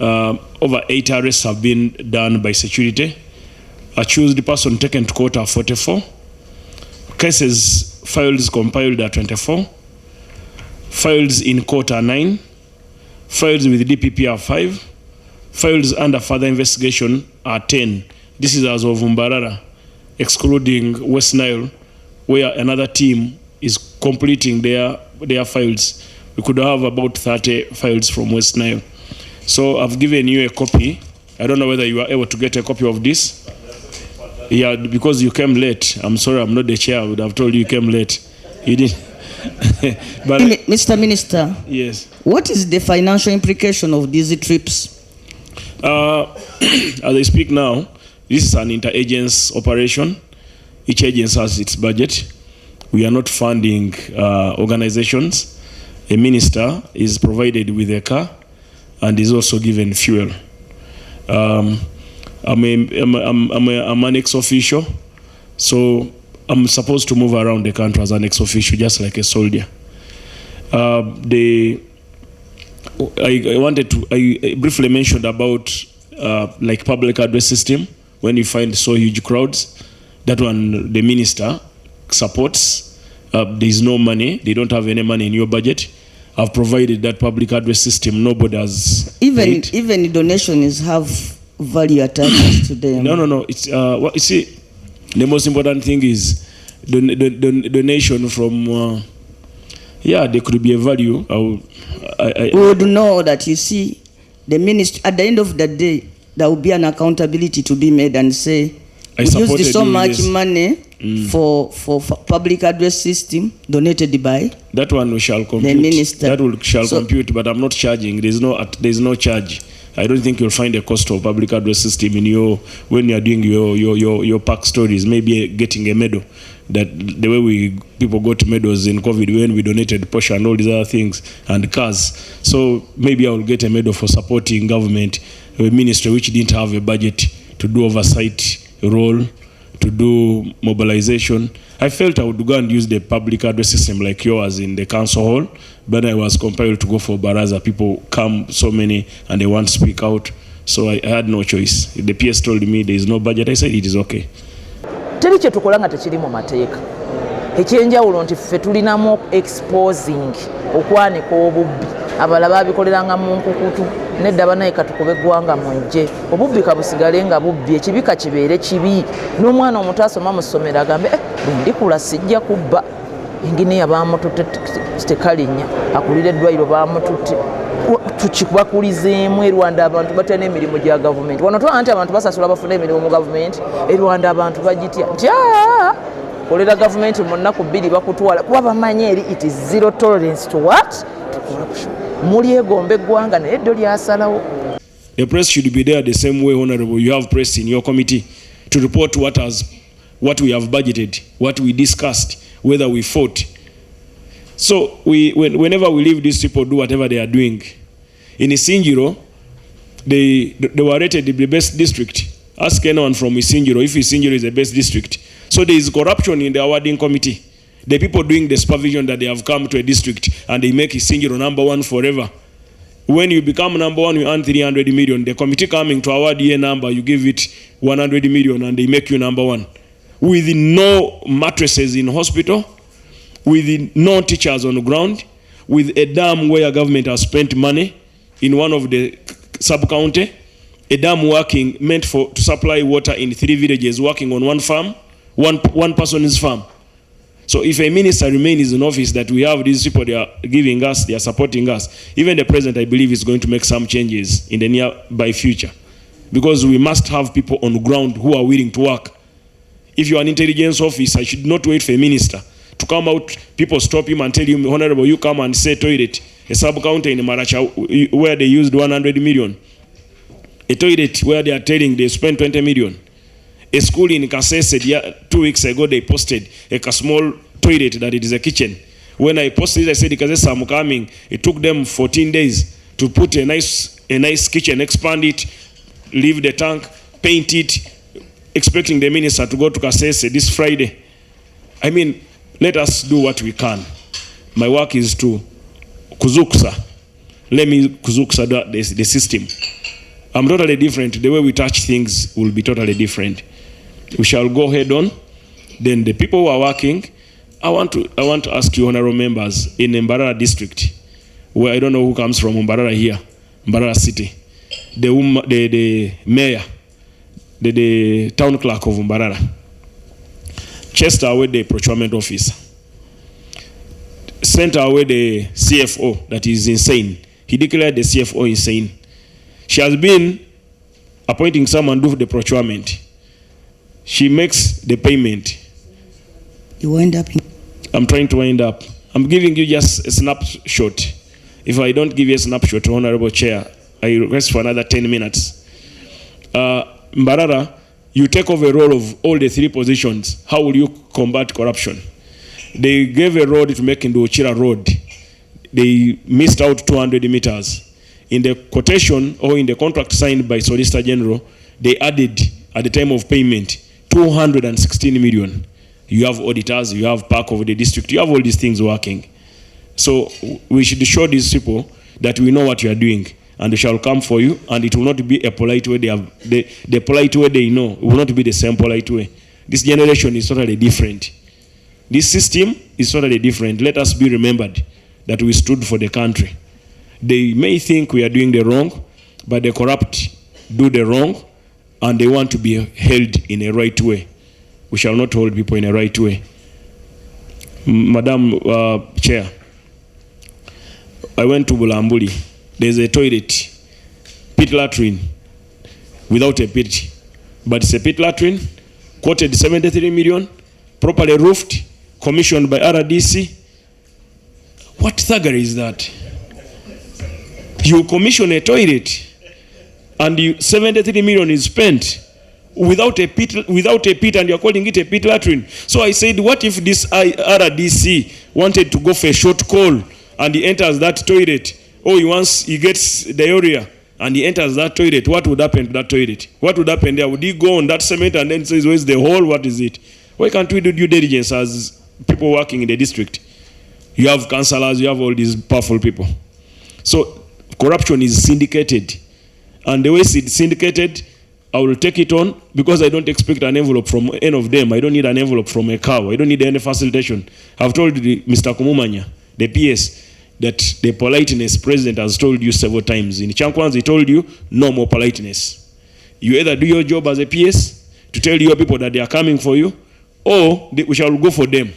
Over 8 arrests have been done by security. Accused person taken to court are 44. Cases files compiled are 24. Files in court are 9. Files with DPP are 5. Files under further investigation are 10. This is as of Mbarara, excluding West Nile, where another team is completing their files. We could have about 30 files from West Nile. So I've given you a copy. I don't know whether you are able to get a copy of this. Yeah, because you came late. I'm sorry, I'm not the chair. I would have told you came late. You didn't. But Mr. Minister. Yes. What is the financial implication of these trips? As I speak now, this is an interagency operation. Each agency has its budget. We are not funding organizations. A minister is provided with a car and is also given fuel. I'm an ex-official, so I'm supposed to move around the country as an ex-official, just like a soldier. I briefly mentioned about like public address system. When you find so huge crowds, that one the minister supports. There is no money. They don't have any money in your budget. I've provided that public address system. Nobody has even donations have value attached to them. No. It's what you see. The most important thing is donation from. Yeah, there could be a value. We would know that, you see, the ministry at the end of the day, there will be an accountability to be made and say, we used so much money for public address system donated by that one. We shall compute. The minister. That shall compute, but I'm not charging. There's no charge. I don't think you'll find a cost of public address system in when you are doing your park stories. Maybe getting a medal. That the way people got medals in COVID when we donated Porsche and all these other things and cars. So maybe I will get a medal for supporting government, a ministry which didn't have a budget to do oversight role, to do mobilization. I felt I would go and use the public address system like yours in the council hall, but I was compelled to go for baraza. People come so many and they want to speak out. So I had no choice. The PS told me there is no budget. I said it is okay. Teri kye tukola nga tekiri mu mateeka. Ekyenjawulo nti ffe tulinamu exposing okwanika obubbi. Abalala babikoleranga mu nkukutu nedda banaye katukube eggwanga mu ggye. Obubbi kabusigale nga bubbi, ekibika kibeere kibi. N'omwana omuto asoma mu ssomero agambe bwe ndikula sijja kubba. Engineer baamututte tekalinnya, akulira eddwaliro baamututte. Tukibakulizeemu e Rwanda abantu batya n'emirimu gya gavumenti. Wano twala nti abantu basasula bafuna emirimu mu gavumenti. E Rwanda abantu bagitya nti kolera gavumenti mu nnaku 2 bakutwala kuba bamanyi eri it is zero tolerance to what? To corruption. Muli egomba eggwanga naye eddo lyasalawo. The press should be there the same way, Honorable. You have press in your committee to report what we have budgeted, what we discussed, whether we fought. So whenever we leave these people do whatever they are doing. In Isingiro, they were rated the best district. Ask anyone from Isingiro if Isingiro is the best district. So there is corruption in the awarding committee. The people doing the supervision that they have come to a district and they make Isingiro number 1 forever. When you become number 1, you earn 300 million. The committee coming to award you a number, you give it 100 million and they make you number 1. With no mattresses in hospital, with no teachers on the ground, with a dam where government has spent money in one of the sub-county, a dam working meant to supply water in 3 villages, working on one farm, one person's farm. So if a minister remains in office that we have these people, they are giving us, they are supporting us, even the president, I believe, is going to make some changes in the nearby future. Because we must have people on the ground who are willing to work. If you are an intelligence officer, I should not wait for a minister to come out, people stop him and tell him, Honorable, you come and say toilet. A sub-county in Maracha where they used 100 million. A toilet where they are telling they spent 20 million. A school in Kasese 2 weeks ago they posted a small toilet that it is a kitchen. When I posted it, I said, Kasese, I'm coming. It took them 14 days to put a nice kitchen, expand it, leave the tank, paint it, expecting the minister to go to Kasese this Friday. I mean, let us do what we can. My work is to kuzuksa. Let me kuzuksa the system. I'm totally different. The way we touch things will be totally different. We shall go head on. Then the people who are working, I want to ask you, honorable members, in Mbarara district, where I don't know who comes from Mbarara here, Mbarara city, the mayor, the town clerk of Mbarara, chased away the procurement officer, sent away the CFO that is insane. He declared the CFO insane. She has been appointing someone to do the procurement. She makes the payment. You wind up. I'm trying to wind up. I'm giving you just a snapshot. If I don't give you a snapshot, Honorable Chair, I request for another 10 minutes. Mbarara, you take over a role of all the three positions. How will you combat corruption? They gave a road to make into Ochira Road. They missed out 200 meters. In the quotation or in the contract signed by Solicitor General, they added at the time of payment 216 million. You have auditors, you have park of the district, you have all these things working. So we should show these people that we know what you are doing, and they shall come for you, and it will not be a polite way. The polite way they know, it will not be the same polite way. This generation is totally different. This system is totally different. Let us be remembered that we stood for the country. They may think we are doing the wrong, but the corrupt do the wrong, and they want to be held in a right way. We shall not hold people in a right way. Madam Chair, I went to Bulambuli. There's a toilet, pit latrine, without a pit. But it's a pit latrine, quoted 73 million, properly roofed, commissioned by RDC. What thuggery is that? You commission a toilet, and 73 million is spent without a pit, and you're calling it a pit latrine. So I said, what if this RDC wanted to go for a short call, and he enters that toilet? Oh, he gets diarrhea, and he enters that toilet. What would happen to that toilet? What would happen there? Would he go on that cement and then says, where's the hole? What is it? Why can't we do due diligence as people working in the district? You have councillors, you have all these powerful people. So corruption is syndicated. And the way it's syndicated, I will take it on because I don't expect an envelope from any of them. I don't need an envelope from a cow. I don't need any facilitation. I've told Mr. Kumumanya, the PS, that the politeness president has told you several times. In Chankwanz, he told you, no more politeness. You either do your job as a PS to tell your people that they are coming for you, or we shall go for them.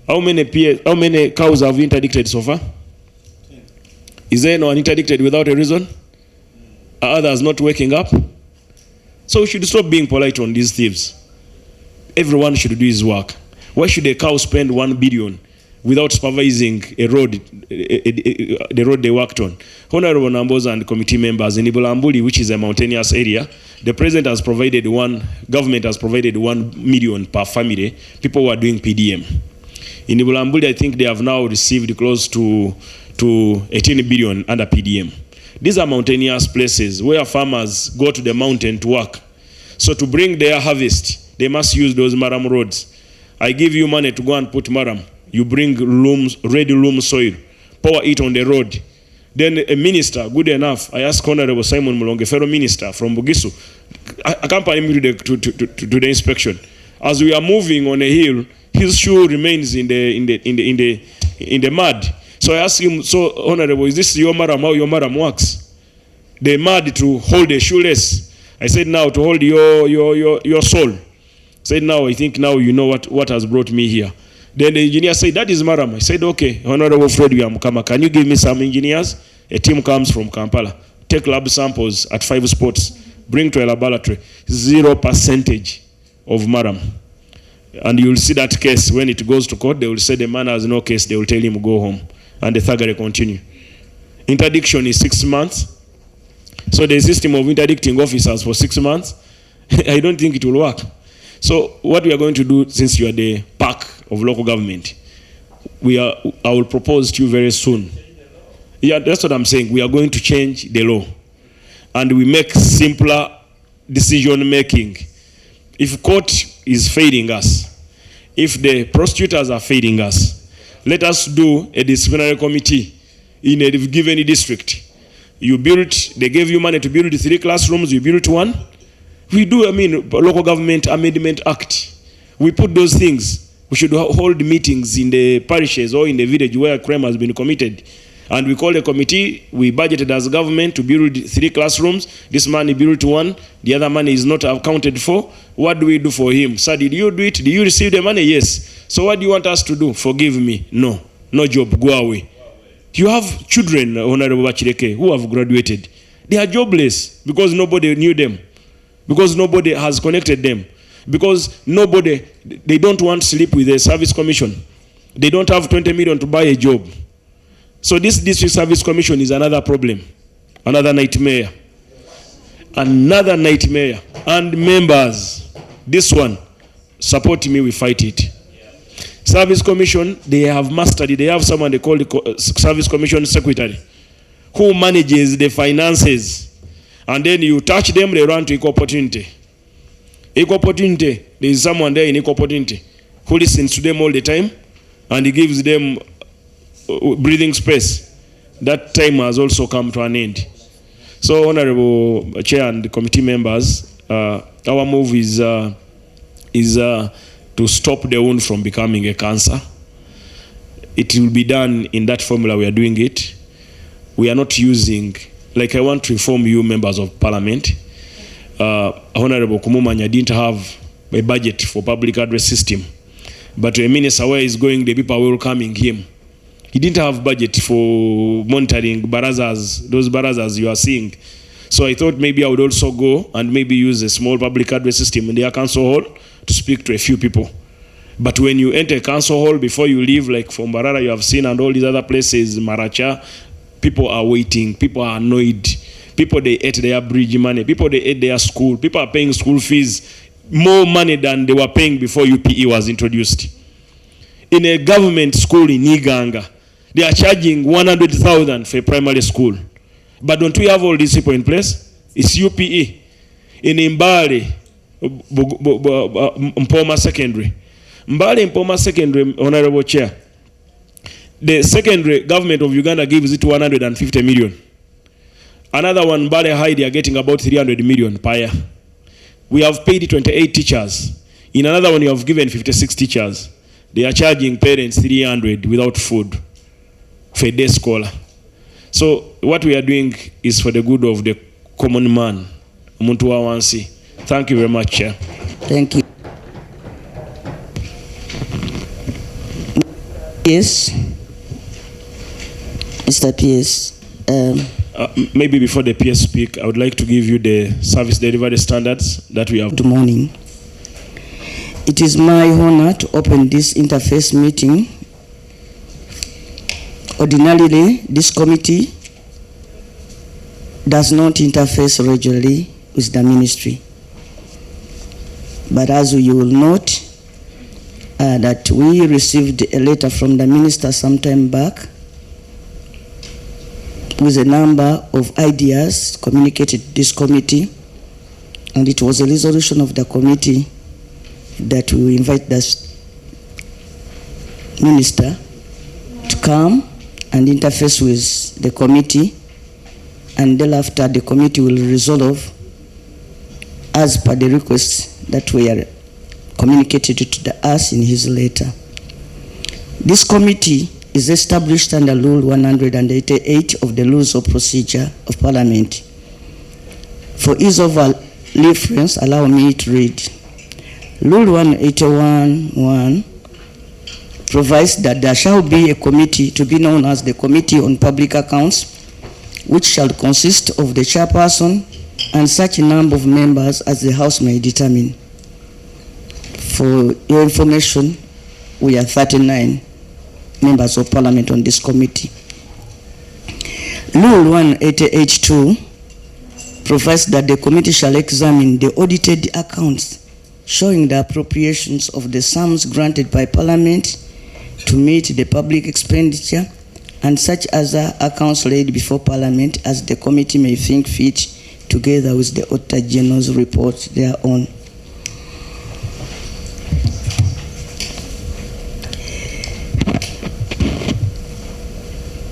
How many cows have you interdicted so far? Is there anyone interdicted without a reason? Are others not waking up? So we should stop being polite on these thieves. Everyone should do his work. Why should a cow spend 1 billion without supervising a road, the road they worked on? Honorable Namboza and committee members, in Ibulambuli, which is a mountainous area, the president has provided government has provided 1 million per family, people who are doing PDM. In Ibulambuli, I think they have now received close to 18 billion under PDM. These are mountainous places where farmers go to the mountain to work. So to bring their harvest, they must use those maram roads. I give you money to go and put maram. You bring ready loam soil, pour it on the road. Then a minister, good enough, I asked Honorable Simon Mulonge, fellow minister from Bugisu, accompany me to the inspection. As we are moving on a hill, his shoe remains in the mud. So I asked him, so Honorable, is this your maram, how your maram works? The mud to hold the shoelace. I said, now to hold your soul. I said, now I think now you know what has brought me here. Then the engineer said, that is maram. I said, okay, Honorable Fred Yamukama, can you give me some engineers? A team comes from Kampala. Take lab samples at 5 spots. Bring to a laboratory. 0% of maram. And you will see that case when it goes to court. They will say the man has no case. They will tell him go home. And the thuggery continue. Interdiction is 6 months. So the system of interdicting officers for 6 months, I don't think it will work. So what we are going to do, since you are the PAC of local government, I will propose to you very soon. Yeah, that's what I'm saying. We are going to change the law. And we make simpler decision making. If court is failing us, if the prosecutors are failing us, let us do a disciplinary committee in a given district. You built, they gave you money to build 3 classrooms, you built 1. We do, Local Government Amendment Act. We put those things. We should hold meetings in the parishes or in the village where a crime has been committed. And we call a committee, we budgeted as government to build 3 classrooms. This money built 1, the other money is not accounted for. What do we do for him? Sir, did you do it? Did you receive the money? Yes. So what do you want us to do? Forgive me. No. No job. Go away. You have children, Honorable Bachireke, who have graduated. They are jobless because nobody knew them. Because nobody has connected them. Because they don't want to sleep with the service commission. They don't have 20 million to buy a job. So this district service commission is another problem. Another nightmare. Another nightmare. And members, this one, support me, we fight it. Service commission, they have mastered it. They have someone they call the service commission secretary who manages the finances. And then you touch them, they run to equal opportunity. Equal opportunity, there is someone there in equal opportunity who listens to them all the time and he gives them breathing space. That time has also come to an end. So, Honorable Chair and the committee members, our move is to stop the wound from becoming a cancer. It will be done in that formula we are doing it. We are not using, like I want to inform you members of Parliament, Honorable Kumumanya didn't have a budget for public address system. But a minister where he's going, the people are welcoming him. He didn't have budget for monitoring barazas, those barazas you are seeing. So I thought maybe I would also go and maybe use a small public address system in their council hall to speak to a few people. But when you enter a council hall, before you leave, like from Barara you have seen and all these other places, Maracha, people are waiting, people are annoyed. People, they ate their bridge money. People, they ate their school. People are paying school fees, more money than they were paying before UPE was introduced. In a government school in Iganga, they are charging 100,000 for a primary school. But don't we have all these people in place? It's UPE. In Mbale, Mpoma Secondary. Mbale Mpoma Secondary, Honorable Chair, the secondary government of Uganda gives it 150 million. Another one, Mbale High, they are getting about 300 million per year. We have paid 28 teachers. In another one, you have given 56 teachers. They are charging parents 300 without food for a day scholar. So what we are doing is for the good of the common man. Thank you very much, Chair. Thank you. Yes, Mr. PS. Maybe before the PS speak, I would like to give you the service delivery standards that we have. Good morning. It is my honor to open this interface meeting. Ordinarily, this committee does not interface regularly with the ministry. But as you will note, that we received a letter from the minister some time back with a number of ideas communicated to this committee, and it was a resolution of the committee that we invite the minister to come and interface with the committee, and thereafter the committee will resolve as per the requests that were communicated to us in his letter. This committee is established under Rule 188 of the Rules of Procedure of Parliament. For ease of reference, allow me to read. Rule 181(1) provides that there shall be a committee to be known as the Committee on Public Accounts, which shall consist of the chairperson and such a number of members as the House may determine. For your information, we are 39 members of Parliament on this committee. Rule 188(2) provides that the committee shall examine the audited accounts showing the appropriations of the sums granted by Parliament to meet the public expenditure and such other accounts laid before Parliament as the committee may think fit, together with the Auditor General's report thereon.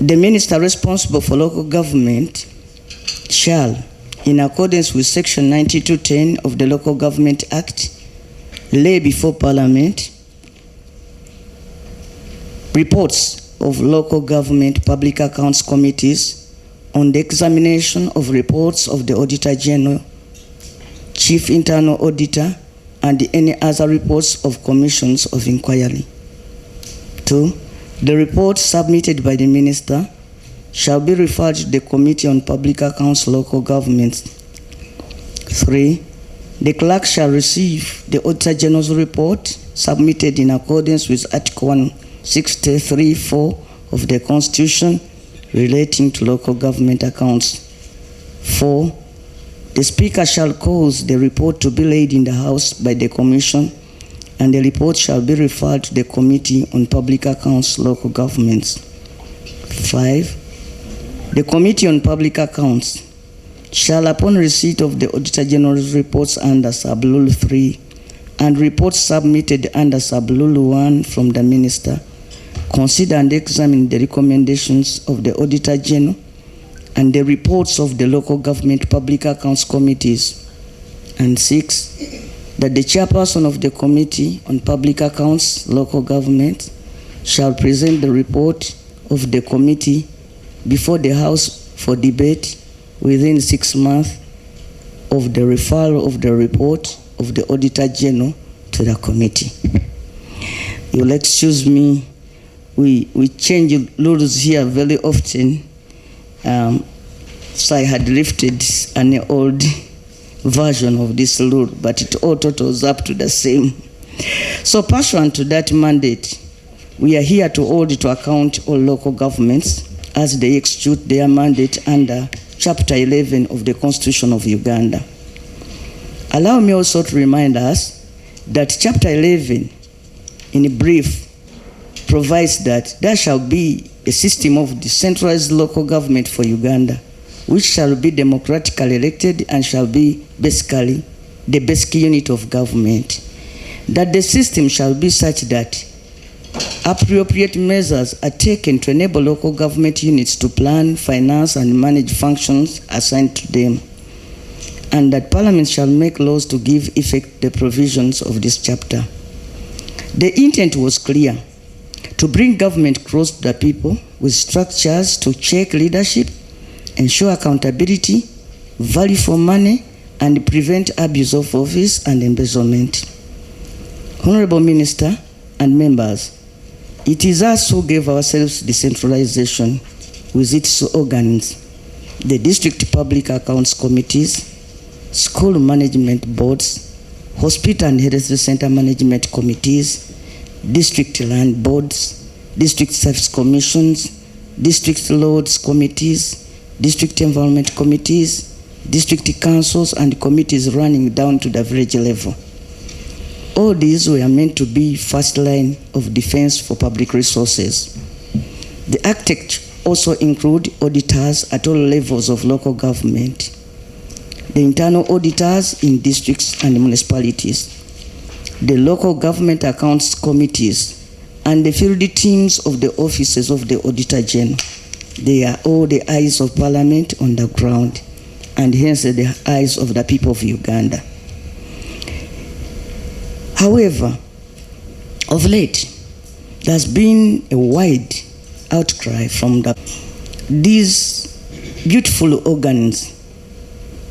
The minister responsible for local government shall, in accordance with Section 9210 of the Local Government Act, lay before Parliament reports of local government public accounts committees on the examination of reports of the Auditor General, Chief Internal Auditor, and any other reports of commissions of inquiry. 2. The reports submitted by the Minister shall be referred to the Committee on Public Accounts, Local Governments. 3. The clerk shall receive the Auditor General's report submitted in accordance with Article 163(4) of the Constitution relating to local government accounts. 4. The Speaker shall cause the report to be laid in the House by the Commission, and the report shall be referred to the Committee on Public Accounts, Local Governments. 5. The Committee on Public Accounts shall, upon receipt of the Auditor General's reports under Sub-Rule 3 and reports submitted under Sub-Rule 1 from the Minister, consider and examine the recommendations of the Auditor General and the reports of the local government public accounts committees. And 6, that the chairperson of the Committee on Public Accounts, Local Government, shall present the report of the committee before the House for debate within 6 months of the referral of the report of the Auditor General to the committee. You'll excuse me, we change rules here very often. So I had lifted an old version of this rule, but it all totals up to the same. So pursuant to that mandate, we are here to hold to account all local governments as they execute their mandate under Chapter 11 of the Constitution of Uganda. Allow me also to remind us that Chapter 11, in brief, provides that there shall be a system of decentralized local government for Uganda, which shall be democratically elected and shall be basically the basic unit of government. That the system shall be such that appropriate measures are taken to enable local government units to plan, finance, and manage functions assigned to them, and that Parliament shall make laws to give effect to the provisions of this chapter. The intent was clear: to bring government close to the people with structures to check leadership, ensure accountability, value for money, and prevent abuse of office and embezzlement. Honorable Minister and members, it is us who gave ourselves decentralization with its organs: the district public accounts committees, school management boards, hospital and health center management committees, district land boards, district service commissions, district roads committees, district environment committees, district councils, and committees running down to the village level. All these were meant to be first line of defense for public resources. The Act also include auditors at all levels of local government, the internal auditors in districts and municipalities, the local government accounts committees, and the field teams of the offices of the Auditor General. They are all the eyes of Parliament on the ground, and hence the eyes of the people of Uganda. However, of late, there's been a wide outcry from these beautiful organs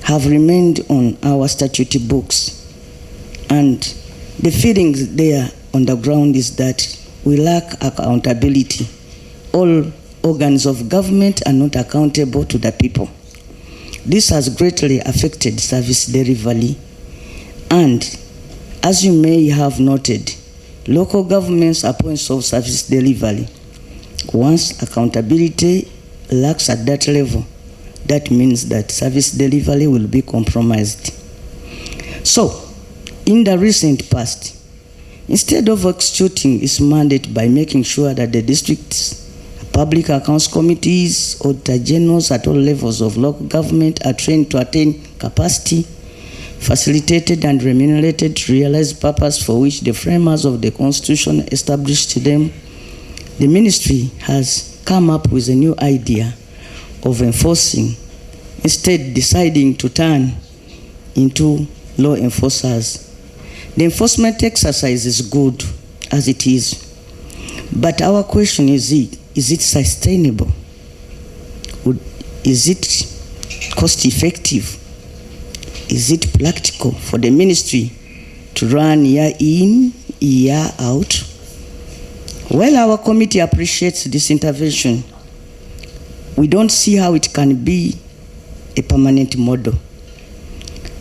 have remained on our statute books, and the feelings there on the ground is that we lack accountability. All organs of government are not accountable to the people. This has greatly affected service delivery, and as you may have noted, local governments are points of service delivery. Once accountability lacks at that level, that means that service delivery will be compromised. So, in the recent past, instead of executing its mandate by making sure that the districts, public accounts committees, auditor generals at all levels of local government are trained to attain capacity, facilitated and remunerated to realize purpose for which the framers of the Constitution established them, the ministry has come up with a new idea of enforcing instead deciding to turn into law enforcers. The enforcement exercise is good as it is, but our question is it sustainable? Is it cost effective? Is it practical for the ministry to run year in, year out? Well, our committee appreciates this intervention. We don't see how it can be a permanent model.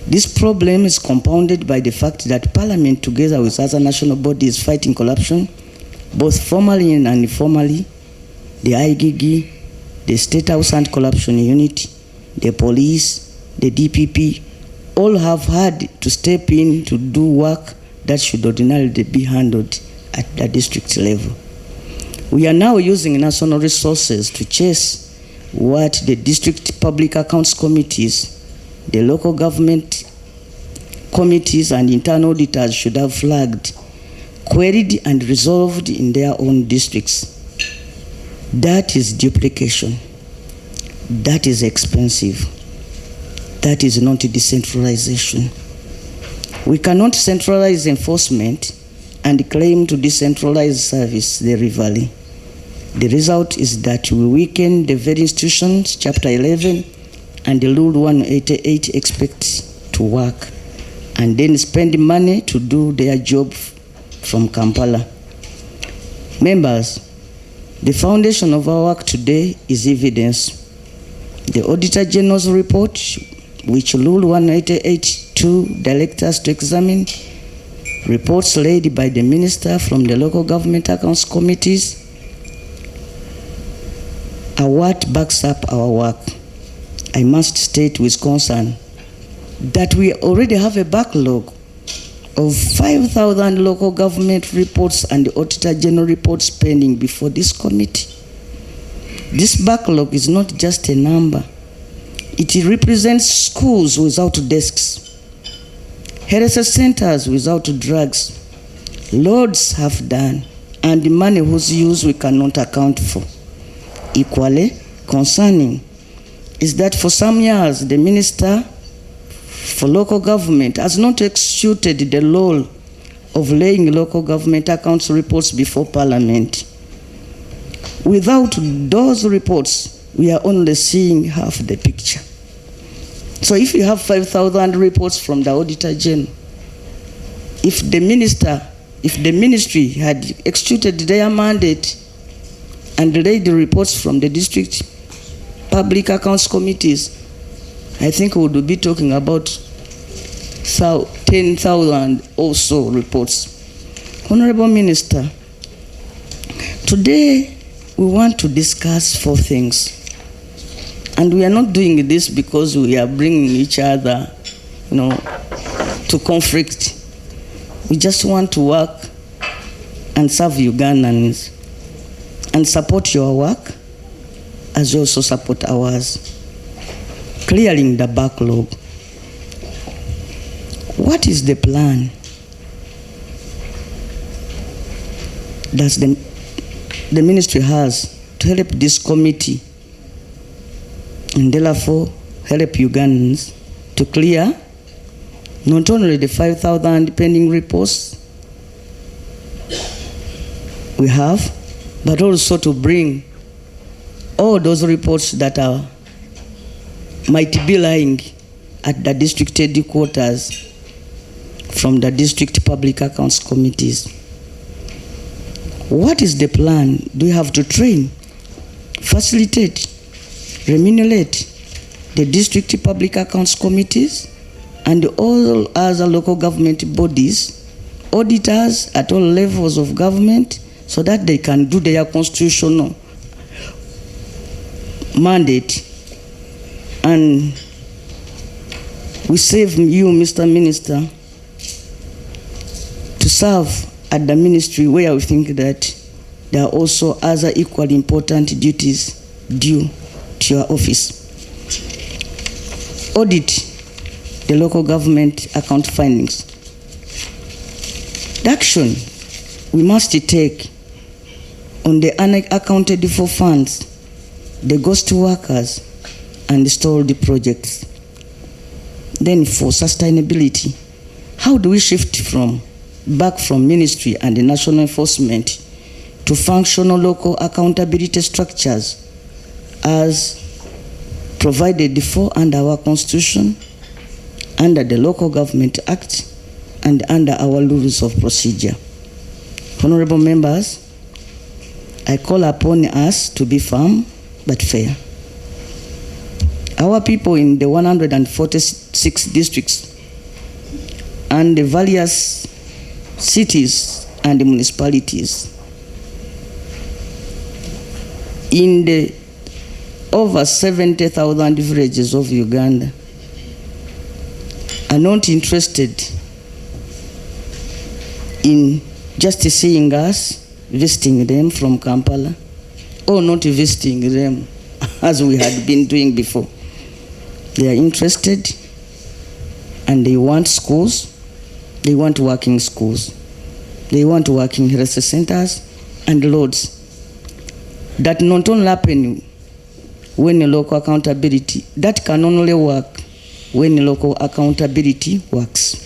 This problem is compounded by the fact that Parliament, together with other national bodies fighting corruption, both formally and informally, the IGG, the State House Anti-Corruption Unit, the police, the DPP, all have had to step in to do work that should ordinarily be handled at the district level. We are now using national resources to chase what the district public accounts committees, the local government committees, and internal auditors should have flagged, queried, and resolved in their own districts. That is duplication. That is expensive. That is not decentralization. We cannot centralize enforcement and claim to decentralize service delivery. The result is that we weaken the very institutions Chapter 11 and the Rule 188 expect to work, and then spend money to do their job from Kampala. Members, the foundation of our work today is evidence. The Auditor General's report, which Rule 188.2 directs us to examine, reports laid by the Minister from the local government accounts committees, are what backs up our work. I must state with concern that we already have a backlog of 5,000 local government reports and Auditor General reports pending before this committee. This backlog is not just a number. It represents schools without desks, health centers without drugs, roads half done, and money whose use we cannot account for. Equally concerning is that for some years the Minister for Local Government has not executed the role of laying local government accounts reports before Parliament. Without those reports, we are only seeing half the picture. So if you have 5,000 reports from the Auditor General, if the ministry had executed their mandate and laid the reports from the district public accounts committees, I think we would be talking about 10,000 or so reports. Honorable Minister, today we want to discuss 4 things. And we are not doing this because we are bringing each other, to conflict. We just want to work and serve Ugandans and support your work as you also support ours. Clearing the backlog. What is the plan? Does the ministry has to help this committee and therefore help Ugandans to clear not only the 5,000 pending reports we have, but also to bring all those reports that might be lying at the district headquarters from the district public accounts committees. What is the plan? Do you have to train, facilitate, remunerate the district public accounts committees and all other local government bodies, auditors at all levels of government, so that they can do their constitutional mandate? And we save you, Mr. Minister, to serve at the ministry where we think that there are also other equally important duties due to your office. Audit the local government account findings. The action we must take on the unaccounted for funds, the ghost workers, and stalled projects. Then for sustainability, how do we shift back from ministry and national enforcement to functional local accountability structures as provided for under our Constitution, under the Local Government Act, and under our rules of procedure? Honorable members, I call upon us to be firm but fair. Our people in the 146 districts and the various cities and municipalities in the over 70,000 villages of Uganda are not interested in just seeing us visiting them from Kampala or not visiting them as we had been doing before. They are interested and they want schools, they want working schools, they want working health centers and roads. That not only happen when the local accountability, that can only work when the local accountability works.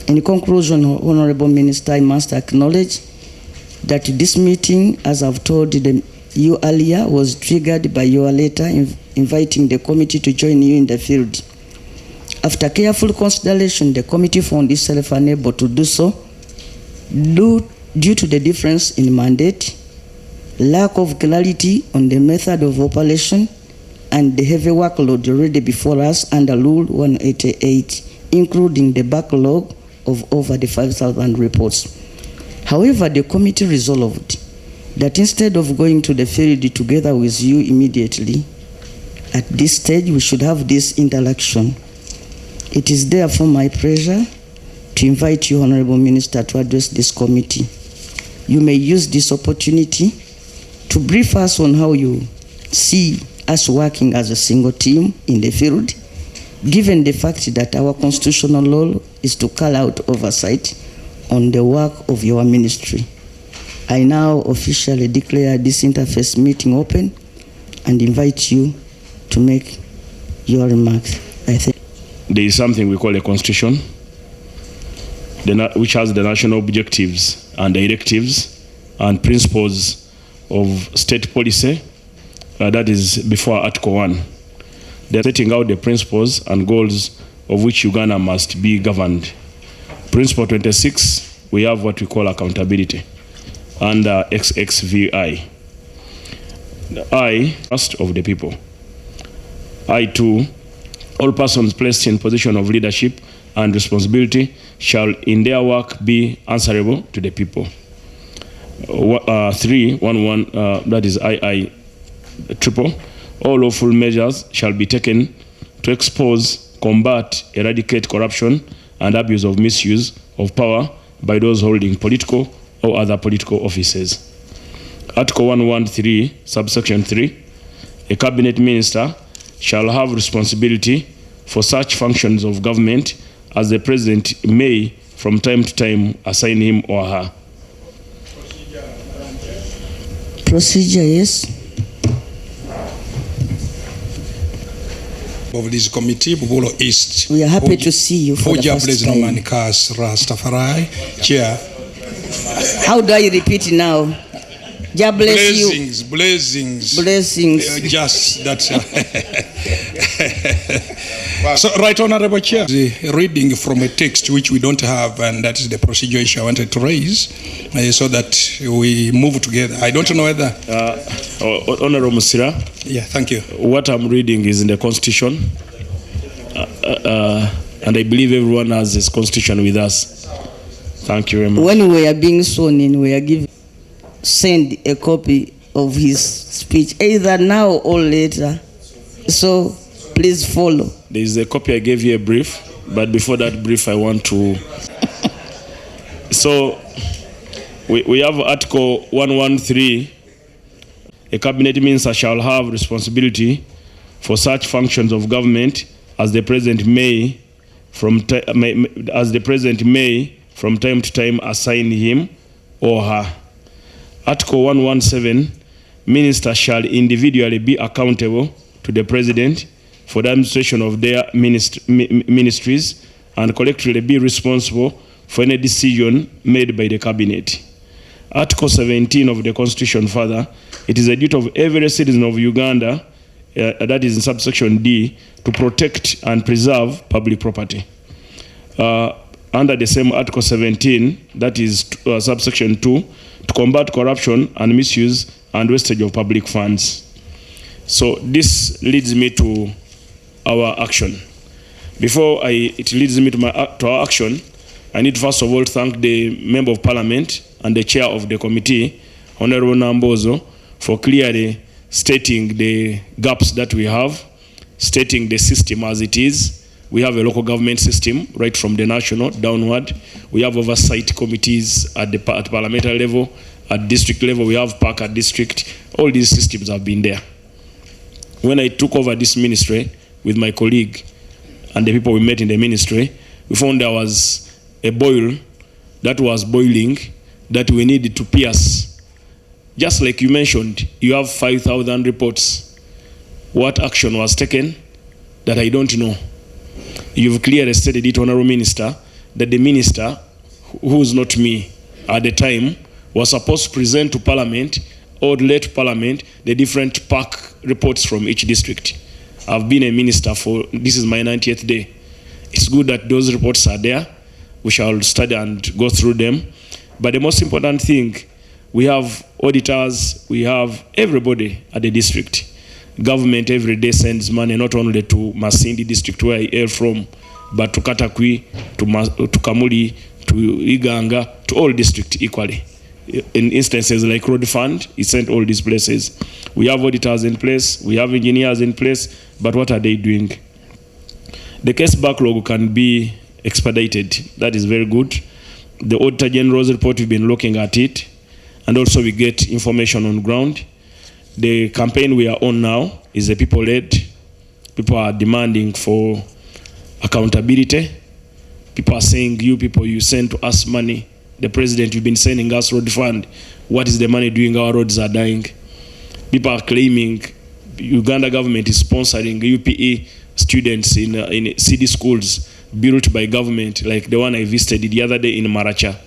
In conclusion, Honorable Minister, I must acknowledge that this meeting, as I've told you earlier, was triggered by your letter inviting the committee to join you in the field. After careful consideration, the committee found itself unable to do so due to the difference in mandate, lack of clarity on the method of operation, and the heavy workload already before us under Rule 188, including the backlog of over the 5,000 reports. However, the committee resolved that instead of going to the field together with you immediately, at this stage we should have this interaction. It is therefore my pleasure to invite you, Honorable Minister, to address this committee. You may use this opportunity to brief us on how you see us working as a single team in the field, given the fact that our constitutional law is to carry out oversight on the work of your ministry. I now officially declare this interface meeting open and invite you to make your remarks. I think there is something we call a constitution, which has the national objectives and directives and principles of state policy. That is before Article 1. They're setting out the principles and goals of which Uganda must be governed. Principle 26, we have what we call accountability under XXVI. I, trust of the people. I too, all persons placed in position of leadership and responsibility shall in their work be answerable to the people. 311, that is II triple, all lawful measures shall be taken to expose, combat, eradicate corruption and abuse of misuse of power by those holding political or other political offices. Article 113, subsection 3, a cabinet minister shall have responsibility for such functions of government as the president may from time to time assign him or her. Procedure, yes. Of this committee, Bubulo East. We are happy to see you for the first time. Rastafari, Chair. How do I repeat now? God bless blessings, you. Blessings. Blessings. Just that. So, Right Honorable Chair, reading from a text which we don't have, and that is the procedure issue I wanted to raise, so that we move together. I don't know whether... Honorable Musira. Yeah, thank you. What I'm reading is in the Constitution, and I believe everyone has his Constitution with us. Thank you very much. When we are being sworn in, we are send a copy of his speech, either now or later. So please follow. There is a copy I gave you a brief, but before that brief, I want to. So we have Article 113. A cabinet minister shall have responsibility for such functions of government as the president may, from time to time, assign him or her. Article 117, minister shall individually be accountable to the President for the administration of their ministries and collectively be responsible for any decision made by the Cabinet. Article 17 of the Constitution further, it is a duty of every citizen of Uganda, that is in subsection D, to protect and preserve public property. Under the same Article 17, that is subsection 2, to combat corruption and misuse and wastage of public funds. So this leads me to our action. Before it leads me to our action, I need first of all to thank the Member of Parliament and the Chair of the Committee, Honorable Nambozo, for clearly stating the gaps that we have, stating the system as it is. We have a local government system right from the national downward. We have oversight committees at parliamentary level, at district level. We have park at district. All these systems have been there. When I took over this ministry with my colleague and the people we met in the ministry, we found there was a boil that was boiling that we needed to pierce. Just like you mentioned, you have 5,000 reports. What action was taken that I don't know? You've clearly stated it, Honorable Minister, that the minister, who is not me at the time, was supposed to present to Parliament or let Parliament the different park reports from each district. I've been a minister for, this is my 90th day. It's good that those reports are there. We shall study and go through them. But the most important thing, we have auditors, we have everybody at the district. Government every day sends money not only to Masindi district where I hail from, but to Katakwi, to Kamuli, to Iganga, to all districts equally. In instances like road fund, it sent all these places. We have auditors in place, we have engineers in place, but what are they doing? The case backlog can be expedited. That is very good. The Auditor General's report, we've been looking at it, and also we get information on ground. The campaign we are on now is a people-led. People are demanding for accountability. People are saying, you people, you send to us money. The President, you've been sending us road fund. What is the money doing? Our roads are dying. People are claiming Uganda government is sponsoring UPE students in city schools built by government, like the one I visited the other day in Maracha,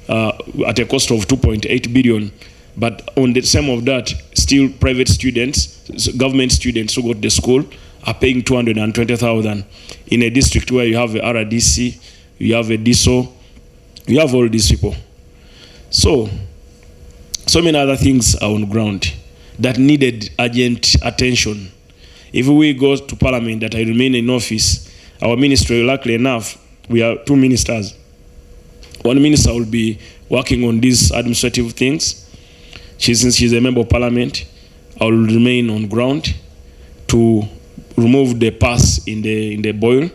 at a cost of 2.8 billion. But on the same of that, still private students, government students who go to the school are paying 220,000 in a district where you have a RDC, you have a DISO, you have all these people. So many other things are on ground that needed urgent attention. If we go to Parliament that I remain in office, our ministry, luckily enough, we are 2 ministers. One minister will be working on these administrative things. Since she's a member of Parliament, I will remain on ground to remove the pus in the boil,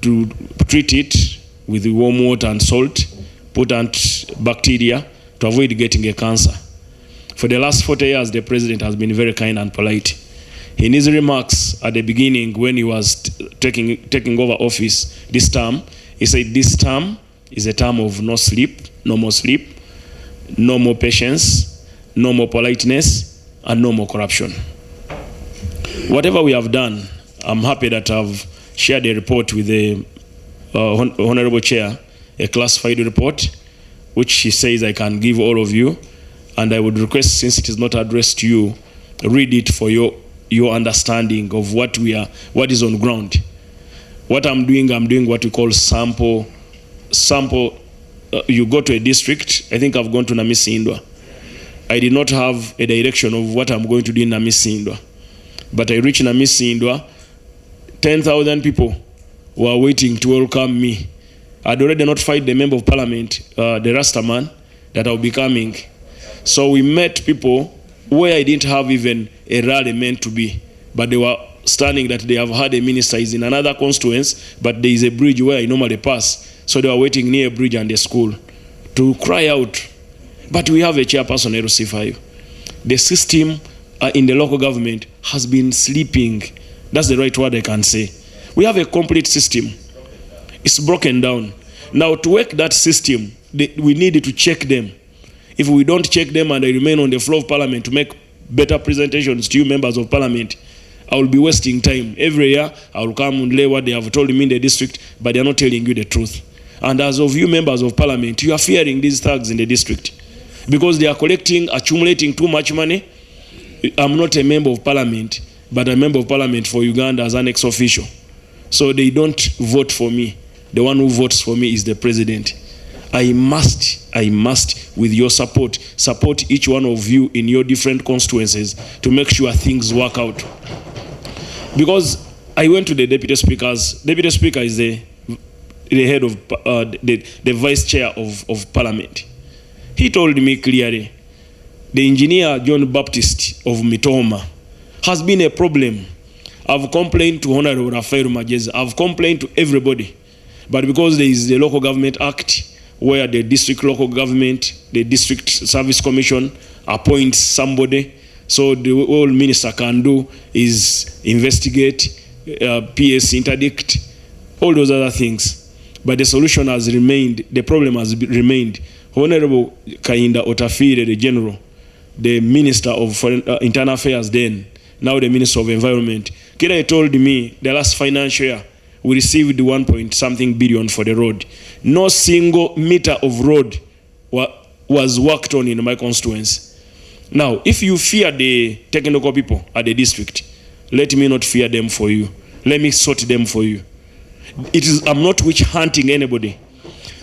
to treat it with warm water and salt, put out bacteria to avoid getting a cancer. For the last 40 years, the President has been very kind and polite. In his remarks at the beginning when he was taking over office this term, he said this term is a term of no sleep, no more sleep, no more patience, no more politeness, and no more corruption. Whatever we have done, I'm happy that I've shared a report with the Honorable Chair, a classified report, which she says I can give all of you. And I would request, since it is not addressed to you, read it for your understanding of what is on ground. What I'm doing what we call sample. You go to a district, I think I've gone to Namisindwa. I did not have a direction of what I'm going to do in Namisindwa. But I reached Namisindwa, 10,000 people were waiting to welcome me. I'd already notified the Member of Parliament, the Rasta man, that I'll be coming. So we met people where I didn't have even a rally meant to be, but they were standing that they have had a minister is in another constituency, but there is a bridge where I normally pass. So they were waiting near a bridge and a school to cry out. But we have a chairperson, Erosifayo. The system in the local government has been sleeping. That's the right word I can say. We have a complete system. It's broken down. Now, to work that system, we need to check them. If we don't check them and they remain on the floor of Parliament to make better presentations to you members of Parliament, I will be wasting time. Every year, I will come and lay what they have told me in the district, but they are not telling you the truth. And as of you members of parliament, you are fearing these thugs in the district because they are accumulating too much money. I'm not a member of parliament, but a member of parliament for Uganda as an ex-official. So they don't vote for me. The one who votes for me is the president. I must, with your support each one of you in your different constituencies to make sure things work out. Because I went to the deputy speakers. Deputy speaker is the head of the vice chair of parliament. He told me clearly, the engineer John Baptist of Mitoma has been a problem. I've complained to Honorable Rafael Majeza. I've complained to everybody. But because there is the Local Government Act, where the district local government, the district service commission appoints somebody, so the all minister can do is investigate, PS interdict, all those other things. But the solution has remained, the problem has remained. Honorable Kainda Otafire, the general, the minister of internal affairs then, now the minister of environment, Kira told me the last financial year, we received 1.something billion for the road. No single meter of road was worked on in my constituency. Now, if you fear the technical people at the district, let me not fear them for you. Let me sort them for you. I'm not witch hunting anybody.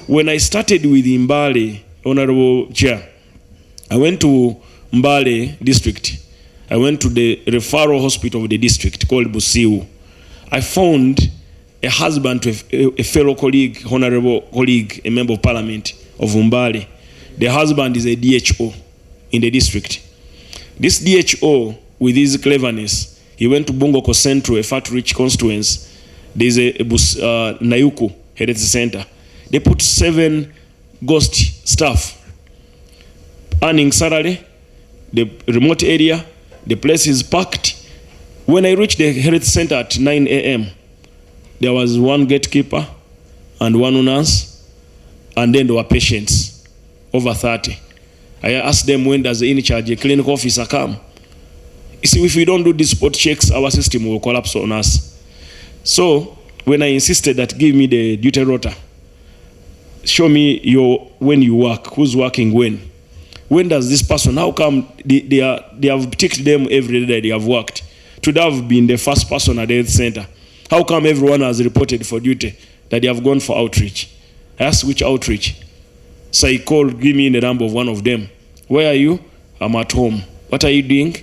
When I started with Mbale, Honorable Chair, I went to Mbale district. I went to the referral hospital of the district called Busiu. I found a husband to a fellow colleague, honorable colleague, a member of parliament of Mbale. The husband is a DHO in the district. This DHO, with his cleverness, he went to Bongoko Central, a fat-rich constituency. There's a Nayuku Health Center. They put 7 ghost staff, earning salary, the remote area, the place is packed. When I reached the health center at 9 a.m., there was 1 gatekeeper and 1 nurse, and then there were patients, over 30. I asked them, when does the in-charge, a clinical officer, come? You see, if we don't do these spot checks, our system will collapse on us. So, when I insisted that give me the duty rota, show me when you work, who's working when. When does this person, how come they have ticked them every day they have worked? To have been the first person at the health center. How come everyone has reported for duty that they have gone for outreach? I asked which outreach. So he called, give me the number of one of them. Where are you? I'm at home. What are you doing?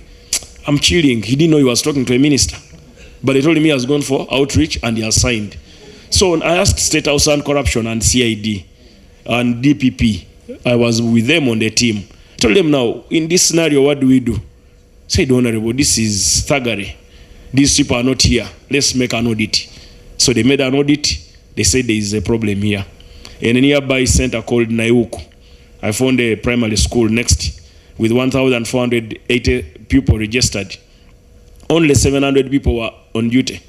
I'm chilling. He didn't know he was talking to a minister. But he told me he has gone for outreach and he has signed. So I asked State House and Corruption and CID and DPP. I was with them on the team. I told them, now, in this scenario, what do we do? Said, Honorable, this is thuggery. These people are not here. Let's make an audit. So they made an audit. They said there is a problem here. In a nearby center called Nayuku, I found a primary school next with 1,480 people registered. Only 700 people were on duty,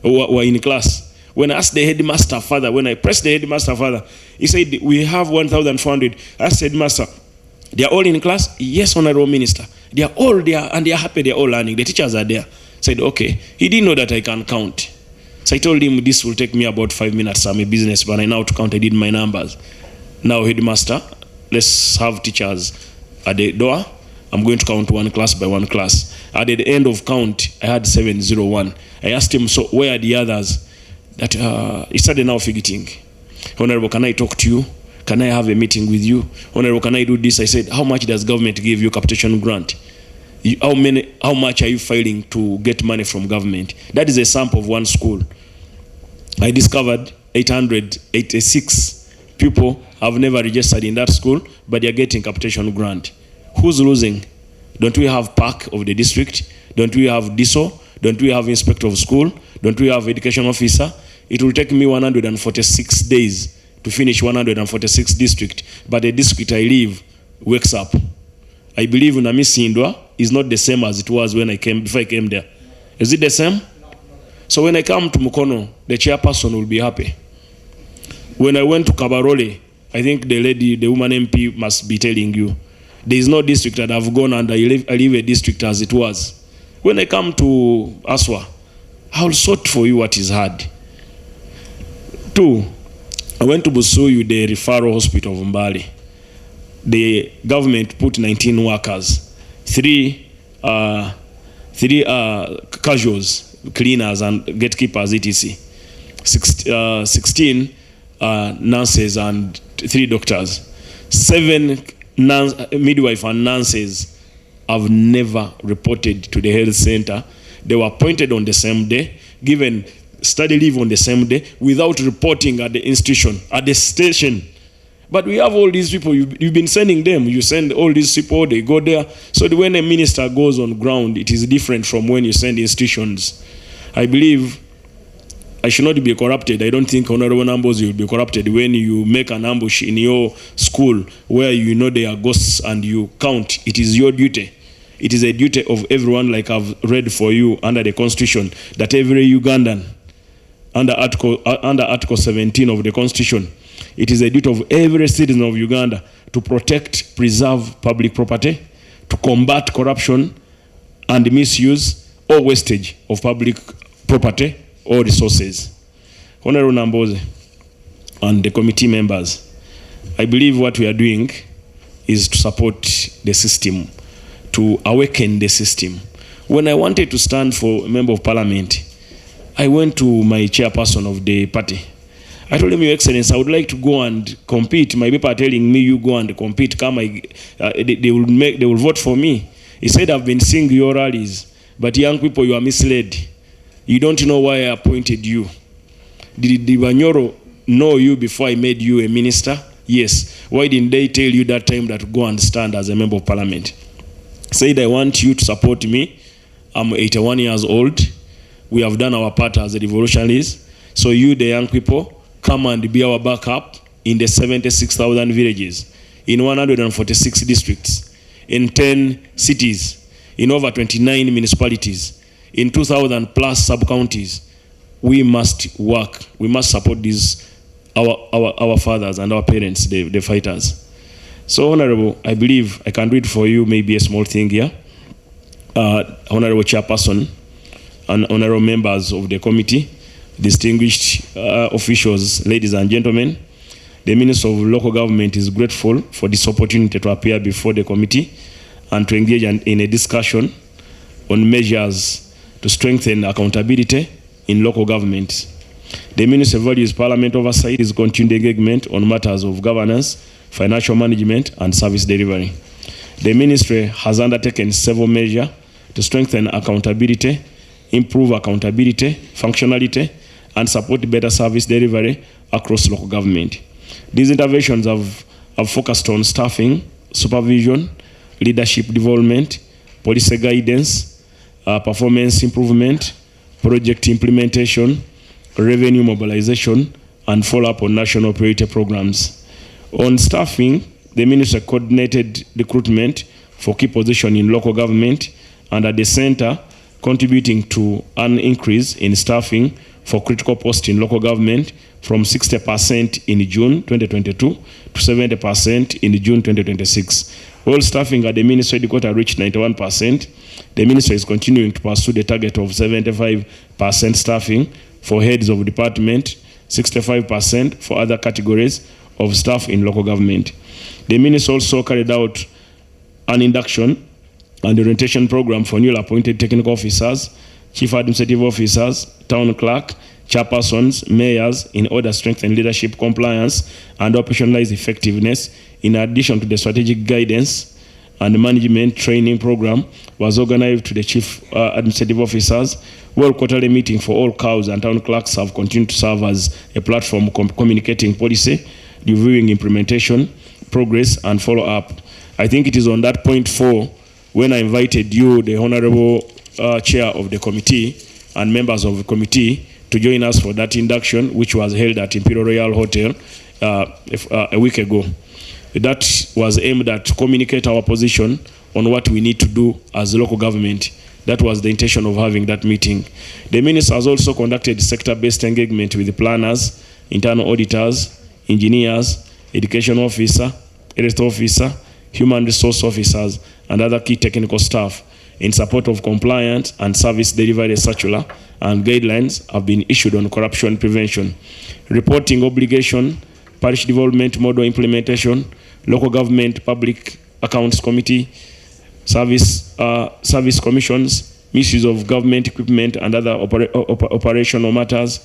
were in class. When I asked the headmaster father, when I pressed the headmaster father, he said, we have 1,400. I asked headmaster, they are all in class? Yes, Honorable Minister. They are all there and they are happy, they are all learning. The teachers are there. Said, okay. He didn't know that I can count. So I told him this will take me about 5 minutes. I'm a businessman. I know how to count. I did my numbers. Now, headmaster, let's have teachers at the door. I'm going to count 1 class by 1 class. At the end of count, I had 701. I asked him, so where are the others? That he started now figuring. Honorable, can I talk to you? Can I have a meeting with you? Honorable, can I do this? I said, how much does government give you capitation grant? How much are you filing to get money from government? That is a sample of 1 school. I discovered 886 people have never registered in that school, but they are getting capitation grant. Who's losing? Don't we have PAC of the district? Don't we have DISO? Don't we have inspector of school? Don't we have education officer? It will take me 146 days to finish 146 district, but the district I live wakes up. I believe Namisindwa is not the same as it was when before I came there. Is it the same? So when I come to Mukono, the chairperson will be happy. When I went to Kabarole, I think the woman MP must be telling you, there is no district that I've gone and I leave a district as it was. When I come to Aswa, I will sort for you what is hard. 2, I went to Busuyu, the referral hospital of Mbali. The government put 19 workers, 3 casuals, cleaners and gatekeepers, etc. 16 nurses and 3 doctors. 7 midwife and nurses have never reported to the health center. They were appointed on the same day, given study leave on the same day, without reporting at the institution, at the station. But we have all these people, you've been sending them, you send all these people, they go there. So when a minister goes on ground, it is different from when you send institutions. I believe I should not be corrupted. I don't think Honorable Numbers will be corrupted when you make an ambush in your school where you know there are ghosts and you count. It is your duty. It is a duty of everyone, like I've read for you under the Constitution, that every Ugandan, under Article 17 of the Constitution, it is a duty of every citizen of Uganda to protect, preserve public property, to combat corruption and misuse or wastage of public property or resources. Honorable Namboze and the committee members, I believe what we are doing is to support the system, to awaken the system. When I wanted to stand for a member of parliament, I went to my chairperson of the party. I told him, Your Excellency, I would like to go and compete. My people are telling me you go and compete. Come, they will vote for me. He said, I've been seeing your rallies, but young people, you are misled. You don't know why I appointed you. Did the Banyoro know you before I made you a minister? Yes. Why didn't they tell you that time that go and stand as a member of parliament? Said, I want you to support me. I'm 81 years old. We have done our part as revolutionaries. So you, the young people, come and be our backup in the 76,000 villages, in 146 districts, in 10 cities, in over 29 municipalities, in 2,000 plus sub-counties. We must work. We must support these, our fathers and our parents, the fighters. So, Honorable, I believe I can read for you maybe a small thing here. Honorable Chairperson and honorable members of the committee, distinguished officials, ladies and gentlemen, the Minister of Local Government is grateful for this opportunity to appear before the committee and to engage in a discussion on measures to strengthen accountability in local government. The Minister values Parliament oversight, his continued engagement on matters of governance, financial management, and service delivery. The Ministry has undertaken several measures to strengthen accountability, improve accountability, functionality, and support better service delivery across local government. These interventions have focused on staffing, supervision, leadership development, policy guidance, performance improvement, project implementation, revenue mobilization, and follow-up on national priority programs. On staffing, the Minister coordinated recruitment for key positions in local government and at the center, contributing to an increase in staffing for critical posts in local government from 60% in June 2022 to 70% in June 2026. All staffing at the Ministry headquarters reached 91%. The Ministry is continuing to pursue the target of 75% staffing for heads of department, 65% for other categories of staff in local government. The Ministry also carried out an induction and orientation program for newly appointed technical officers, chief administrative officers, town clerk, chairpersons, mayors, in order to strengthen leadership compliance and operationalize effectiveness. In addition to the strategic guidance and management training program was organized to the chief administrative officers. World quarterly meeting for all cows and town clerks have continued to serve as a platform communicating policy, reviewing implementation, progress, and follow-up. I think it is on that point 4 when I invited you, the Honorable Chair of the committee and members of the committee, to join us for that induction, which was held at Imperial Royal Hotel a week ago. That was aimed at communicate our position on what we need to do as a local government. That was the intention of having that meeting. The Minister has also conducted sector-based engagement with the planners, internal auditors, engineers, education officer, health officer, human resource officers, and other key technical staff in support of compliance and service delivery circular and guidelines have been issued on corruption prevention, reporting obligation, parish development model implementation, local government public accounts committee, service commissions, misuse of government equipment and other operational matters.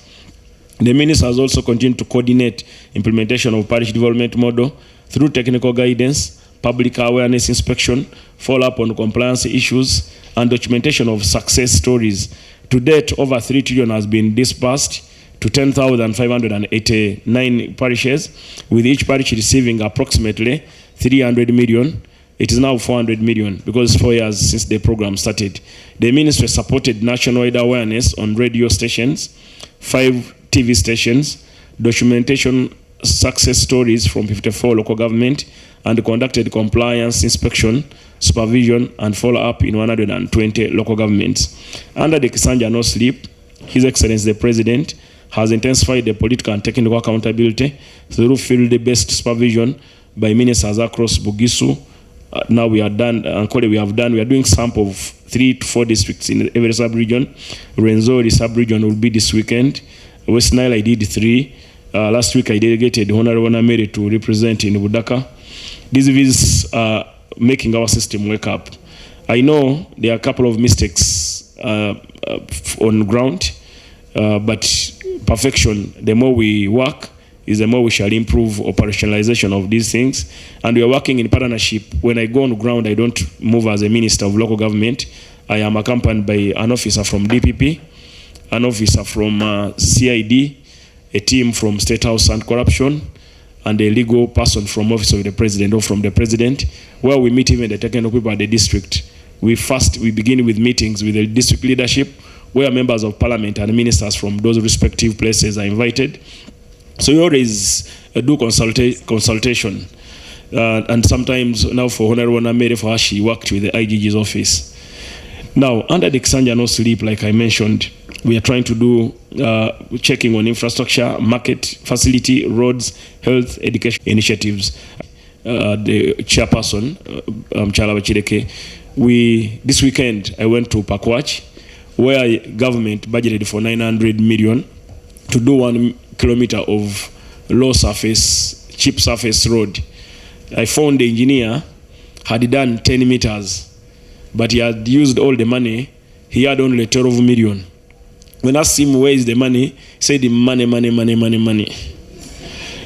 The minister has also continued to coordinate implementation of parish development model through technical guidance, public awareness inspection, follow-up on compliance issues, and documentation of success stories. To date, over 3 trillion has been disbursed to 10,589 parishes, with each parish receiving approximately 300 million. It is now 400 million because it's 4 years since the program started. The ministry supported nationwide awareness on radio stations, 5 TV stations, documentation success stories from 54 local government, and conducted compliance inspection, supervision, and follow-up in 120 local governments. Under the Kisanja No Sleep, His Excellency the President has intensified the political and technical accountability through field-based supervision by ministers across Bugisu. Now we are done, we are doing sample of 3 to 4 districts in every sub-region. Rwenzori sub-region will be this weekend. West Nile I did 3. Last week I delegated Honorable Nameere to represent in Budaka. These visits are making our system wake up. I know there are a couple of mistakes on ground, but perfection, the more we work, is the more we shall improve operationalization of these things. And we are working in partnership. When I go on ground, I don't move as a minister of local government. I am accompanied by an officer from DPP, an officer from CID, a team from State House and Corruption, and a legal person from Office of the President or from the President, where we meet even the technical people at the district. We begin with meetings with the district leadership, where members of Parliament and ministers from those respective places are invited. So we always do consultation. And sometimes now for Honorable Nameere, for her, she worked with the IGG's office. Now, under the Kisanja No Sleep, like I mentioned, we are trying to do checking on infrastructure, market, facility, roads, health, education initiatives. The chairperson, Chalaba Chideke, this weekend I went to Pakwach, where government budgeted for 900 million to do 1 kilometer of low surface, cheap surface road. I found the engineer had done 10 meters, but he had used all the money. He had only 12 million. When I asked him where is the money, he said money.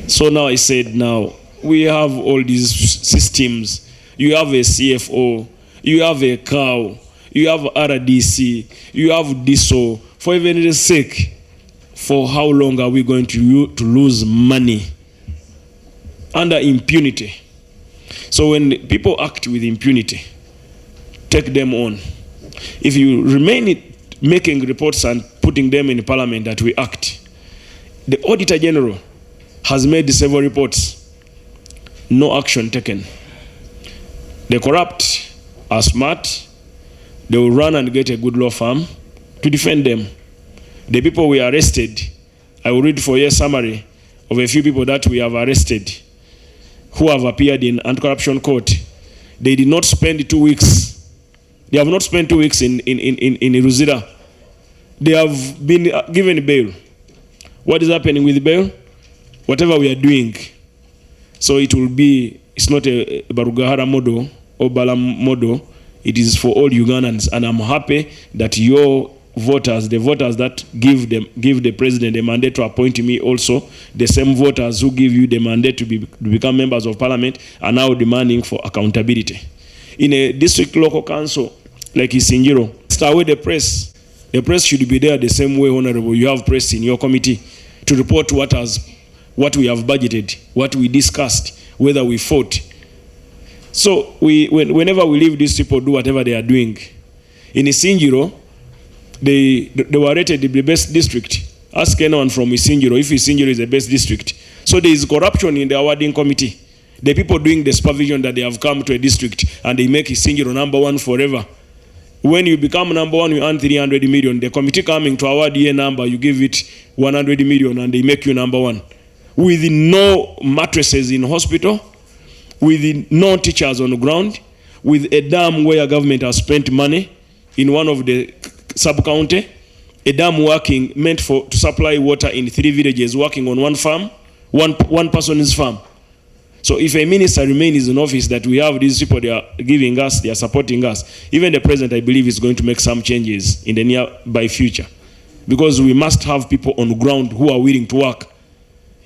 So now I said, now we have all these systems. You have a CFO, you have a cow, you have RDC, you have DISO. For evidence sake, for how long are we going to lose money under impunity? So when people act with impunity, take them on. If you remain making reports and putting them in Parliament that we act, the Auditor General has made several reports, no action taken. The corrupt are smart. They will run and get a good law firm to defend them. The people we arrested, I will read for you a summary of a few people that we have arrested who have appeared in anti-corruption court. They did not spend 2 weeks. They have not spent 2 weeks in Ruzira. They have been given bail. What is happening with bail? Whatever we are doing. So it will be, it's not a Barugahara model or Balaam model. It is for all Ugandans. And I'm happy that your voters, the voters that give the president the mandate to appoint me also, the same voters who give you the mandate to become members of Parliament are now demanding for accountability. In a district local council like Isinjiro, start with the press. The press should be there the same way, Honorable. You have press in your committee to report what we have budgeted, what we discussed, whether we fought. So whenever we leave these people do whatever they are doing. In Isinjiro, they were rated the best district. Ask anyone from Isinjiro if Isinjiro is the best district. So there is corruption in the awarding committee. The people doing the supervision that they have come to a district and they make Isinjiro #1 forever. When you become #1, you earn 300 million. The committee coming to award you a number, you give it 100 million and they make you #1. With no mattresses in hospital, with no teachers on the ground, with a dam where government has spent money in one of the sub-county, a dam working meant to supply water in 3 villages, working on one farm, one person's farm. So if a minister remains in office, that we have these people, they are giving us, they are supporting us, even the president, I believe, is going to make some changes in the nearby future, because we must have people on the ground who are willing to work.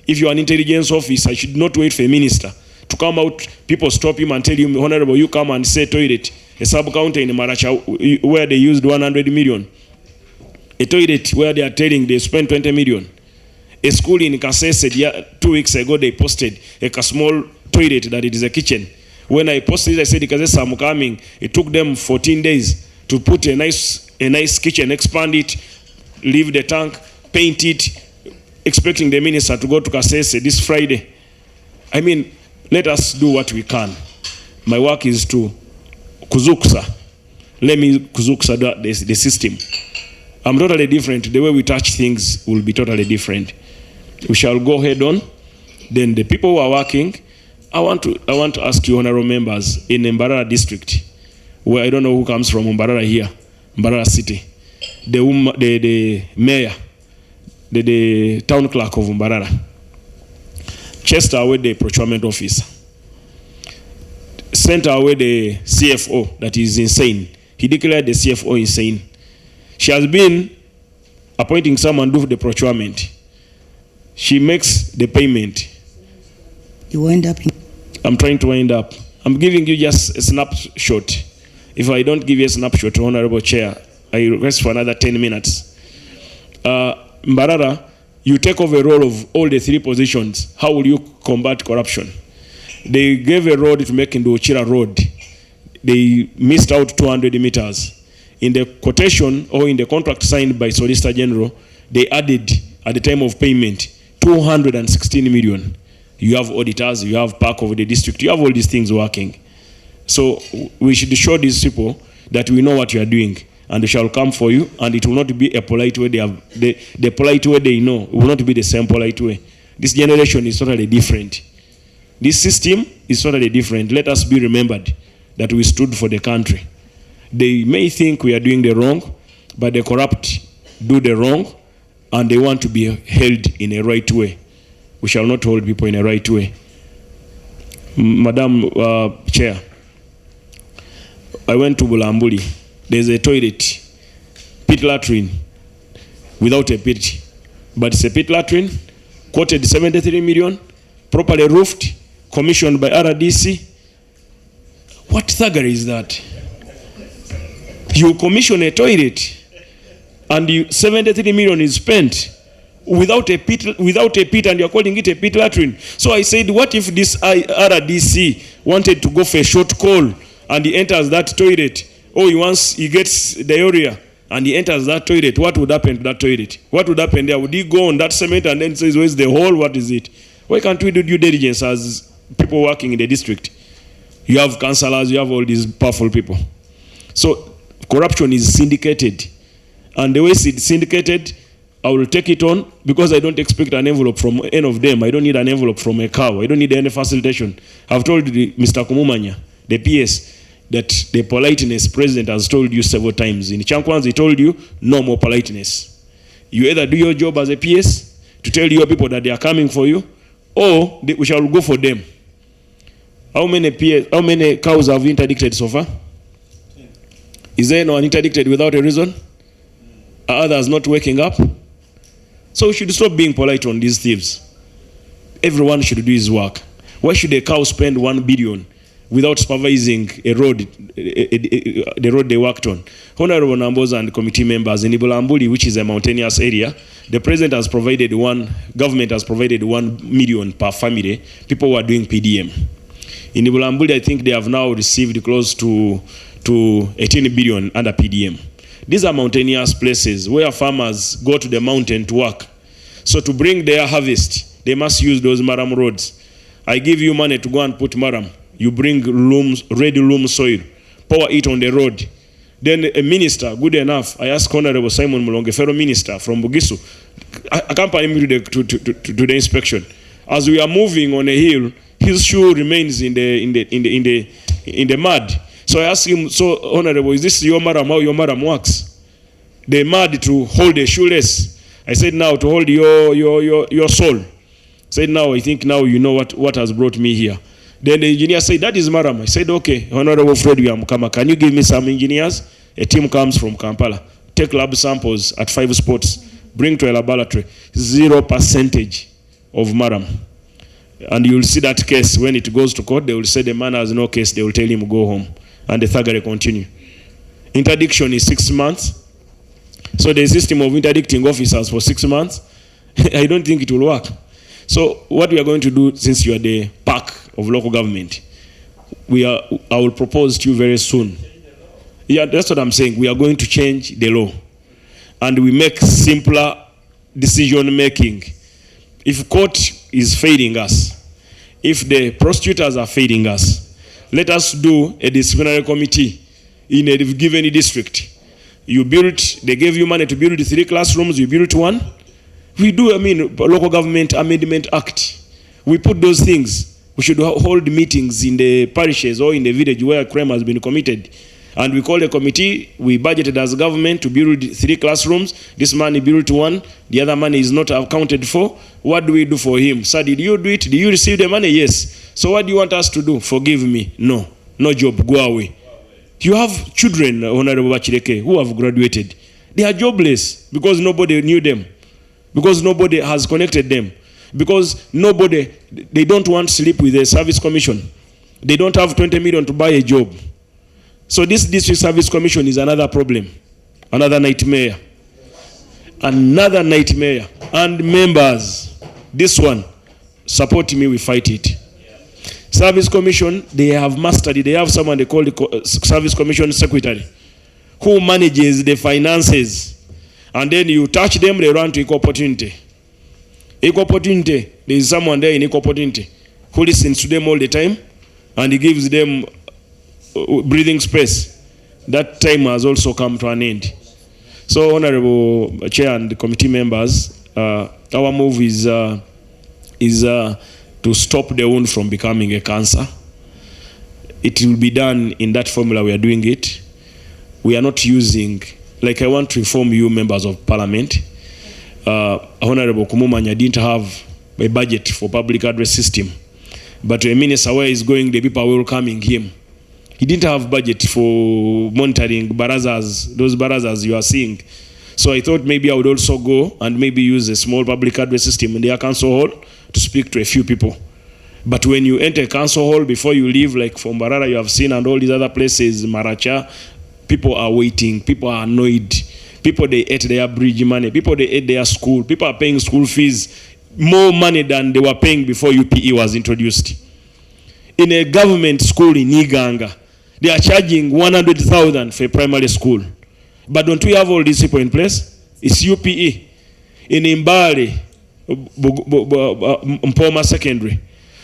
If you are an intelligence officer, you should not wait for a minister to come out, people stop him and tell him, Honorable, you come and say toilet. A sub-county in Maracha where they used 100 million. A toilet where they are telling they spent 20 million. A school in Kasese, 2 weeks ago, they posted a small toilet that it is a kitchen. When I posted it, I said, Kasese, I'm coming. It took them 14 days to put a nice kitchen, expand it, leave the tank, paint it, expecting the minister to go to Kasese this Friday. I mean, let us do what we can. My work is to kuzuksa. Let me kuzuksa the system. I'm totally different. The way we touch things will be totally different. We shall go head on. Then the people who are working, I want to ask you, honorable members, in Mbarara district, where I don't know who comes from Mbarara here, Mbarara city, the mayor, the town clerk of Mbarara, chased away the procurement officer, sent away the CFO that is insane. He declared the CFO insane. She has been appointing someone to do the procurement. She makes the payment. You wind up. I'm trying to wind up. I'm giving you just a snapshot. If I don't give you a snapshot, Honorable Chair, I request for another 10 minutes. Mbarara, you take over a role of all the 3 positions. How will you combat corruption? They gave a road to make into Ochira Road. They missed out 200 meters. In the quotation or in the contract signed by Solicitor General, they added at the time of payment 216 million. You have auditors, you have park of the district, you have all these things working. So we should show these people that we know what you are doing, and they shall come for you, and it will not be a polite way. The polite way they know, it will not be the same polite way. This generation is totally different. This system is totally different. Let us be remembered that we stood for the country. They may think we are doing the wrong, but the corrupt do the wrong, and they want to be held in a right way. We shall not hold people in a right way. Madam Chair, I went to Bulambuli. There's a toilet, pit latrine, without a pit. But it's a pit latrine, quoted 73 million, properly roofed, commissioned by RDC. What thuggery is that? You commission a toilet, and 73 million is spent without a pit, and you're calling it a pit latrine. So I said, what if this RDC wanted to go for a short call, and he enters that toilet? Oh, he gets diarrhea, and he enters that toilet. What would happen to that toilet? What would happen there? Would he go on that cement and then says, where's the hole? What is it? Why can't we do due diligence as people working in the district? You have councillors, you have all these powerful people. So corruption is syndicated. And the way it's syndicated, I will take it on, because I don't expect an envelope from any of them. I don't need an envelope from a cow. I don't need any facilitation. I've told Mr. Kumumanya, the PS, that the politeness president has told you several times. In Chankwanz, he told you, no more politeness. You either do your job as a PS to tell your people that they are coming for you, or we shall go for them. How many cows have you interdicted so far? Is there anyone interdicted without a reason? Are others not waking up? So we should stop being polite on these thieves. Everyone should do his work. Why should a cow spend 1 billion without supervising a road, the road they worked on? Honorable Namboza and committee members, in Ibulambuli, which is a mountainous area, the president has provided government has provided 1 million per family, people who are doing PDM. In Ibulambuli, I think they have now received close to 18 billion under PDM. These are mountainous places where farmers go to the mountain to work. So to bring their harvest, they must use those maram roads. I give you money to go and put maram. You bring ready loam soil, pour it on the road. Then a minister, good enough, I asked Honorable Simon Mulonge, fellow minister from Bugisu, accompany me to the inspection. As we are moving on a hill, his shoe remains in the mud. So I asked him, so Honorable, is this your madam, how your madam works? They mad to hold a shoelace. I said, now to hold your soul. I said, now I think now you know what has brought me here. Then the engineer said, that is madam. I said, okay, Honorable Fred Yamukama, can you give me some engineers? A team comes from Kampala. Take lab samples at 5 spots. Bring to a laboratory. 0% of madam. And you'll see that case when it goes to court. They will say the man has no case. They will tell him go home. And the thuggery continue. Interdiction is 6 months. So the system of interdicting officers for 6 months, I don't think it will work. So what we are going to do, since you are the PAC of local government, I will propose to you very soon. Yeah, that's what I'm saying. We are going to change the law. And we make simpler decision making. If court is failing us, if the prosecutors are failing us, let us do a disciplinary committee in a given district. You build, they gave you money to build 3 classrooms, you built 1. We do, Local Government Amendment Act. We put those things. We should hold meetings in the parishes or in the village where a crime has been committed. And we call a committee, we budgeted as government to build 3 classrooms. This money built 1, the other money is not accounted for. What do we do for him? Sir, did you do it? Did you receive the money? Yes. So what do you want us to do? Forgive me. No. No job. Go away. You have children, Honorable Bachireke, who have graduated. They are jobless because nobody knew them. Because nobody has connected them. Because they don't want to sleep with the service commission. They don't have 20 million to buy a job. So this district service commission is another problem. Another nightmare. Another nightmare. And members, this one, support me, we fight it. Service commission, they have mastered it. They have someone they call the service commission secretary who manages the finances. And then you touch them, they run to equal opportunity. Equal opportunity, there is someone there in equal opportunity who listens to them all the time and he gives them breathing space. That time has also come to an end. So, Honorable Chair and the committee members, our move is to stop the wound from becoming a cancer. It will be done in that formula we are doing it. We are not using, like I want to inform you members of Parliament, Honorable Kumumanya didn't have a budget for public address system. But a minister where he's going, the people are welcoming him. He didn't have budget for monitoring barazas, those barazas you are seeing. So I thought maybe I would also go and maybe use a small public address system in their council hall to speak to a few people. But when you enter a council hall, before you leave, like from Barara you have seen and all these other places, Maracha, people are waiting, people are annoyed. People, they ate their bridge money. People, they ate their school. People are paying school fees, more money than they were paying before UPE was introduced. In a government school in Iganga, they are charging 100,000 for a primary school. But don't we have all these people in place? It's UPE. In Mbale, Mpoma Secondary.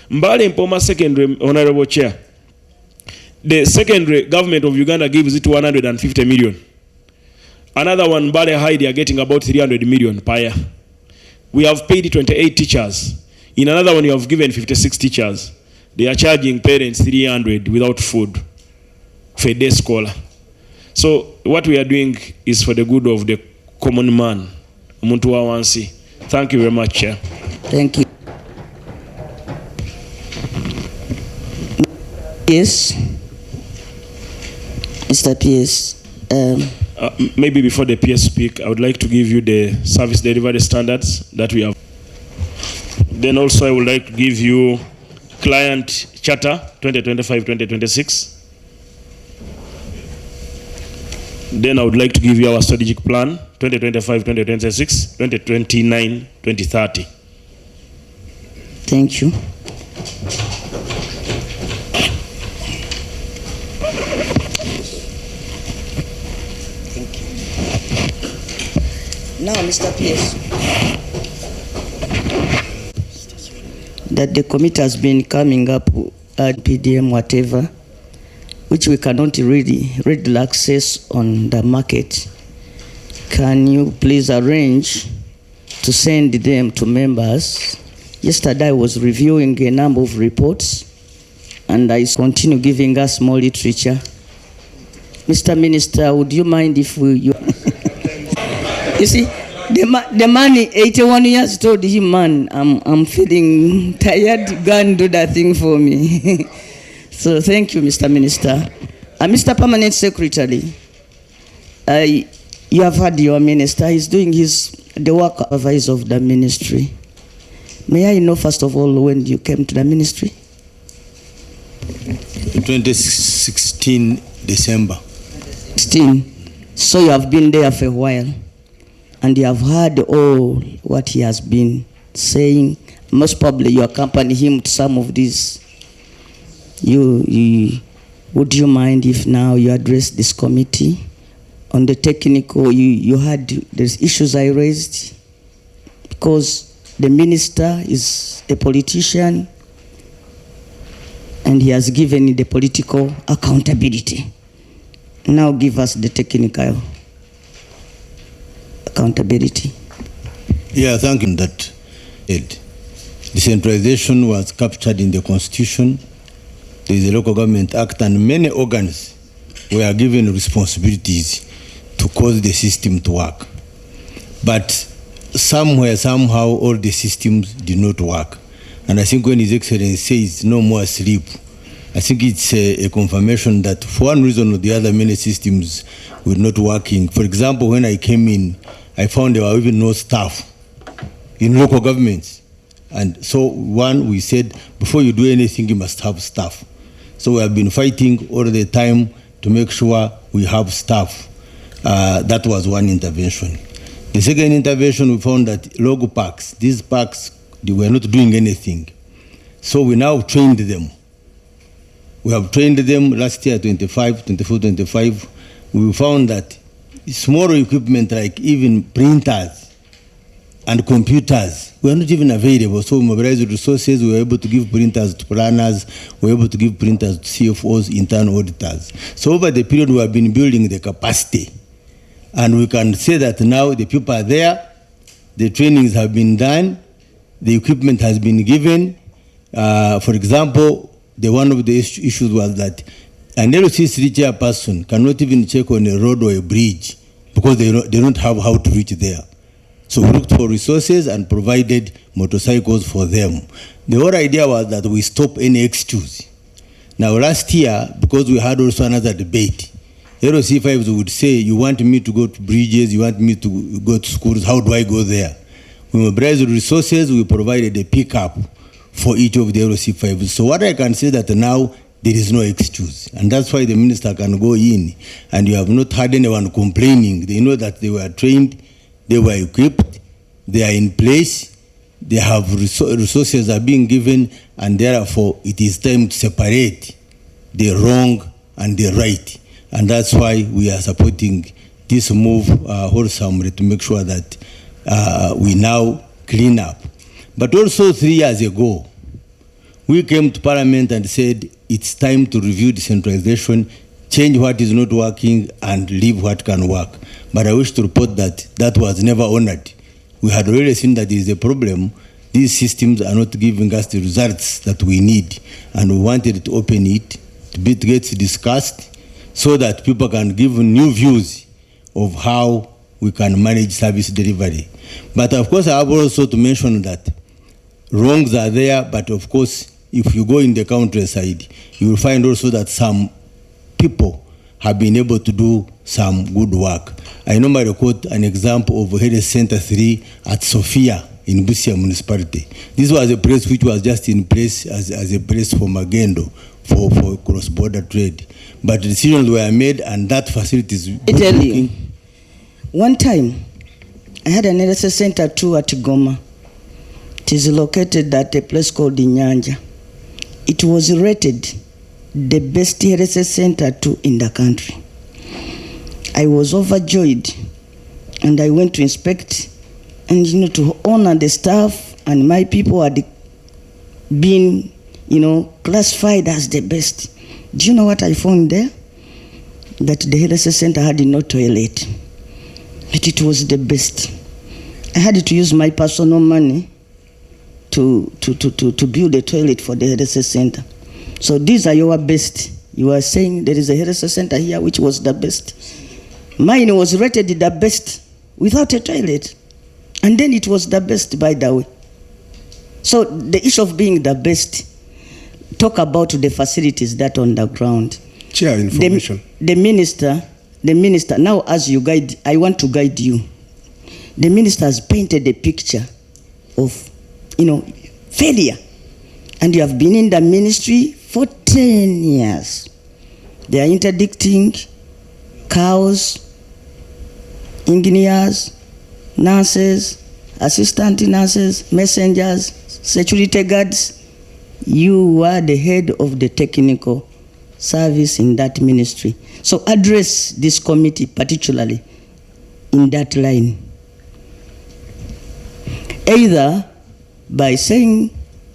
Mbale Mpoma Secondary, Honorable Chair, the secondary government of Uganda gives it 150 million. Another one, Mbale High, they are getting about 300 million per year. We have paid 28 teachers. In another one, you have given 56 teachers. They are charging parents 300 without food for a day scholar. So what we are doing is for the good of the common man. Thank you very much, Chair. Thank you. Yes, Mr. PS. Maybe before the PS speak, I would like to give you the service delivery standards that we have. Then also I would like to give you client charter 2025-2026. Then I would like to give you our strategic plan 2025-2026, 2029-2030. Thank you. Now, Mr. PS, that the committee has been coming up at PDM whatever, which we cannot really access on the market. Can you please arrange to send them to members? Yesterday I was reviewing a number of reports and I continue giving us more literature Mr. Minister, would you mind if we... You see, the man 81 years told him, man, I'm feeling tired, go and do that thing for me. So thank you, Mr. Minister. Mr. Permanent Secretary, you have heard your minister. He's doing the work advice of the ministry. May I know, first of all, when you came to the ministry? 2016 December. 16. So you have been there for a while, and you have heard all what he has been saying. Most probably you accompany him to some of these. Would you mind if now you address this committee on the technical? You had there's issues I raised because the minister is a politician and he has given the political accountability. Now give us the technical accountability. Yeah, thank you. That decentralization was captured in the Constitution. There is a Local Government Act, and many organs were given responsibilities to cause the system to work. But somewhere, somehow, all the systems did not work. And I think when His Excellency says no more sleep, I think it's a confirmation that for one reason or the other, many systems were not working. For example, when I came in, I found there were even no staff in local governments. And so, we said, before you do anything, you must have staff. So we have been fighting all the time to make sure we have staff. That was one intervention. The second intervention, we found that local parks, these parks, they were not doing anything. So we now trained them. We have trained them last year, 24, 25. We found that small equipment like even printers and computers were not even available. So we mobilized resources. We were able to give printers to planners. We were able to give printers to CFOs, internal auditors. So over the period, we have been building the capacity. And we can say that now the people are there, the trainings have been done, the equipment has been given. For example, one of the issues was that an LC3 chairperson cannot even check on a road or a bridge because they don't have how to reach there. So we looked for resources and provided motorcycles for them. The whole idea was that we stop any excuse. Now last year, because we had also another debate, LC5s would say, you want me to go to bridges, you want me to go to schools, how do I go there? We mobilized resources, we provided a pickup for each of the LC5s. So what I can say that now, there is no excuse. And that's why the minister can go in, and you have not had anyone complaining. They know that they were trained, they were equipped, they are in place, they have resources are being given, and therefore it is time to separate the wrong and the right. And that's why we are supporting this move wholesomely to make sure that we now clean up. But also 3 years ago, we came to Parliament and said it's time to review decentralization, change what is not working, and leave what can work. But I wish to report that that was never honored. We had already seen that there is a problem. These systems are not giving us the results that we need. And we wanted to open it, to get discussed, so that people can give new views of how we can manage service delivery. But of course, I have also to mention that wrongs are there, but of course, if you go in the countryside, you will find also that some people have been able to do some good work. I normally quote an example of Health Center 3 at Sofia in Busia municipality. This was a place which was just in place as a place for Magendo, for cross-border trade. But decisions were made, and that facility is I tell you, one time, I had an health center too at Goma. It is located at a place called Inyanja. It was rated the best health center too in the country. I was overjoyed, and I went to inspect, and to honor the staff, and my people had been, classified as the best. Do you know what I found there? That the health center had no toilet, but it was the best. I had to use my personal money to build a toilet for the health center. So these are your best You are saying there is a health center here which was the best. Mine was rated the best without a toilet. And then it was the best, by the way. So the issue of being the best, talk about the facilities that on the ground. Chair, information. The minister, now as you guide, I want to guide you. The minister has painted a picture of, failure. And you have been in the ministry for 10 years. They are interdicting cows, engineers, nurses, assistant nurses, messengers, security guards. You are the head of the technical service in that ministry. So address this committee particularly in that line. Either by saying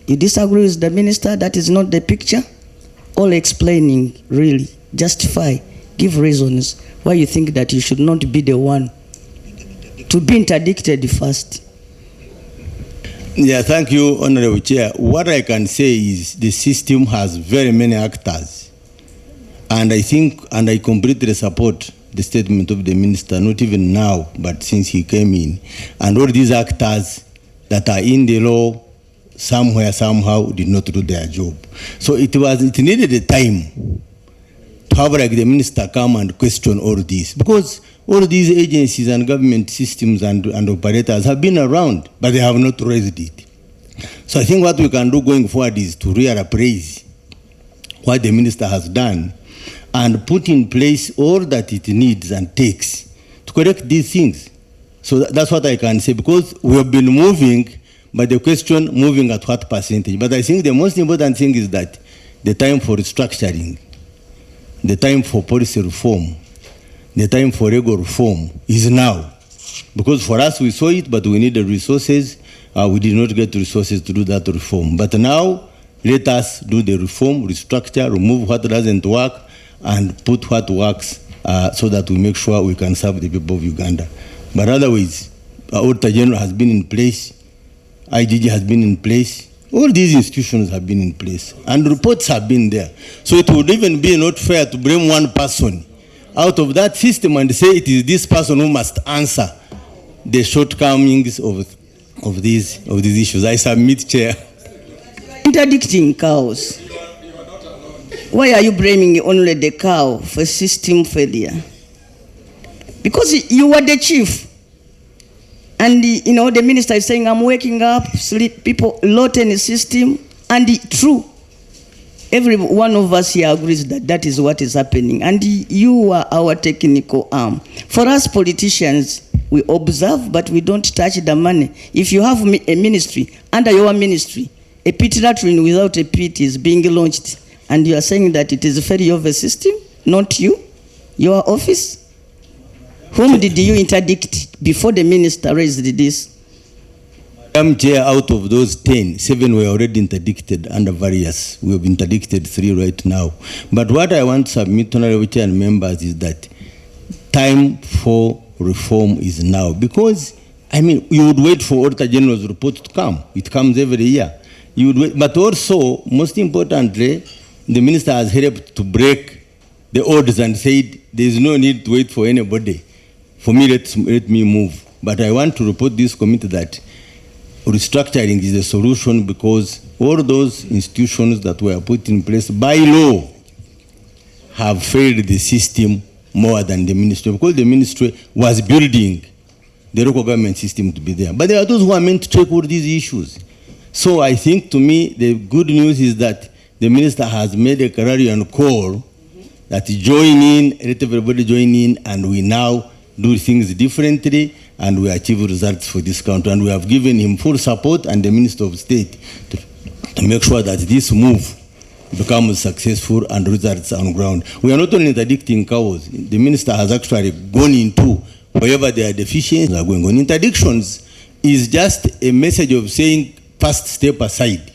you disagree with the minister, that is not the picture, or explaining, really, justify, give reasons why you think that you should not be the one to be interdicted first. Yeah, thank you, Honorable Chair. What I can say is the system has very many actors. And I think, and I completely support the statement of the minister, not even now, but since he came in. And all these actors that are in the law, somewhere, somehow, did not do their job. So it needed a time to have like the minister come and question all this. Because all these agencies and government systems and operators have been around, but they have not raised it. So I think what we can do going forward is to really appraise what the minister has done and put in place all that it needs and takes to correct these things. So that's what I can say, because we have been moving, but the question, moving at what percentage? But I think the most important thing is that the time for restructuring, the time for policy reform, the time for legal reform is now. Because for us, we saw it, but we needed resources. We did not get resources to do that reform. But now, let us do the reform, restructure, remove what doesn't work, and put what works so that we make sure we can serve the people of Uganda. But otherwise, Auditor General has been in place, IGG has been in place, all these institutions have been in place, and reports have been there. So it would even be not fair to blame one person out of that system and say it is this person who must answer the shortcomings of these issues. I submit, Chair. Interdicting cows. Why are you blaming only the cow for system failure? Because you were the chief. And the minister is saying, I'm waking up, sleep, people, lot in the system. And true. Every one of us here agrees that that is what is happening. And you are our technical arm. For us politicians, we observe, but we don't touch the money. If you have a ministry, under your ministry, a pit latrine without a pit is being launched, and you are saying that it is a failure of a system, not you, your office. Whom did you interdict before the minister raised this? Chair, out of those 10, 7 were already interdicted under various. We have interdicted 3 right now. But what I want to submit to Honorable Chair and members is that time for reform is now. Because, you would wait for Auditor General's report to come. It comes every year. You would wait. But also, most importantly, the minister has helped to break the odds and said there is no need to wait for anybody. For me, let me move. But I want to report this committee that restructuring is the solution, because all those institutions that were put in place by law have failed the system more than the ministry, because the ministry was building the local government system to be there. But there are those who are meant to check all these issues. So I think, to me, the good news is that the minister has made a clarion call that join in, let everybody join in, and we now do things differently, and we achieve results for this country. And we have given him full support, and the Minister of State, to make sure that this move becomes successful and results on ground. We are not only interdicting cows. The Minister has actually gone into wherever there are deficiencies are going on. Interdictions is just a message of saying, first step aside.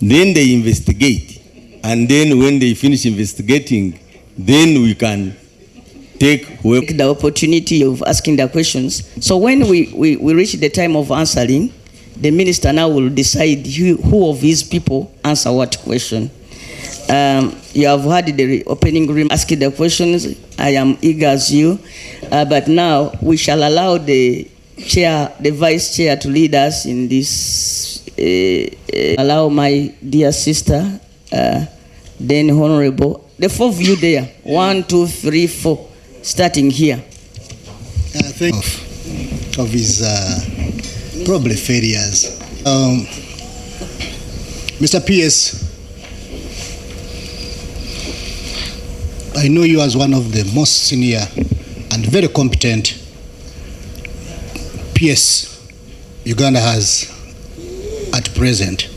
Then they investigate. And then when they finish investigating, then we can take the opportunity of asking the questions. So when we reach the time of answering, the minister now will decide who of his people answer what question. You have heard the opening remarks, asking the questions. I am eager as you, but now we shall allow the chair, the vice chair, to lead us in this. Allow my dear sister, then honorable, the four of you there, 1, 2, 3, 4, starting here. Think of his probably failures. Mr. P.S., I know you as one of the most senior and very competent PS Uganda has at present.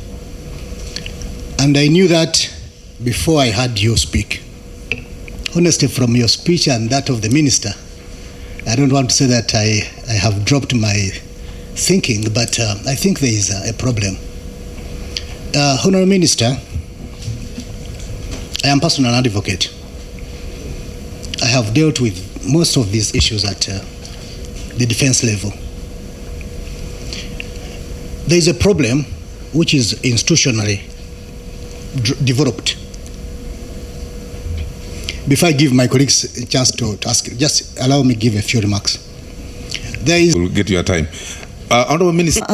And I knew that before I heard you speak. Honestly, from your speech and that of the minister, I don't want to say that I have dropped my thinking, but I think there is a problem. Honorable Minister, I am personal advocate. I have dealt with most of these issues at the defense level. There is a problem which is institutionally developed. Before I give my colleagues a chance to ask, just allow me to give a few remarks. There is... We'll get your time. Honorable Minister...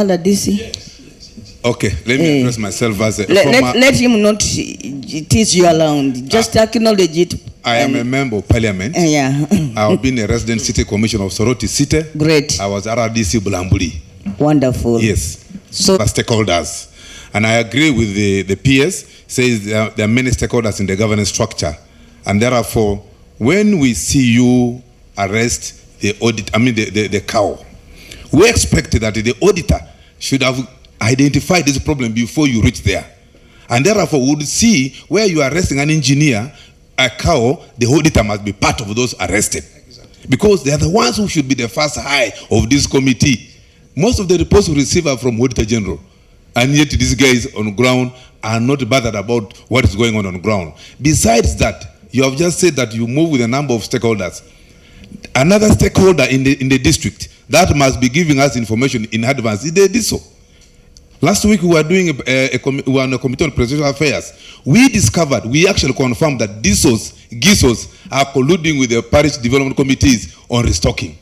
Okay, let me address myself as a former... Let him not tease you around. Just acknowledge it. I am a member of Parliament. Yeah. I have been a resident city commissioner of Soroti City. Great. I was RRDC Bulambuli. Wonderful. Yes. So the stakeholders. And I agree with the PS, says there are many stakeholders in the governance structure. And therefore, when we see you arrest the the cow, we expect that the auditor should have identified this problem before you reach there. And therefore, we would see where you are arresting an engineer, a cow, the auditor must be part of those arrested. Because they are the ones who should be the first eye of this committee. Most of the reports we receive are from Auditor General. And yet these guys on ground are not bothered about what is going on ground. Besides that, you have just said that you move with a number of stakeholders. Another stakeholder in the district that must be giving us information in advance, they did so. Last week we were doing we were on a committee on presidential affairs. We actually confirmed that GISOs are colluding with the parish development committees on restocking.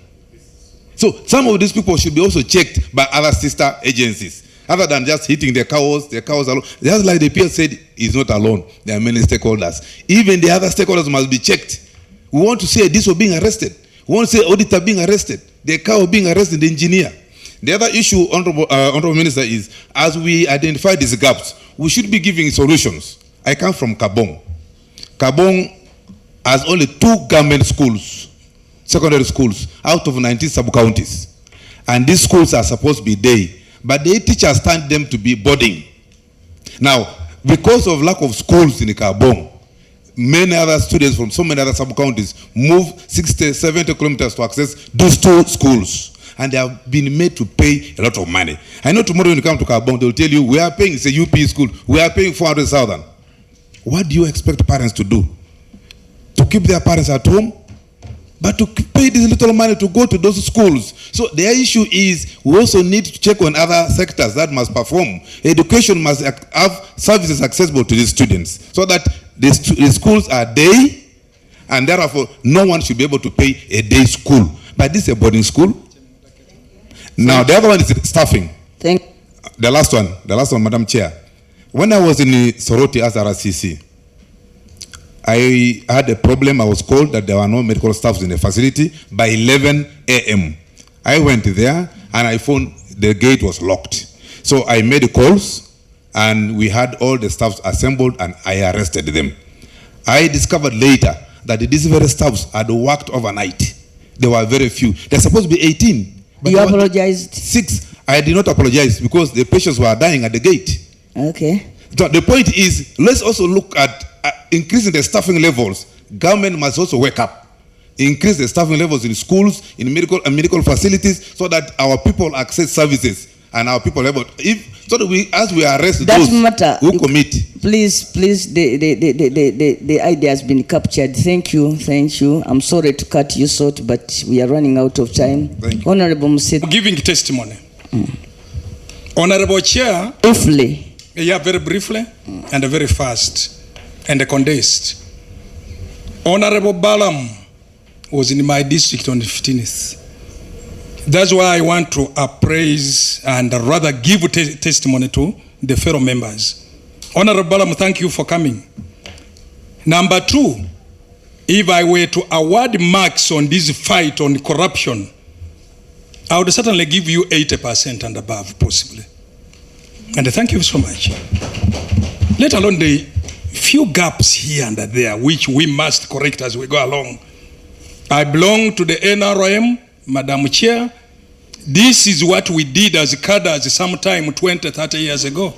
So some of these people should be also checked by other sister agencies, other than just hitting the cows alone. Just like the PS said, he's not alone. There are many stakeholders. Even the other stakeholders must be checked. We want to see a DISO being arrested. We want to see auditor being arrested, the cow being arrested, the engineer. The other issue, Honorable Minister, is as we identify these gaps, we should be giving solutions. I come from Kabong. Kabong has only 2 government schools, secondary schools, out of 19 sub-counties. And these schools are supposed to be day, but the teachers stand them to be boarding. Now, because of lack of schools in Kabong, many other students from so many other sub-counties move 60, 70 kilometers to access those 2 schools. And they have been made to pay a lot of money. I know tomorrow when you come to Kabong, they'll tell you, we are paying, it's a UP school, we are paying 400,000. What do you expect parents to do? To keep their parents at home? But to pay this little money to go to those schools. So the issue is, we also need to check on other sectors that must perform. Education must have services accessible to these students, so that the schools are day, and therefore no one should be able to pay a day school. But this is a boarding school. Now, the other one is staffing. The last one, Madam Chair. When I was in Soroti as RCC, I had a problem. I was called that there were no medical staffs in the facility by 11 a.m. I went there and I found the gate was locked. So I made calls and we had all the staffs assembled and I arrested them. I discovered later that these very staffs had worked overnight. There were very few. They're supposed to be 18. But you apologized? 6. I did not apologize because the patients were dying at the gate. Okay. So the point is, let's also look at increasing the staffing levels. Government must also wake up. Increase the staffing levels in schools, in medical facilities, so that our people access services and our people able. So that as we arrest those who commit. Please, the idea has been captured. Thank you. I'm sorry to cut you short, but we are running out of time. Thank you. Honorable Musid. Giving testimony. Honorable Chair. Briefly. Yeah, very briefly and very fast. and condensed. Honorable Balaam was in my district on the 15th. That's why I want to appraise and rather give testimony to the fellow members. Honorable Balaam, thank you for coming. Number two, if I were to award marks on this fight on corruption, I would certainly give you 80% and above, possibly. And thank you so much. Let alone the few gaps here and there, which we must correct as we go along. I belong to the NRM, Madam Chair. This is what we did as cadres sometime 20, 30 years ago,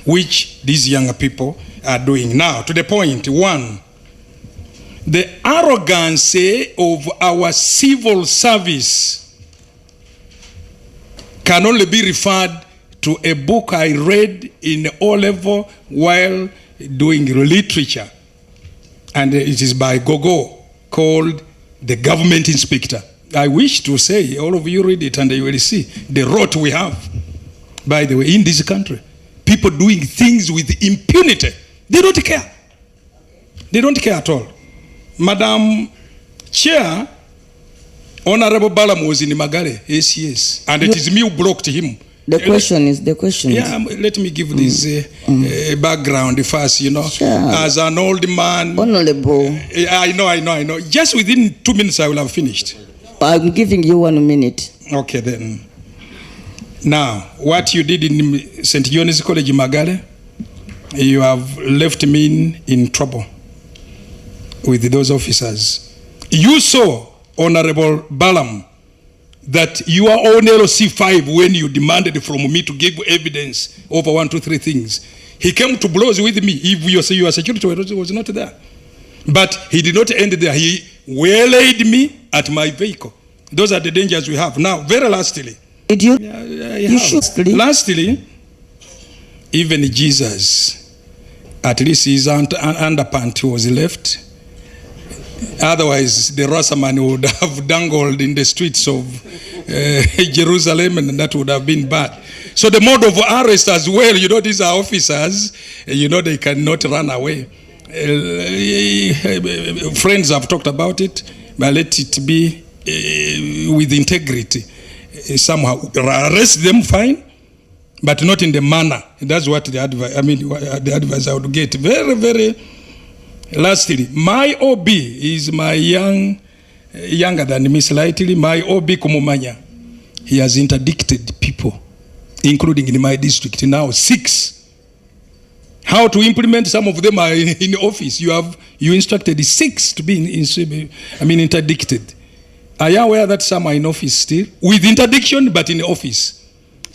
which these younger people are doing now. To the point, one, the arrogance of our civil service can only be referred to a book I read in O-level while doing literature. And it is by Gogo, called The Government Inspector. I wish to say, all of you read it and you will see the rot we have, by the way, in this country. People doing things with impunity. They don't care. They don't care at all. Madam Chair, Honorable Balaam was in Magare, yes, and it is me who blocked him. The question is. Yeah, let me give this background first, you know. Sure. As an old man. Honorable. I know. Just within 2 minutes I will have finished. I'm giving you 1 minute. Okay then. Now, what you did in St. John's College Magare, you have left me in trouble with those officers. You saw, Honorable Balaam, that you are on LC 5 when you demanded from me to give evidence over 1, 2, 3 things. He came to blows with me if your security was not there. But he did not end there. He waylaid me at my vehicle. Those are the dangers we have. Now, very lastly. Did you? Lastly, even Jesus, at least his underpant was left. Otherwise, the Rasaman would have dangled in the streets of Jerusalem, and that would have been bad. So the mode of arrest as well, you know, these are officers, you know, they cannot run away. Friends have talked about it, but let it be with integrity. Somehow arrest them, fine, but not in the manner. That's what the advice I would get. Very, very lastly, my OB is my younger than me slightly. My OB Kumumanya, he has interdicted people, including in my district now 6. How to implement? Some of them are in office. You instructed 6 to be interdicted. Are you aware that some are in office still with interdiction, but in office?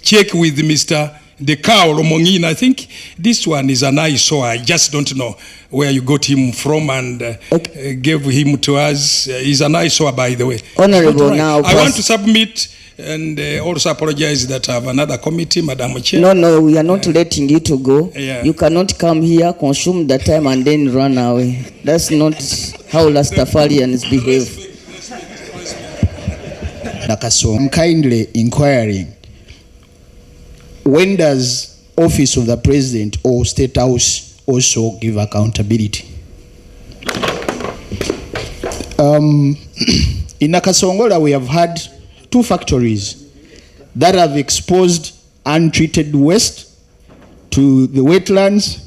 Check with Mr. Dekao Lomongin. I think this one is an eyesore. I just don't know where you got him from and gave him to us. He's an eyesore, by the way. Honorable, right. Now I want to submit and also apologize that I have another committee, Madam Chair. No, we are not letting you to go. Yeah. You cannot come here, consume the time, and then run away. That's not how Rastafarians behave. Nakaso, I'm kindly inquiring, when does Office of the President or State House also give accountability? In Nakasongola, we have had 2 factories that have exposed untreated waste to the wetlands.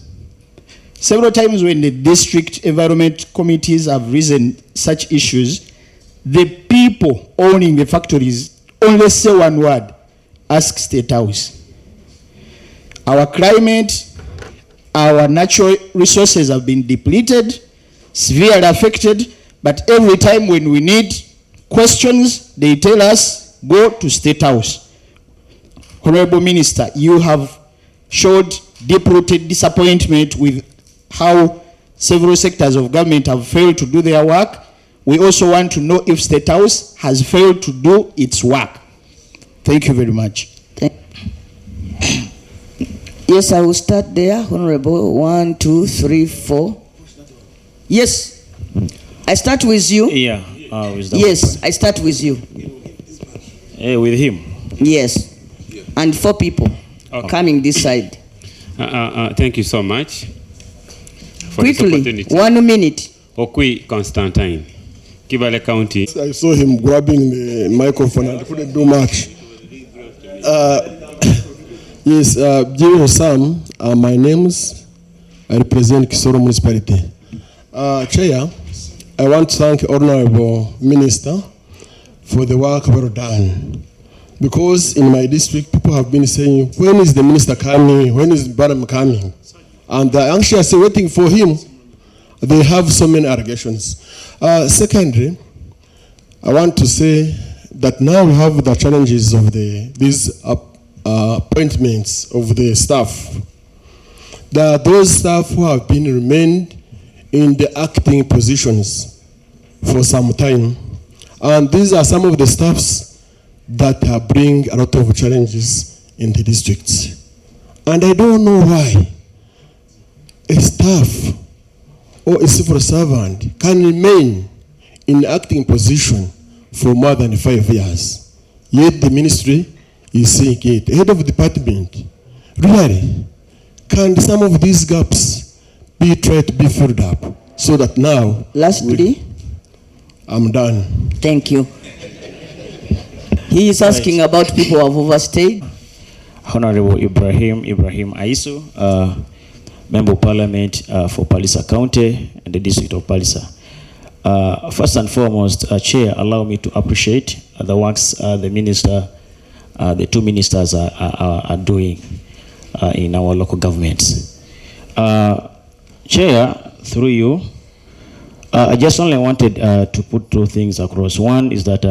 Several times when the district environment committees have risen such issues, the people owning the factories only say one word: ask State House. Our climate, our natural resources have been depleted, severely affected, but every time when we need questions, they tell us, go to State House. Honorable Minister, you have showed deep-rooted disappointment with how several sectors of government have failed to do their work. We also want to know if State House has failed to do its work. Thank you very much. Yes, I will start there, Honorable. 1, 2, 3, 4. Yes, I start with you. Yeah. Yes, I start with you. With him. Yes, and 4 people coming this side. Thank you so much. for this Quickly, opportunity. 1 minute. Okwi Constantine, Kibale County. I saw him grabbing the microphone and couldn't do much. Yes, Jimmy Sam, my names, I represent Kisoro Municipality. Chair, I want to thank Honorable Minister for the work well done. Because in my district, people have been saying, when is the minister coming? When is Balaam coming? And they're anxiously waiting for him. They have so many allegations. Secondly, I want to say that now we have the challenges of these appointments of the staff. There are those staff who have been remained in the acting positions for some time. And these are some of the staffs that bring a lot of challenges in the districts. And I don't know why a staff or a civil servant can remain in acting position for more than 5 years. Yet the ministry is saying it. Head of department, really, can some of these gaps be tried to be filled up so that now... Lastly, I'm done. Thank you. He is asking about people who have overstayed. Honorable Ibrahim Aisu, Member of Parliament for Palisa County and the District of Palisa. First and foremost, Chair, allow me to appreciate the works the minister, the two ministers are doing in our local governments. Chair, through you, I just only wanted to put two things across. One is that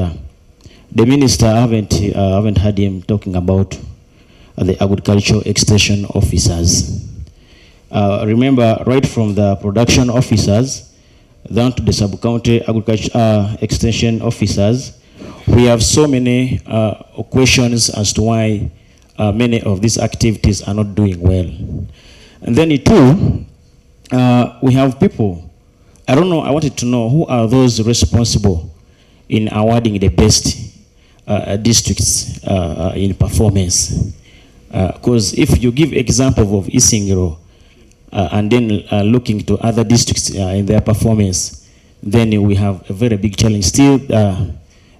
the minister, I haven't heard him talking about the agricultural extension officers. Remember, right from the production officers down to the sub-county agriculture extension officers, we have so many questions as to why many of these activities are not doing well. And then two, we have people, I don't know, I wanted to know who are those responsible in awarding the best districts in performance. Because if you give example of Isingiro and then looking to other districts in their performance, then we have a very big challenge. Still,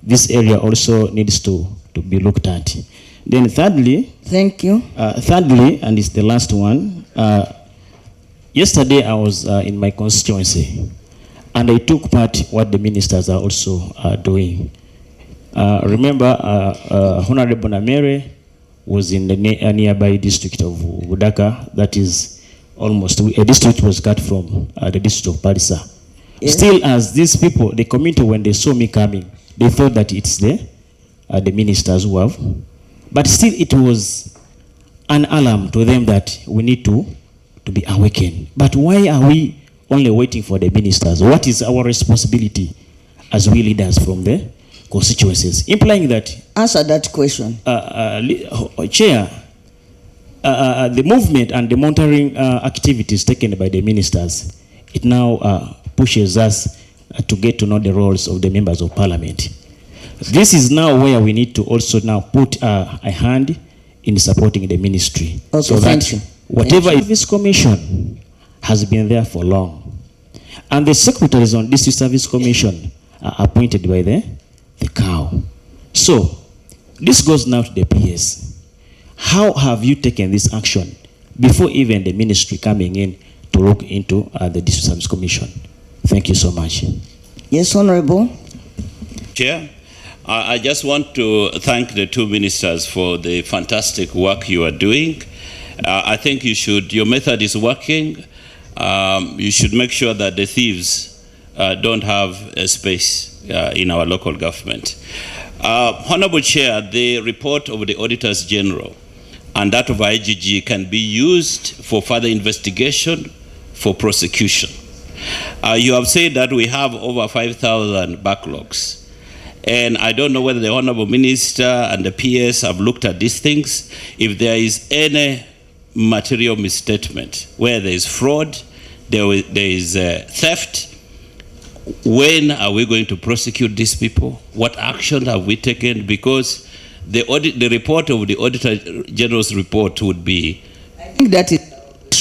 this area also needs to be looked at. Then thirdly, thank you. Thirdly, and it's the last one, yesterday I was in my constituency and I took part what the ministers are also doing. Remember, Honorable Nameere was in the nearby district of Budaka. That is almost, a district was cut from the district of Palisa. Yeah. Still, as these people, the community, when they saw me coming, they thought that it's the ministers who have. But still, it was an alarm to them that we need to be awakened. But why are we only waiting for the ministers? What is our responsibility as we leaders from the constituencies? Implying that... Answer that question. Chair, the movement and the monitoring activities taken by the ministers, it now pushes us to get to know the roles of the members of parliament. This is now where we need to also now put a hand in supporting the ministry. Okay, so that whatever service commission has been there for long, and the secretaries on district service commission are appointed by the cow. So this goes now to the PS. How have you taken this action before even the ministry coming in to look into the district service commission? Thank you so much. Yes, Honorable. Chair, I just want to thank the two ministers for the fantastic work you are doing. I think your method is working. You should make sure that the thieves don't have a space in our local government. Honorable Chair, the report of the Auditors General and that of IGG can be used for further investigation, for prosecution. You have said that we have over 5,000 backlogs. And I don't know whether the Honorable Minister and the PS have looked at these things. If there is any material misstatement, where there is fraud, there is theft, when are we going to prosecute these people? What action have we taken? Because the report of the Auditor General's report would be... I think that is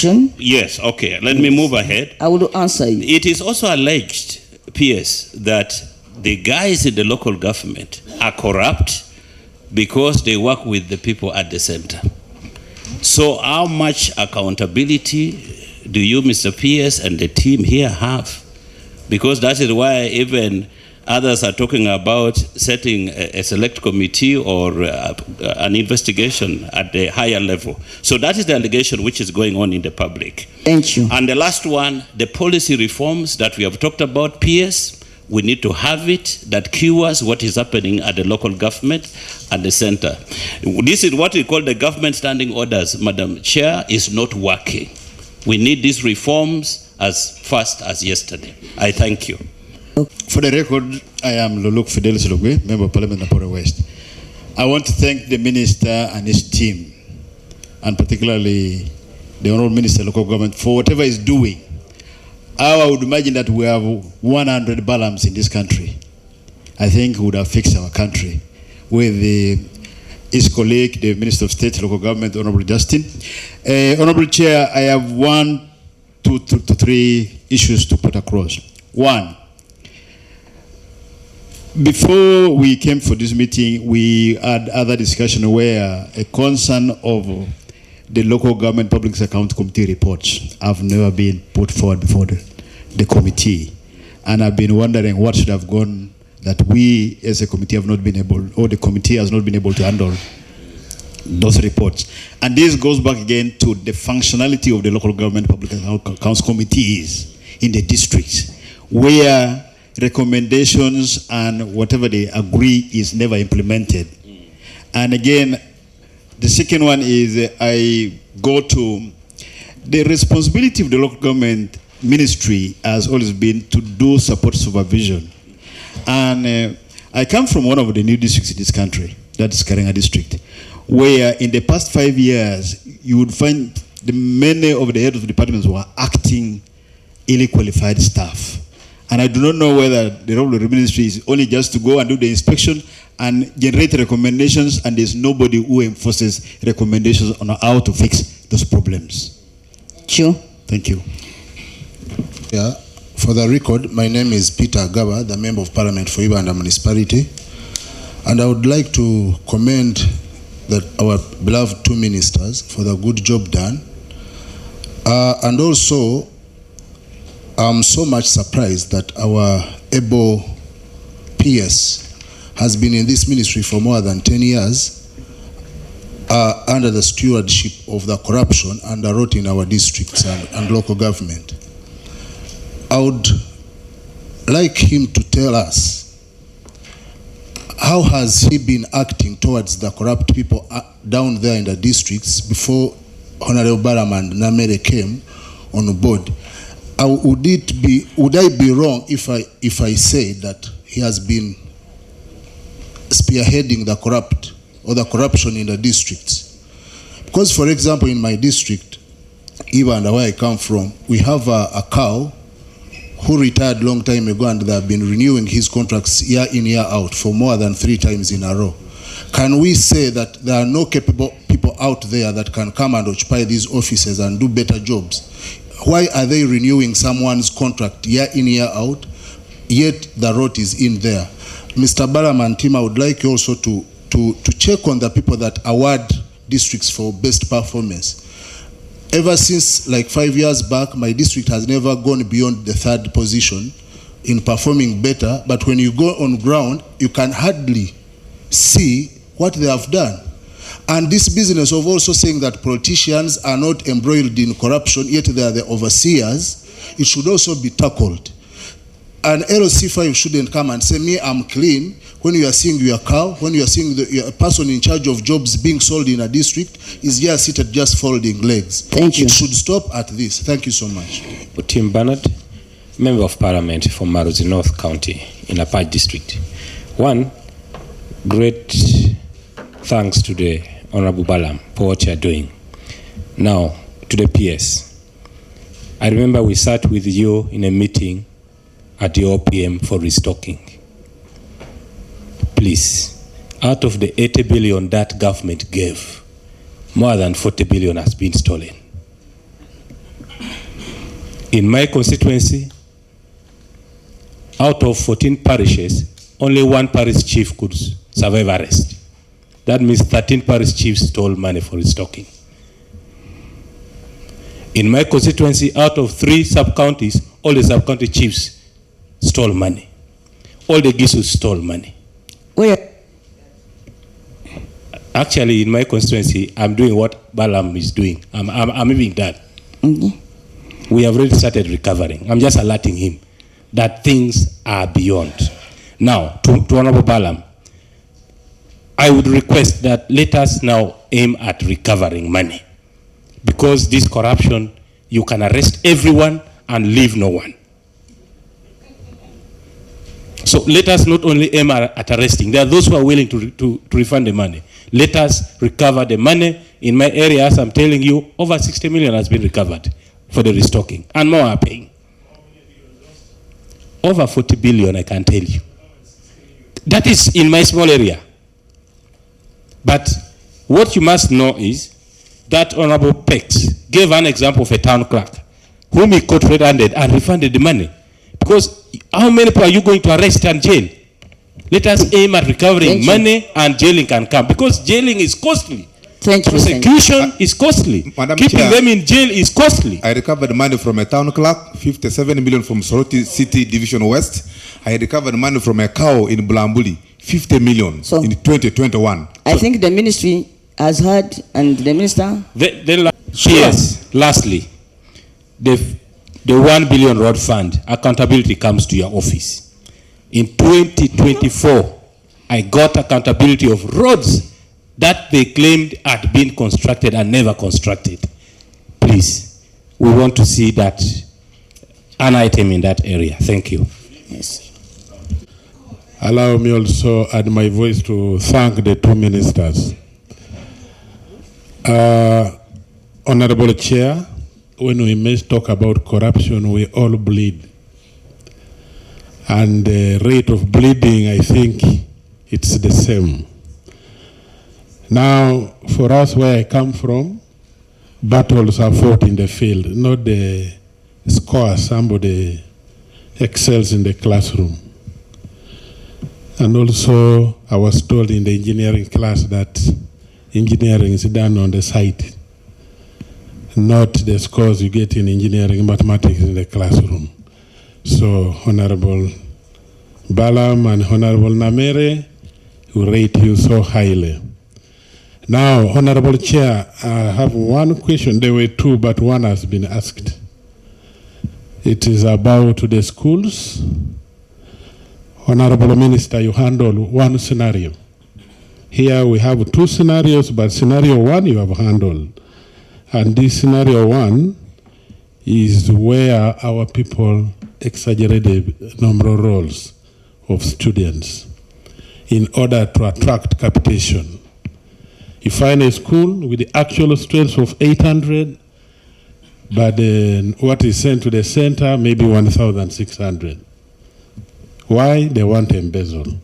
question. Yes, okay. Let me move ahead. I will answer you. It is also alleged, PS, that the guys in the local government are corrupt because they work with the people at the center. So how much accountability do you, Mr. PS, and the team here have? Because that is why even others are talking about setting a select committee or an investigation at the higher level. So that is the allegation which is going on in the public. Thank you. And the last one, the policy reforms that we have talked about, PS, we need to have it that cures what is happening at the local government and the center. This is what we call the government standing orders, Madam Chair, is not working. We need these reforms as fast as yesterday. I thank you. For the record, I am Luluk Fidelis Lugwe, Member of Parliament, Napora West. I want to thank the Minister and his team, and particularly the Honourable Minister of Local Government, for whatever he's doing. I would imagine that we have 100 Balams in this country. I think we would have fixed our country with his colleague, the Minister of State, Local Government, Honourable Justin. Honourable Chair, I have 1, 2 to 3 issues to put across. One, before we came for this meeting, we had other discussion where a concern of the local government public account committee reports have never been put forward before the committee. And I've been wondering what should have gone that we as a committee have not been able, or the committee has not been able to handle those reports. And this goes back again to the functionality of the local government public accounts committees in the districts, where recommendations and whatever they agree is never implemented. And again, the second one is I go to the responsibility of the local government ministry has always been to do support supervision. And I come from one of the new districts in this country, that is Karenga district, where in the past 5 years, you would find many of the heads of departments were acting illy qualified staff. And I do not know whether the role of the ministry is only just to go and do the inspection and generate recommendations, and there's nobody who enforces recommendations on how to fix those problems. Sure. Thank you. Yeah, for the record, my name is Peter Gaba, the Member of Parliament for Uganda Municipality, and I would like to commend our beloved two ministers for the good job done, and also I'm so much surprised that our able PS has been in this ministry for more than 10 years under the stewardship of the corruption underwrought in our districts and local government. I would like him to tell us how has he been acting towards the corrupt people down there in the districts before Honorable Balaam and Nameere came on board. Would I be wrong if I say that he has been spearheading the corruption in the districts? Because, for example, in my district, even where I come from, we have a cow who retired long time ago, and they have been renewing his contracts year in, year out for more than 3 times in a row. Can we say that there are no capable people out there that can come and occupy these offices and do better jobs? Why are they renewing someone's contract year in, year out, yet the rot is in there? Mr. Balaam and team, I would like you also to check on the people that award districts for best performance. Ever since like 5 years back, my district has never gone beyond the 3rd position in performing better, but when you go on ground, you can hardly see what they have done. And this business of also saying that politicians are not embroiled in corruption, yet they are the overseers, it should also be tackled. An LC5 shouldn't come and say, me, I'm clean, when you are seeing your cow, when you are seeing a person in charge of jobs being sold in a district, is just seated just folding legs. Thank you. It should stop at this. Thank you so much. Tim Bernard, Member of Parliament for Maruzi North County in Apache District. One, great thanks to the Honorable Balaam for what you are doing. Now, to the PS. I remember we sat with you in a meeting at the OPM for restocking. Please, out of the 80 billion that government gave, more than 40 billion has been stolen. In my constituency, out of 14 parishes, only one parish chief could survive arrest. That means 13 parish chiefs stole money for restocking. In my constituency, out of 3 sub-counties, all the sub-county chiefs stole money. All the Gisus stole money. Where? Actually, in my constituency, I'm doing what Balaam is doing. I'm even that. Mm-hmm. We have already started recovering. I'm just alerting him that things are beyond. Now, to Honorable Balaam, I would request that let us now aim at recovering money. Because this corruption, you can arrest everyone and leave no one. So let us not only aim at arresting. There are those who are willing to refund the money. Let us recover the money. In my area, as I'm telling you, over 60 million has been recovered for the restocking. And more are paying. Over 40 billion, I can tell you. That is in my small area. But what you must know is that Honorable Pex gave an example of a town clerk whom he caught red-handed and refunded the money. Because how many people are you going to arrest and jail? Let us aim at recovering money and jailing can come. Because jailing is costly. Prosecution is costly. Madam Keeping Chair, them in jail is costly. I recovered money from a town clerk, 57 million from Soroti City Division West. I recovered money from a cow in Bulambuli, 50 million in 2021. I think the ministry has heard, and the minister... Yes, lastly, the 1 billion road fund, accountability comes to your office. In 2024, I got accountability of roads that they claimed had been constructed and never constructed. Please, we want to see that an item in that area. Thank you. Yes. Allow me also add my voice to thank the 2 ministers. Honorable Chair, when we may talk about corruption, we all bleed. And the rate of bleeding, I think it's the same. Now, for us where I come from, battles are fought in the field, not the score somebody excels in the classroom. And also, I was told in the engineering class that engineering is done on the site, not the scores you get in engineering mathematics in the classroom. So, Honorable Balaam and Honorable Nameere, we rate you so highly. Now, Honorable Chair, I have one question. There were 2, but one has been asked. It is about the schools. Honorable Minister, you handle one scenario. Here we have 2 scenarios, but scenario 1 you have handled. And this scenario 1 is where our people exaggerate the number of roles of students in order to attract capitation. You find a school with the actual students of 800, but what is sent to the center maybe 1,600. Why? They want to embezzle.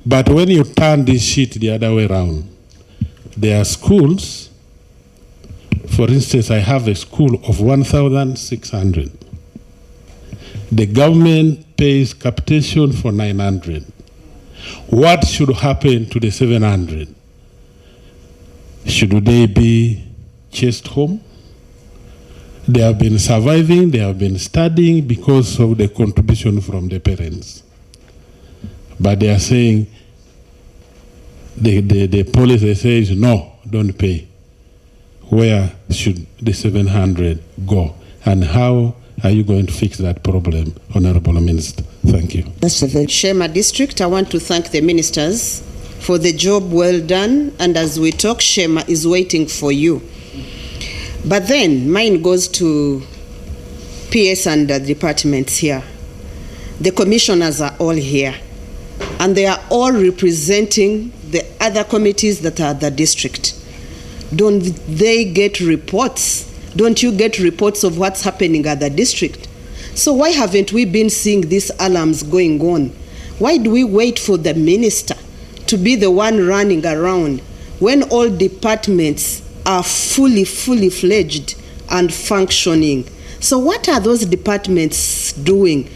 But when you turn this sheet the other way around, there are schools. For instance, I have a school of 1,600. The government pays capitation for 900. What should happen to the 700? Should they be chased home? They have been surviving, they have been studying because of the contribution from the parents. But they are saying, the policy says, no, don't pay. Where should the 700 go? And how are you going to fix that problem, Honorable Minister? Thank you. Shema District, I want to thank the ministers for the job well done. And as we talk, Shema is waiting for you. But then mine goes to PS and the departments here. The commissioners are all here. And they are all representing the other committees that are the district. Don't they get reports? Don't you get reports of what's happening at the district? So why haven't we been seeing these alarms going on? Why do we wait for the minister to be the one running around when all departments are fully fledged and functioning? So what are those departments doing?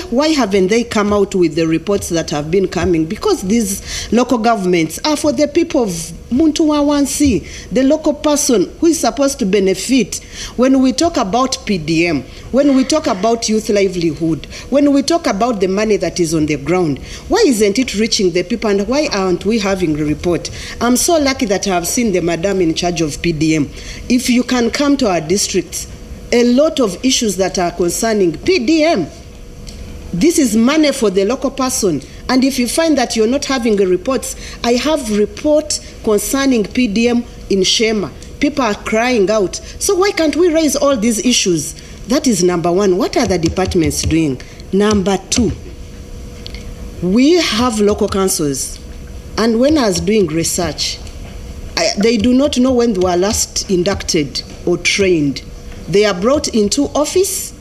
Why haven't they come out with the reports that have been coming? Because these local governments are for the people of Muntu Wawansi, the local person who is supposed to benefit. When we talk about PDM, when we talk about youth livelihood, when we talk about the money that is on the ground, why isn't it reaching the people and why aren't we having a report? I'm so lucky that I have seen the madam in charge of PDM. If you can come to our districts, a lot of issues that are concerning PDM, this is money for the local person. And if you find that you're not having a report, I have report concerning PDM in Shema. People are crying out. So why can't we raise all these issues? That is number one. What are the departments doing? Number two, we have local councils. And when I was doing research, they do not know when they were last inducted or trained. They are brought into office,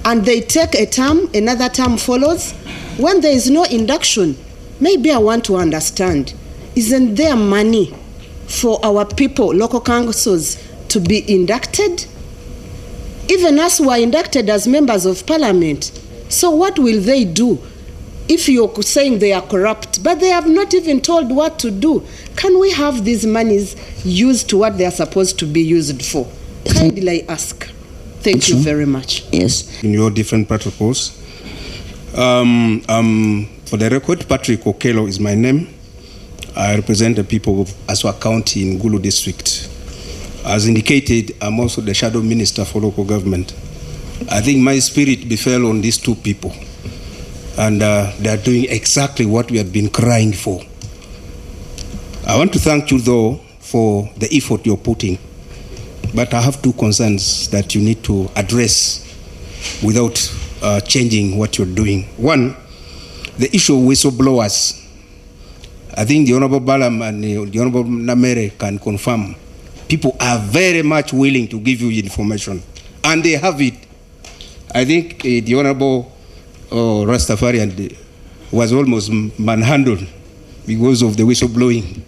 and they take a term, another term follows. When there is no induction, maybe I want to understand, isn't there money for our people, local councils, to be inducted? Even us who are inducted as members of parliament. So what will they do if you're saying they are corrupt, but they have not even told what to do? Can we have these monies used to what they are supposed to be used for? Kindly I ask. Thank you very much. Yes. In your different protocols. For the record, Patrick Okelo is my name. I represent the people of Aswa County in Gulu District. As indicated, I'm also the Shadow Minister for Local Government. I think my spirit befell on these two people. And they are doing exactly what we have been crying for. I want to thank you, though, for the effort you're putting. But I have two concerns that you need to address without changing what you're doing. One, the issue of whistleblowers. I think the Honorable Balaam and the Honorable Nameere can confirm. People are very much willing to give you information, and they have it. I think the Honorable Rastafarian was almost manhandled because of the whistleblowing.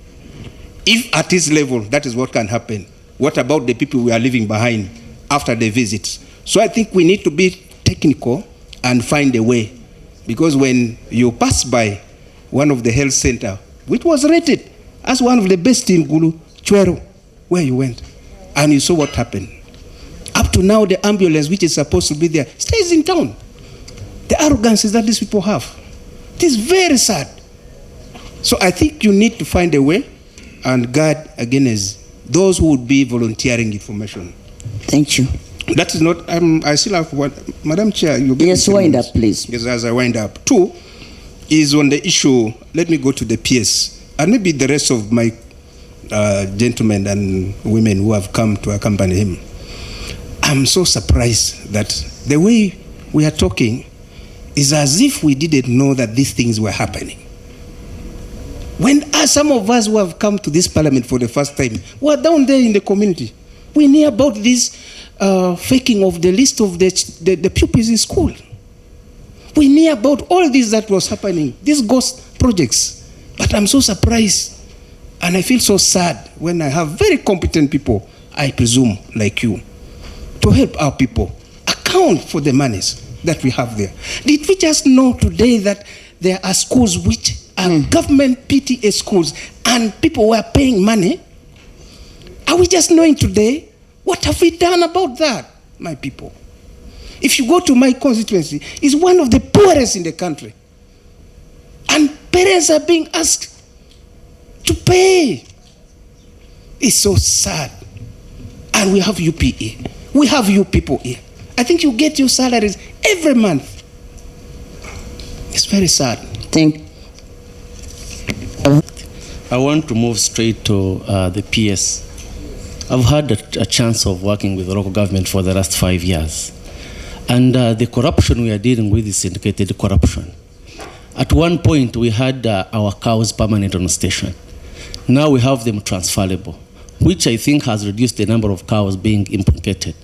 If at this level, that is what can happen. What about the people we are leaving behind after the visits? So I think we need to be technical and find a way. Because when you pass by one of the health center, which was rated as one of the best in Gulu, Chwero, where you went, and you saw what happened. Up to now, the ambulance, which is supposed to be there, stays in town. The arrogance that these people have. It is very sad. So I think you need to find a way and guard against those who would be volunteering information. Thank you. That is not, I still have one. Madam Chair, you yes, wind up, please. Yes, as I wind up. Two is on the issue, let me go to the PS, and maybe the rest of my gentlemen and women who have come to accompany him. I'm so surprised that the way we are talking is as if we didn't know that these things were happening. When some of us who have come to this parliament for the first time were down there in the community, we knew about this faking of the list of the pupils in school. We knew about all this that was happening, these ghost projects. But I'm so surprised, and I feel so sad when I have very competent people, I presume, like you, to help our people account for the monies that we have there. Did we just know today that there are schools which are government PTA schools and people were paying money? Are we just knowing today? What have we done about that, my people? If you go to my constituency, it's one of the poorest in the country. And parents are being asked to pay. It's so sad. And we have UPE. We have you people here. I think you get your salaries every month. It's very sad. I want to move straight to the PS. I've had a chance of working with the local government for the last 5 years. And the corruption we are dealing with is syndicated corruption. At one point, we had our cows permanent on station. Now we have them transferable, which I think has reduced the number of cows being implicated.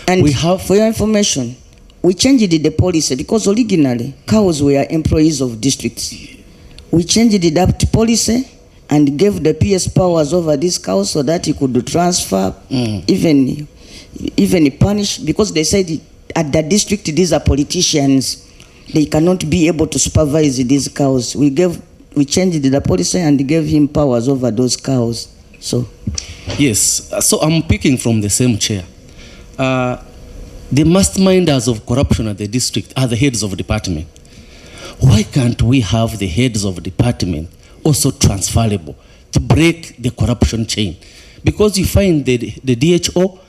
And we have, for your information, we changed the policy because originally cows were employees of districts. We changed it up to policy and gave the PS powers over these cows so that he could transfer even even punish, because they said at the district these are politicians, they cannot be able to supervise these cows. We changed the policy and gave him powers over those cows. So yes, so I'm picking from the same chair. The masterminders of corruption at the district are the heads of department. Why can't we have the heads of department also transferable to break the corruption chain? Because you find that the DHO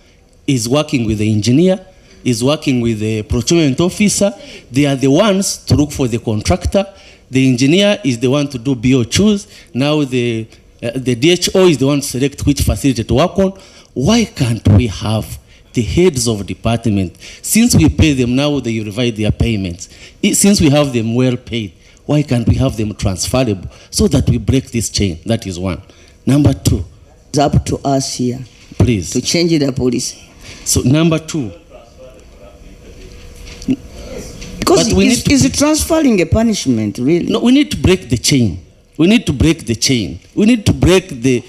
is working with the engineer, is working with the procurement officer. They are the ones to look for the contractor. The engineer is the one to do BOQs. Now the DHO is the one to select which facility to work on. Why can't we have the heads of department, since we pay them now, they divide their payments. Since we have them well paid, why can't we have them transferable so that we break this chain? That is one. Number two, it's up to us here, please, to change the policy. So number two, because is it transferring a punishment, really? No, we need to break the chain. We need to break the chain. We need to break the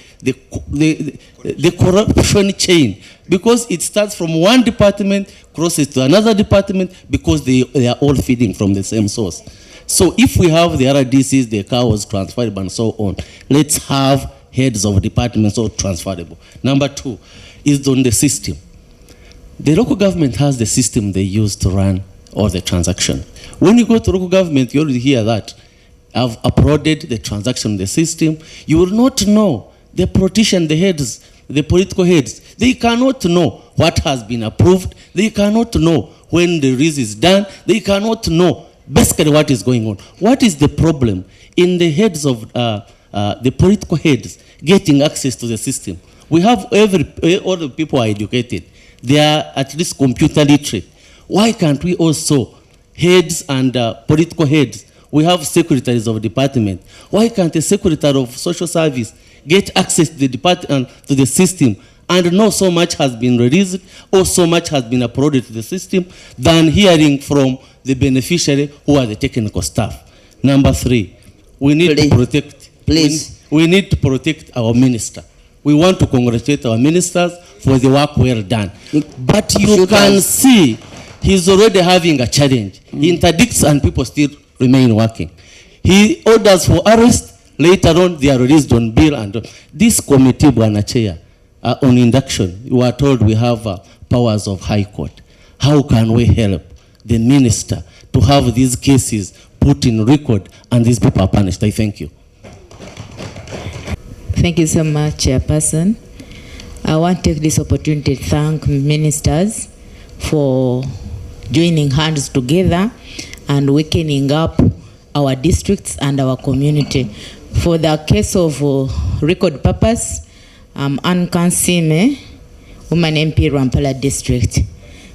corruption chain, because it starts from one department, crosses to another department, because they are all feeding from the same source. So if we have the RDCs, the cows transferable and so on, let's have heads of departments all transferable. Number two is on the system. The local government has the system they use to run all the transaction. When you go to local government, you already hear that I've uploaded the transaction in the system. You will not know. The politician, the heads, the political heads, they cannot know what has been approved. They cannot know when the release is done. They cannot know basically what is going on. What is the problem in the heads of the political heads getting access to the system? We have all the people are educated. They are at least computer literate. Why can't we also, heads and political heads, we have secretaries of department. Why can't a secretary of social service get access to the department, to the system, and know so much has been released or so much has been uploaded to the system than hearing from the beneficiary who are the technical staff? Number three, we need to protect. We need to protect our minister. We want to congratulate our ministers for the work well done. But you can see he's already having a challenge. He interdicts and people still remain working. He orders for arrest. Later on, they are released on bail. And this committee, Bwana Chair, on induction, you are told we have powers of High Court. How can we help the minister to have these cases put in record and these people are punished? I thank you. Thank you so much, Chairperson. I want to take this opportunity to thank ministers for joining hands together and wakening up our districts and our community. For the case of record purpose, I'm Ann Kansime, Woman MP, Rampala District.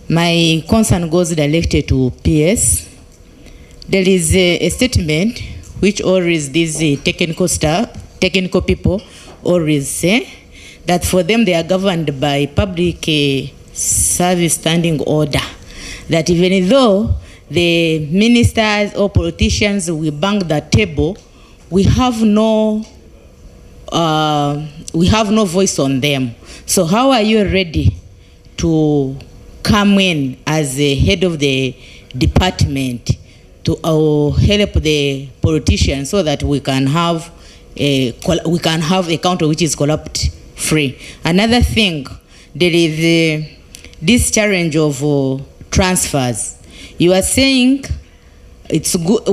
My concern goes directly to PS. There is a statement which always these technical people always say that for them they are governed by public service standing order. That even though the ministers or politicians will bang the table, we have no voice on them. So how are you ready to come in as the head of the department to help the politicians so that we can have a counter which is corrupt free? Another thing, there is this challenge of transfers. You are saying it's good,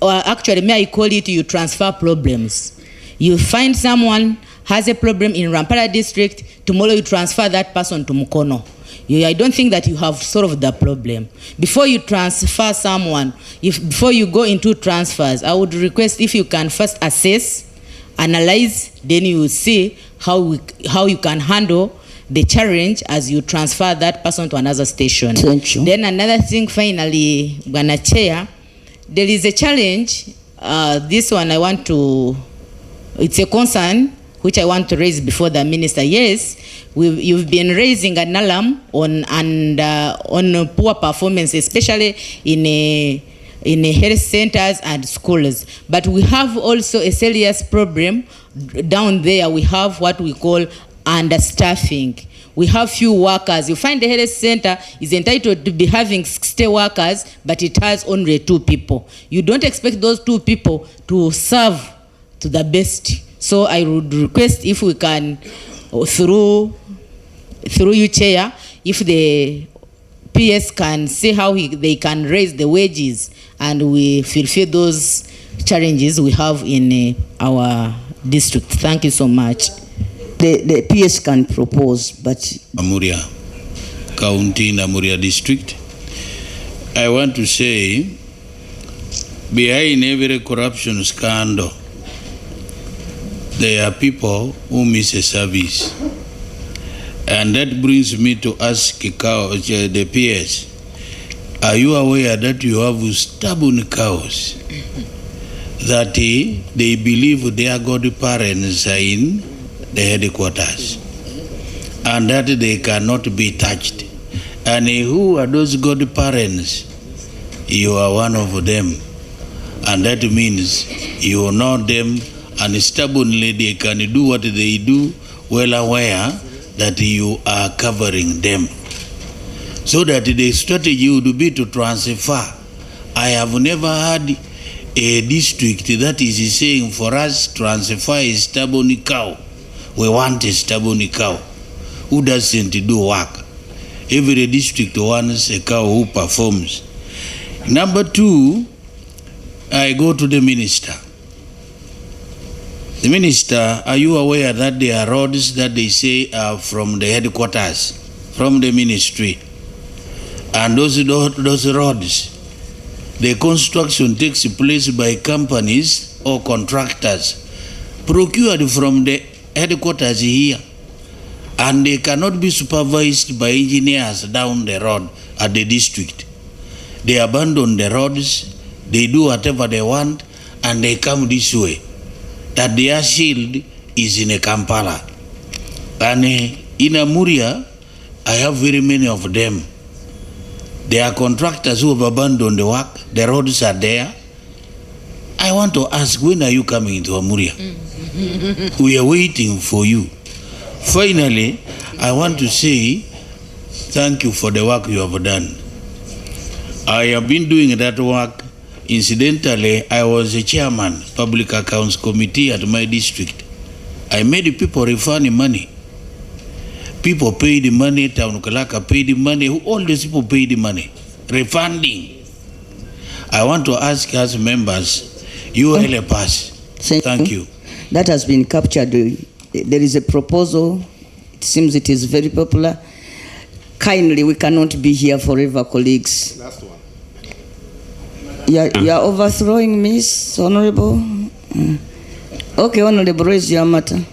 or actually may I call it, you transfer problems. You find someone has a problem in Rampala district, tomorrow you transfer that person to Mukono. I don't think that you have solved the problem. Before you transfer someone, before you go into transfers, I would request if you can first assess, analyze, then you see how you can handle the challenge as you transfer that person to another station. Thank you. Then another thing, finally, Bwana Chair, there is a challenge. This one it's a concern which I want to raise before the minister. Yes, you've been raising an alarm on poor performance, especially in health centers and schools. But we have also a serious problem down there. We have what we call understaffing. we have few workers. You find the health center is entitled to be having 60 workers, but it has only 2 people. You don't expect those 2 people to serve to the best. So I would request if we can, through you, Chair, if the PS can see how they can raise the wages and we fulfill those challenges we have in our district. Thank you so much. The PS can propose, but Namuria County, Namuria District. I want to say, behind every corruption scandal, there are people who miss a service. And that brings me to ask the PS, are you aware that you have stubborn cows that they believe their godparents are in the headquarters and that they cannot be touched? And who are those godparents? You are one of them. And that means you know them, and stubbornly they can do what they do, well aware that you are covering them. So that the strategy would be to transfer. I have never had a district that is saying for us transfer a stubborn cow. We want a stubborn cow who doesn't do work. Every district wants a cow who performs. Number 2, I go to the minister. The minister, are you aware that there are roads that they say are from the headquarters, from the ministry? And those roads, the construction takes place by companies or contractors procured from the headquarters here, and they cannot be supervised by engineers down the road at the district. They abandon the roads, they do whatever they want, and they come this way. That their shield is in a Kampala. And in Amuria, I have very many of them. There are contractors who have abandoned the work. The roads are there. I want to ask, when are you coming into Amuria? We are waiting for you. Finally, I want to say thank you for the work you have done. I have been doing that work. Incidentally, I was a chairman, Public Accounts Committee at my district. I made people refund money. People paid the money, Town Kalaka paid the money, all these people paid the money. Refunding. I want to ask us members, you help us. Thank you. That has been captured. There is a proposal. It seems it is very popular. Kindly, we cannot be here forever, colleagues. Last one. You are overthrowing me, Honorable. Okay, Honorable, raise your matter.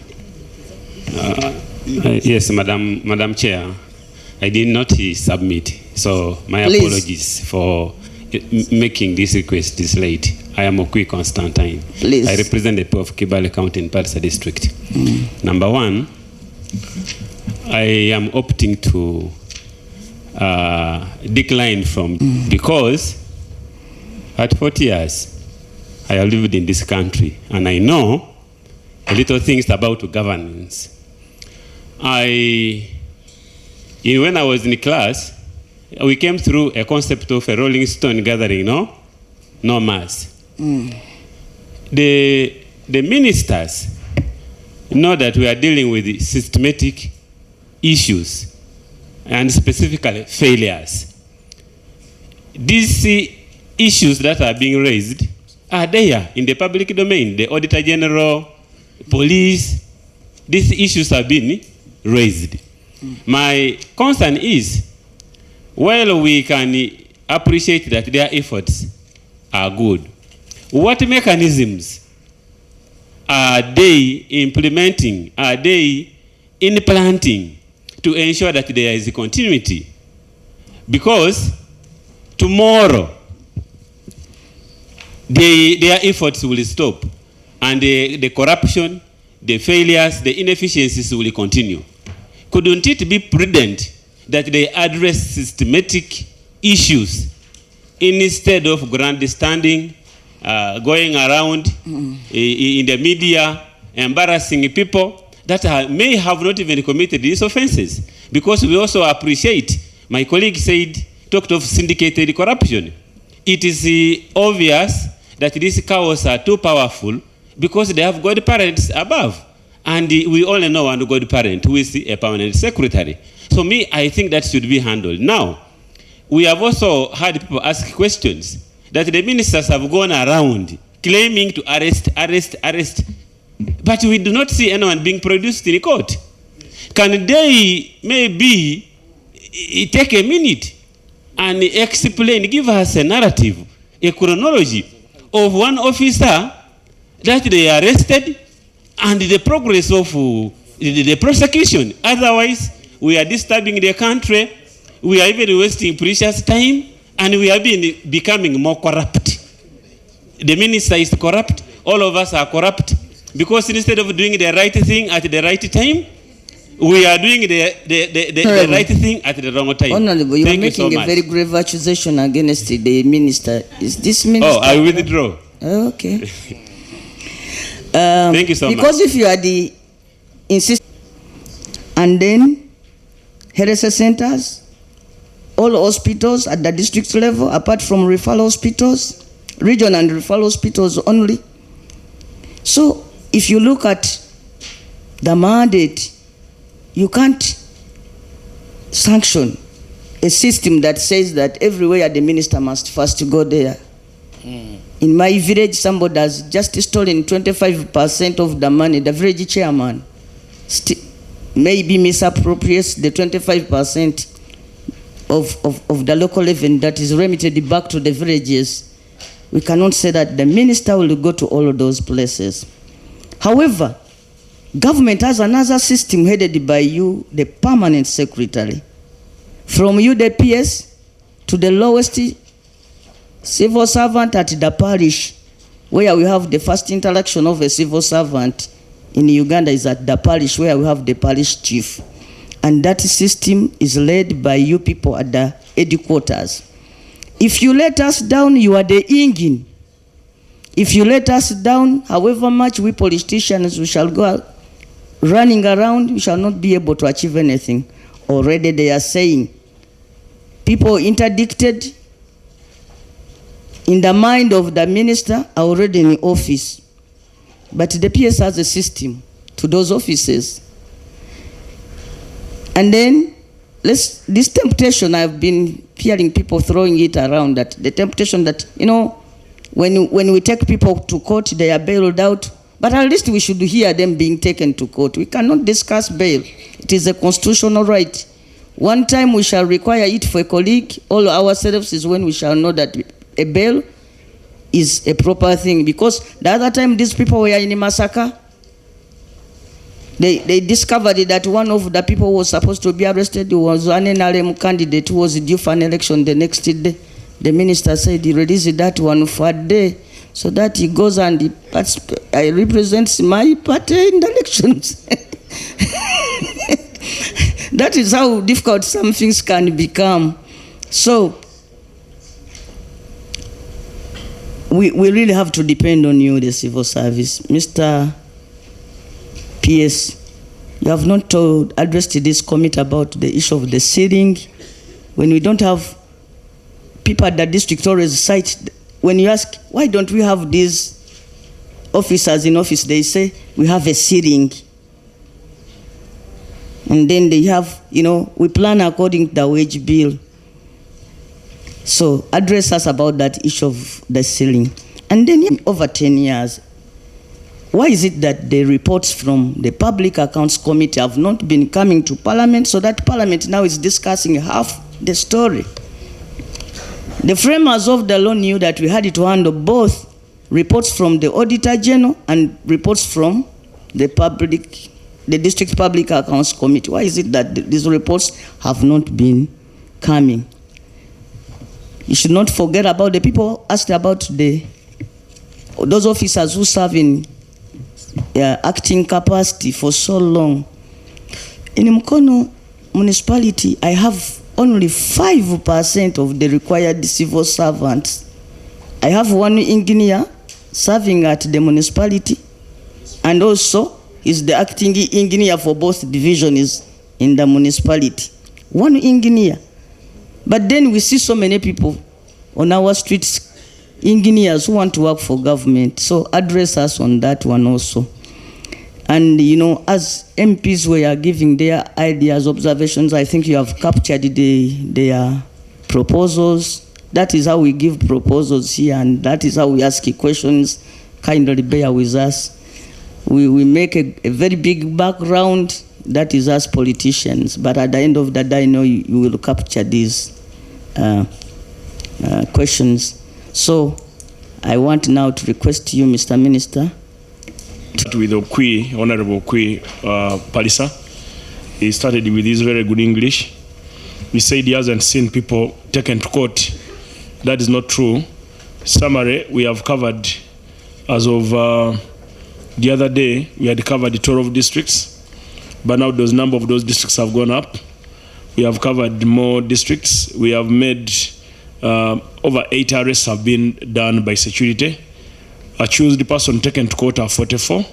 Yes, Madam Chair, I did not submit, so my apologies for making this request this late. I am Okwi Constantine. Please. I represent the people of Kibale County in Parsa District. Number 1, I am opting to decline from because at 40 years I have lived in this country and I know a little things about governance. When I was in class, we came through a concept of a Rolling Stone gathering, no mass. The ministers know that we are dealing with systematic issues and specifically failures. These issues that are being raised are there in the public domain. The Auditor General, police, these issues have been raised. My concern is, while we can appreciate that their efforts are good, what mechanisms are they implementing, are they implanting to ensure that there is a continuity? Because tomorrow, their efforts will stop and the corruption, the failures, the inefficiencies will continue. Couldn't it be prudent that they address systematic issues instead of grandstanding, going around in the media, embarrassing people? that may have not even committed these offenses. Because we also appreciate, my colleague talked of syndicated corruption. It is obvious that these cows are too powerful because they have God parents above. And we only know one God parent who is a permanent secretary. So I think that should be handled. Now, we have also had people ask questions that the ministers have gone around claiming to arrest. But we do not see anyone being produced in court. Can they maybe take a minute and explain, give us a narrative, a chronology of one officer that they arrested and the progress of the prosecution? Otherwise, we are disturbing the country, we are even wasting precious time, and we are becoming more corrupt. The minister is corrupt, all of us are corrupt, because instead of doing the right thing at the right time, we are doing the right thing at the wrong time. Honorable, you are making a very grave accusation against the minister. Is this minister? Oh, I withdraw. Okay. Thank you so much. Because if you are the and then health centers, all hospitals at the district level, apart from referral hospitals, region and referral hospitals only. So if you look at the mandate, you can't sanction a system that says that everywhere the minister must first go there. In my village, somebody has just stolen 25% of the money. The village chairman maybe misappropriates the 25% of the local revenue that is remitted back to the villages. We cannot say that the minister will go to all of those places. However, government has another system headed by you, the permanent secretary. From you, the PS, to the lowest civil servant at the parish, where we have the first interaction of a civil servant in Uganda is at the parish, where we have the parish chief. And that system is led by you people at the headquarters. If you let us down, you are the engine. If you let us down, however much we politicians, we shall go running around, we shall not be able to achieve anything. Already they are saying, people interdicted in the mind of the minister are already in office. But the PS has a system to those offices. And then, this temptation, I've been hearing people throwing it around, that the temptation that, when we take people to court, they are bailed out. But at least we should hear them being taken to court. We cannot discuss bail. It is a constitutional right. One time we shall require it for a colleague. All ourselves is when we shall know that a bail is a proper thing. Because the other time these people were in a massacre, they discovered that one of the people who was supposed to be arrested was an NRM candidate who was due for an election the next day. The minister said he released that one for a day, so that he goes and he represents my party in the elections. That is how difficult some things can become. So we really have to depend on you, the civil service. Mr. PS, you have not addressed this committee about the issue of the ceiling. When we don't have people at the district always cite, when you ask, why don't we have these officers in office, they say, we have a ceiling. And then they have, we plan according to the wage bill. So address us about that issue of the ceiling. And then over 10 years, why is it that the reports from the Public Accounts Committee have not been coming to Parliament, so that Parliament now is discussing half the story? The framers of the law knew that we had to handle both reports from the Auditor General and reports from the District Public Accounts Committee. Why is it that these reports have not been coming? You should not forget about the people asked about those officers who serve in acting capacity for so long. In Mkono municipality, I have only 5% of the required civil servants. I have one engineer serving at the municipality, and also is the acting engineer for both divisions in the municipality. One engineer. But then we see so many people on our streets, engineers who want to work for government. So address us on that one also. And you know, as MPs were giving their ideas, observations, I think you have captured their proposals. That is how we give proposals here, and that is how we ask questions. Kindly bear with us. We make a very big background. That is us politicians. But at the end of the day, I know you will capture these questions. So I want now to request you, Mr. Minister. With Okwi, Honorable Okwi Palisa. He started with his very good English. He said he hasn't seen people taken to court. That is not true. Summary, we have covered, as of the other day, we had covered 12 districts, but now those number of those districts have gone up. We have covered more districts. We have made over 8 arrests have been done by security. Accused person taken to court are 44.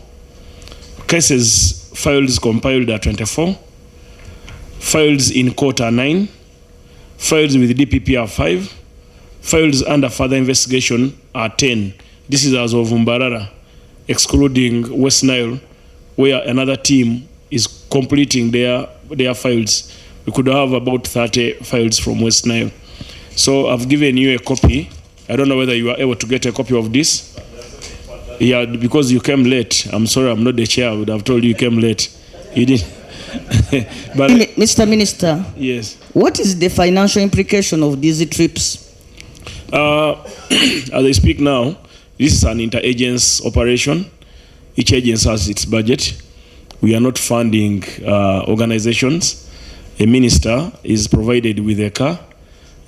Cases files compiled are 24. Files in court are 9. Files with DPP are 5. Files under further investigation are 10. This is as of Mbarara, excluding West Nile, where another team is completing their files. We could have about 30 files from West Nile. So I've given you a copy. I don't know whether you are able to get a copy of this. Yeah, because you came late. I'm sorry, I'm not the chair. I would have told you came late. You didn't. But Mr. Minister. Yes. What is the financial implication of these trips? As I speak now, this is an inter-agency operation. Each agency has its budget. We are not funding organizations. A minister is provided with a car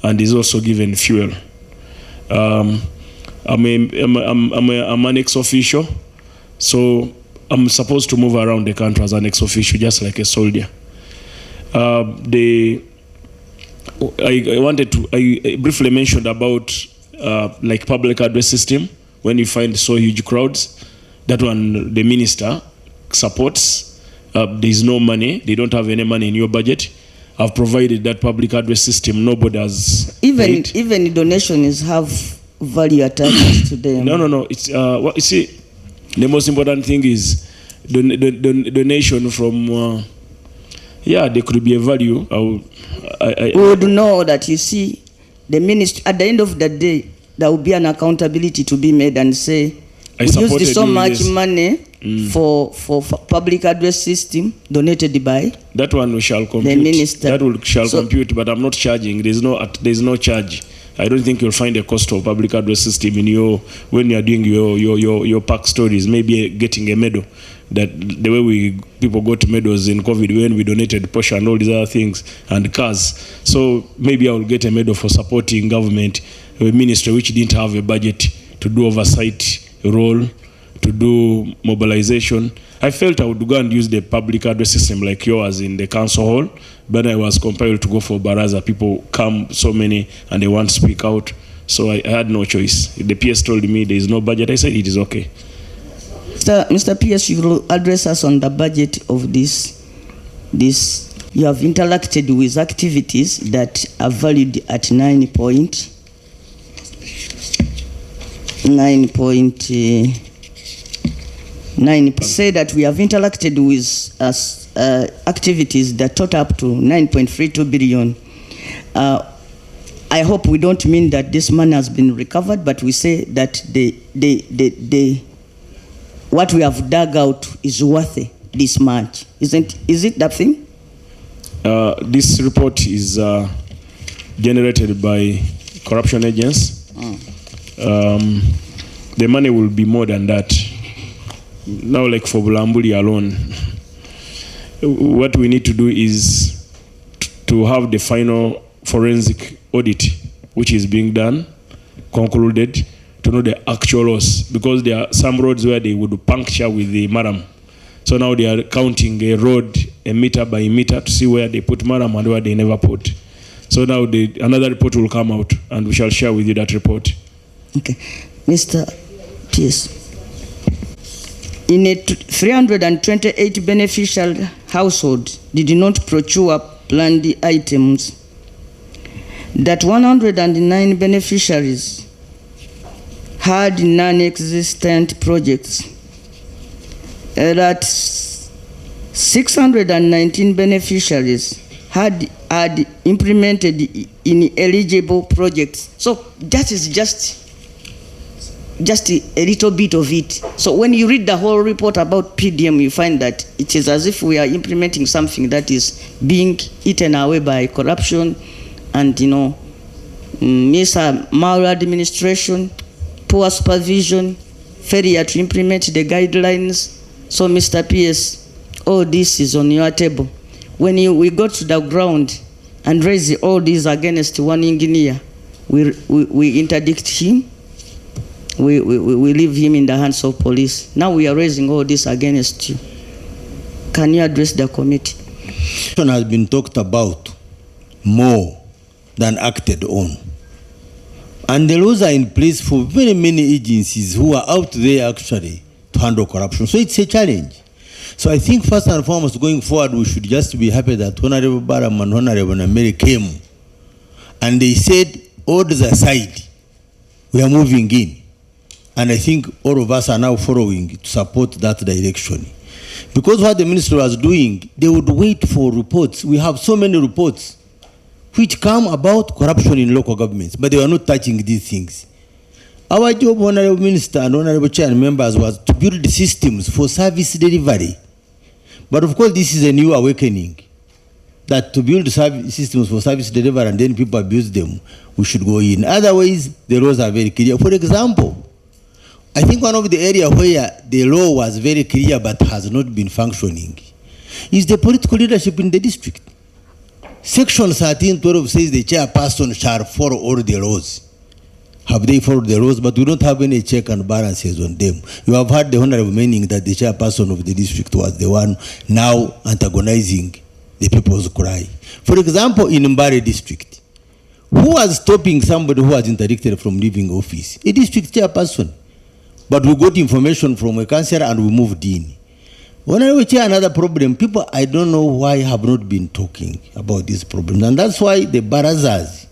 and is also given fuel. I'm an ex-official, so I'm supposed to move around the country as an ex-official, just like a soldier. I briefly mentioned about like public address system. When you find so huge crowds, that one the minister supports. There is no money. They don't have any money in your budget. I've provided that public address system. Nobody has paid. Even donations have value attached to them. No. It's what you see. The most important thing is donation from. Yeah, there could be a value. We would know that, you see, the ministry at the end of the day, there will be an accountability to be made and say, we used so much money for public address system donated by that one we shall compute. The minister. That shall compute, but I'm not charging. There's no charge. I don't think you'll find a cost of public address system in when you are doing your park stories. Maybe getting a medal. That the way people got medals in COVID when we donated Porsche and all these other things and cars. So maybe I will get a medal for supporting government, a ministry which didn't have a budget to do oversight role, to do mobilization. I felt I would go and use the public address system like yours in the council hall, but I was compelled to go for Baraza. People come so many and they want to speak out. So I had no choice. The PS told me there is no budget. I said it is okay. Mr. PS, you will address us on the budget of this. You have interacted with activities that are valued at 9.9. Say that we have interacted with activities that total up to 9.32 billion. I hope we don't mean that this money has been recovered, but we say that what we have dug out is worth this much. Is it that thing? This report is generated by corruption agents. The money will be more than that. Now, like for Bulambuli alone, what we need to do is to have the final forensic audit, which is being done, concluded, to know the actual loss, because there are some roads where they would puncture with the maram. So now they are counting a road a meter by meter to see where they put maram and where they never put. So now another report will come out and we shall share with you that report. Okay. Mr. PS. in a 328 beneficial households did not procure planned items, that 109 beneficiaries had non-existent projects, that 619 beneficiaries had implemented ineligible projects. So that is just a little bit of it. So when you read the whole report about PDM, you find that it is as if we are implementing something that is being eaten away by corruption and, maladministration, poor supervision, failure to implement the guidelines. So, Mr. PS, all this is on your table. When we go to the ground and raise all these against one engineer, we interdict him. We leave him in the hands of police. Now we are raising all this against you. Can you address the committee? Has been talked about more than acted on. And the laws are in place for very many agencies who are out there actually to handle corruption. So it's a challenge. So I think first and foremost going forward, we should just be happy that Honorable Balaam and Honorable Nameere came and they said, orders aside, we are moving in. And I think all of us are now following to support that direction. Because what the minister was doing, they would wait for reports. We have so many reports which come about corruption in local governments, but they were not touching these things. Our job, Honorable Minister and Honorable Chair and members, was to build systems for service delivery. But of course, this is a new awakening, that to build systems for service delivery and then people abuse them, we should go in. Otherwise, the laws are very clear. For example, I think one of the areas where the law was very clear but has not been functioning is the political leadership in the district. Section 1312 says the chairperson shall follow all the laws. Have they followed the laws? But we don't have any check and balances on them. You have heard the honorable meaning that the chairperson of the district was the one now antagonizing the people's cry. For example, in Mbare district, who was stopping somebody who was interdicted from leaving office? A district chairperson. But we got information from a councillor and we moved in. When I was here, another problem, people, I don't know why, have not been talking about these problems. And that's why the barazas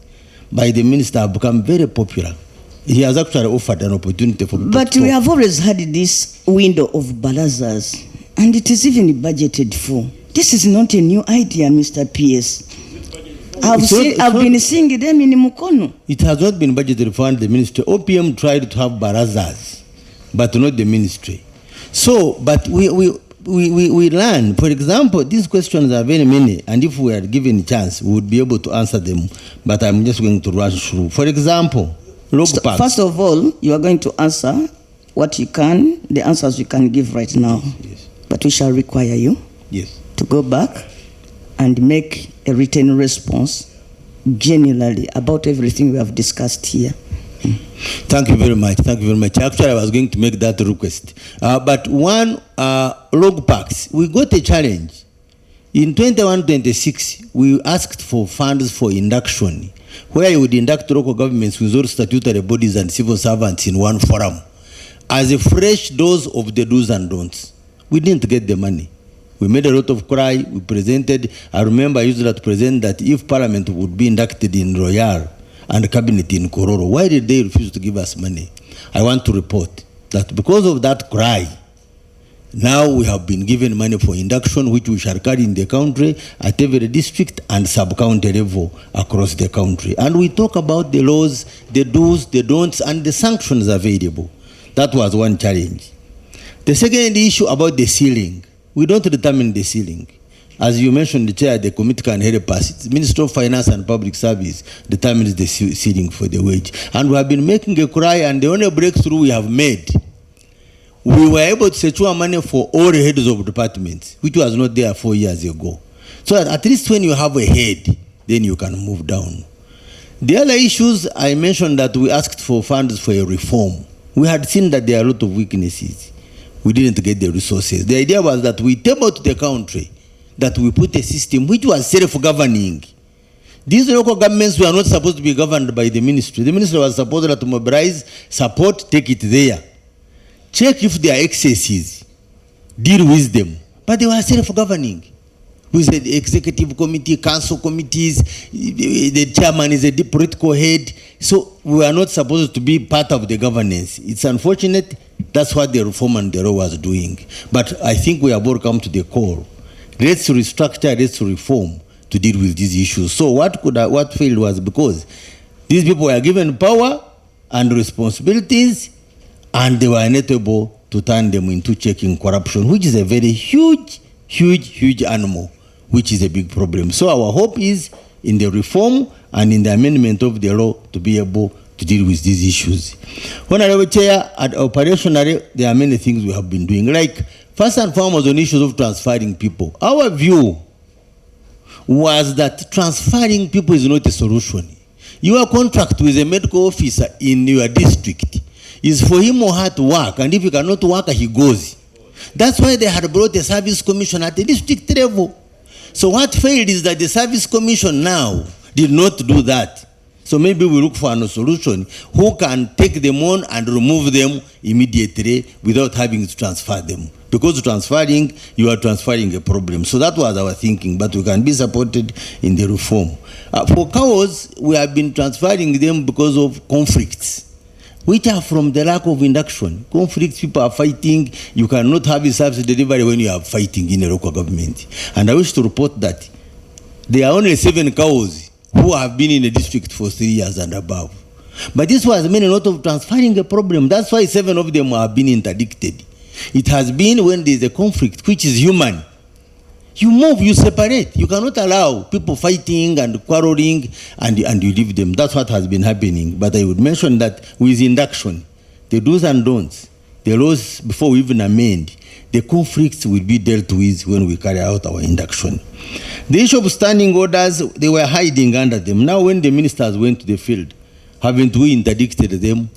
by the minister have become very popular. He has actually offered an opportunity for... But we have always had this window of barazas, and it is even budgeted for. This is not a new idea, Mr. PS. I've been seeing them in Mukono. It has not been budgeted for the ministry. OPM tried to have barazas, but not the ministry. So, but we learn. For example, these questions are very many, and if we are given a chance, we would be able to answer them. But I'm just going to rush through. For example, first of all, you are going to answer what you can, the answers you can give right now. Yes. But we shall require you to go back and make a written response generally about everything we have discussed here. Thank you very much. Thank you very much. Actually, I was going to make that request. But one, log packs, we got a challenge. In 21-26, we asked for funds for induction, where you would induct local governments with all statutory bodies and civil servants in one forum, as a fresh dose of the do's and don'ts. We didn't get the money. We made a lot of cry. We presented. I remember I used to present that if Parliament would be inducted in Royal and Cabinet in Kororo, why did they refuse to give us money? I want to report that because of that cry, now we have been given money for induction, which we shall carry in the country at every district and sub-county level across the country. And we talk about the laws, the do's, the don'ts, and the sanctions available. That was one challenge. The second issue about the ceiling. We don't determine the ceiling. As you mentioned, the chair, the committee can help us. It's Minister of Finance and Public Service determines the ceiling for the wage. And we have been making a cry, and the only breakthrough we have made, we were able to secure money for all the heads of departments, which was not there 4 years ago. So that at least when you have a head, then you can move down. The other issues, I mentioned that we asked for funds for a reform. We had seen that there are a lot of weaknesses. We didn't get the resources. The idea was that we tabled to the country that we put a system which was self-governing. These local governments were not supposed to be governed by the ministry. The ministry was supposed to mobilize, support, take it there. Check if there are excesses. deal with them. But they were self-governing. With the executive committee, council committees, the chairman is a deep political head. So we are not supposed to be part of the governance. It's unfortunate. That's what the reform and the law was doing. But I think we have all come to the core. Let's restructure, let's reform to deal with these issues. So what failed was because these people were given power and responsibilities, and they were unable to turn them into checking corruption, which is a very huge animal, which is a big problem. So our hope is in the reform and in the amendment of the law to be able to deal with these issues. Honorable Chair, operationally, there are many things we have been doing. Like, first and foremost, on issues of transferring people. Our view was that transferring people is not a solution. Your contract with a medical officer in your district is for him or her to work, and if he cannot work, he goes. That's why they had brought a service commission at the district level. So what failed is that the service commission now did not do that. So maybe we look for a solution who can take them on and remove them immediately without having to transfer them. Because transferring, you are transferring a problem. So that was our thinking, but we can be supported in the reform. For cows, we have been transferring them because of conflicts, which are from the lack of induction. Conflicts, people are fighting. You cannot have a service delivery when you are fighting in a local government. And I wish to report that there are only 7 cows who have been in the district for 3 years and above. But this was meant a lot of transferring a problem. That's why 7 of them have been interdicted. It has been when there is a conflict, which is human. You move, you separate. You cannot allow people fighting and quarreling and you leave them. That's what has been happening. But I would mention that with induction, the do's and don'ts, the laws before we even amend, the conflicts will be dealt with when we carry out our induction. The issue of standing orders, they were hiding under them. Now when the ministers went to the field, haven't we interdicted them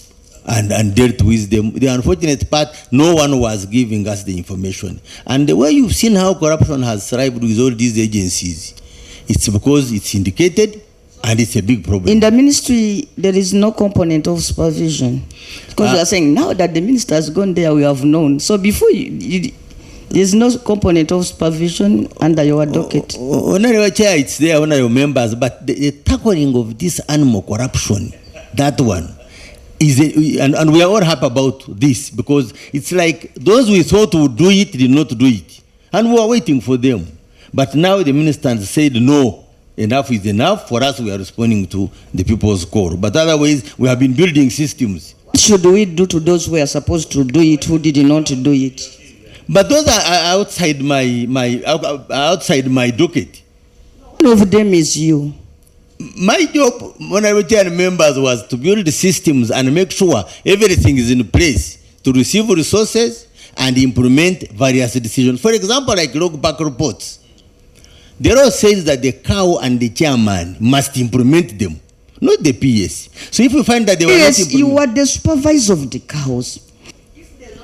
and dealt with them? The unfortunate part, no one was giving us the information. And the way you've seen how corruption has thrived with all these agencies, it's because it's indicated and it's a big problem. In the ministry, there is no component of supervision. Because you are saying now that the minister has gone there, we have known. So before there's no component of supervision under your docket. Honorable Chair, it's there, honorable members, but the tackling of this animal corruption, that one, and we are all happy about this because it's like those we thought would do it did not do it. And we were waiting for them. But now the ministers said no. Enough is enough. For us, we are responding to the people's call. But otherwise, we have been building systems. What should we do to those who are supposed to do it, who did not do it? But those are outside my docket. One of them is you. My job, when I returned members, was to build the systems and make sure everything is in place to receive resources and implement various decisions. For example, like log back reports. The law says that the cow and the chairman must implement them, not the PS. So if you find that they were not implemented, you are the supervisor of the cows.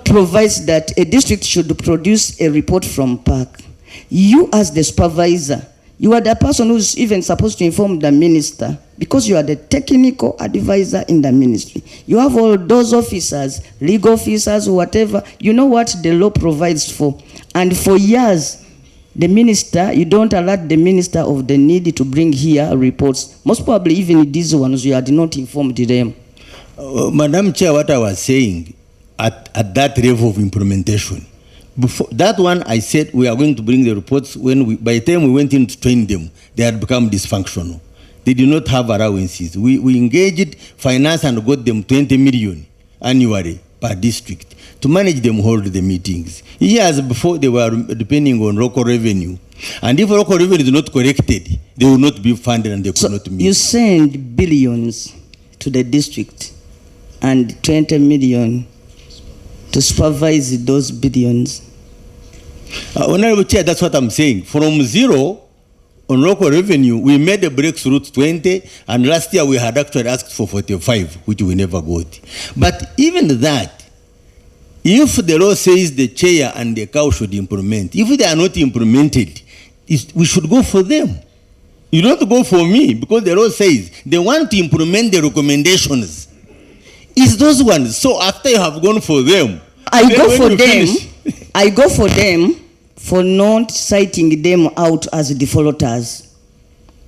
Provides that a district should produce a report from park. You as the supervisor, you are the person who's even supposed to inform the minister because you are the technical advisor in the ministry. You have all those officers, legal officers, whatever. You know what the law provides for. And for years, the minister, you don't alert the minister of the need to bring here reports. Most probably even these ones, you had not informed them. Madam Chair, what I was saying, at that level of implementation, before that one, I said we are going to bring the reports when by the time we went in to train them, they had become dysfunctional. They did not have allowances. We engaged finance and got them 20 million annually per district to manage them, hold the meetings. Years before, they were depending on local revenue. And if local revenue is not corrected, they will not be funded and they could not meet. You send billions to the district and 20 million to supervise those billions. Honorable Chair, that's what I'm saying. From zero on local revenue, we made a breakthrough to 20, and last year we had actually asked for 45, which we never got. But even that, if the law says the chair and the cow should implement, if they are not implemented, we should go for them. You don't go for me, because the law says they want to implement the recommendations. It's those ones. So after you have gone for them, I go for them. I go for them for not citing them out as defaulters.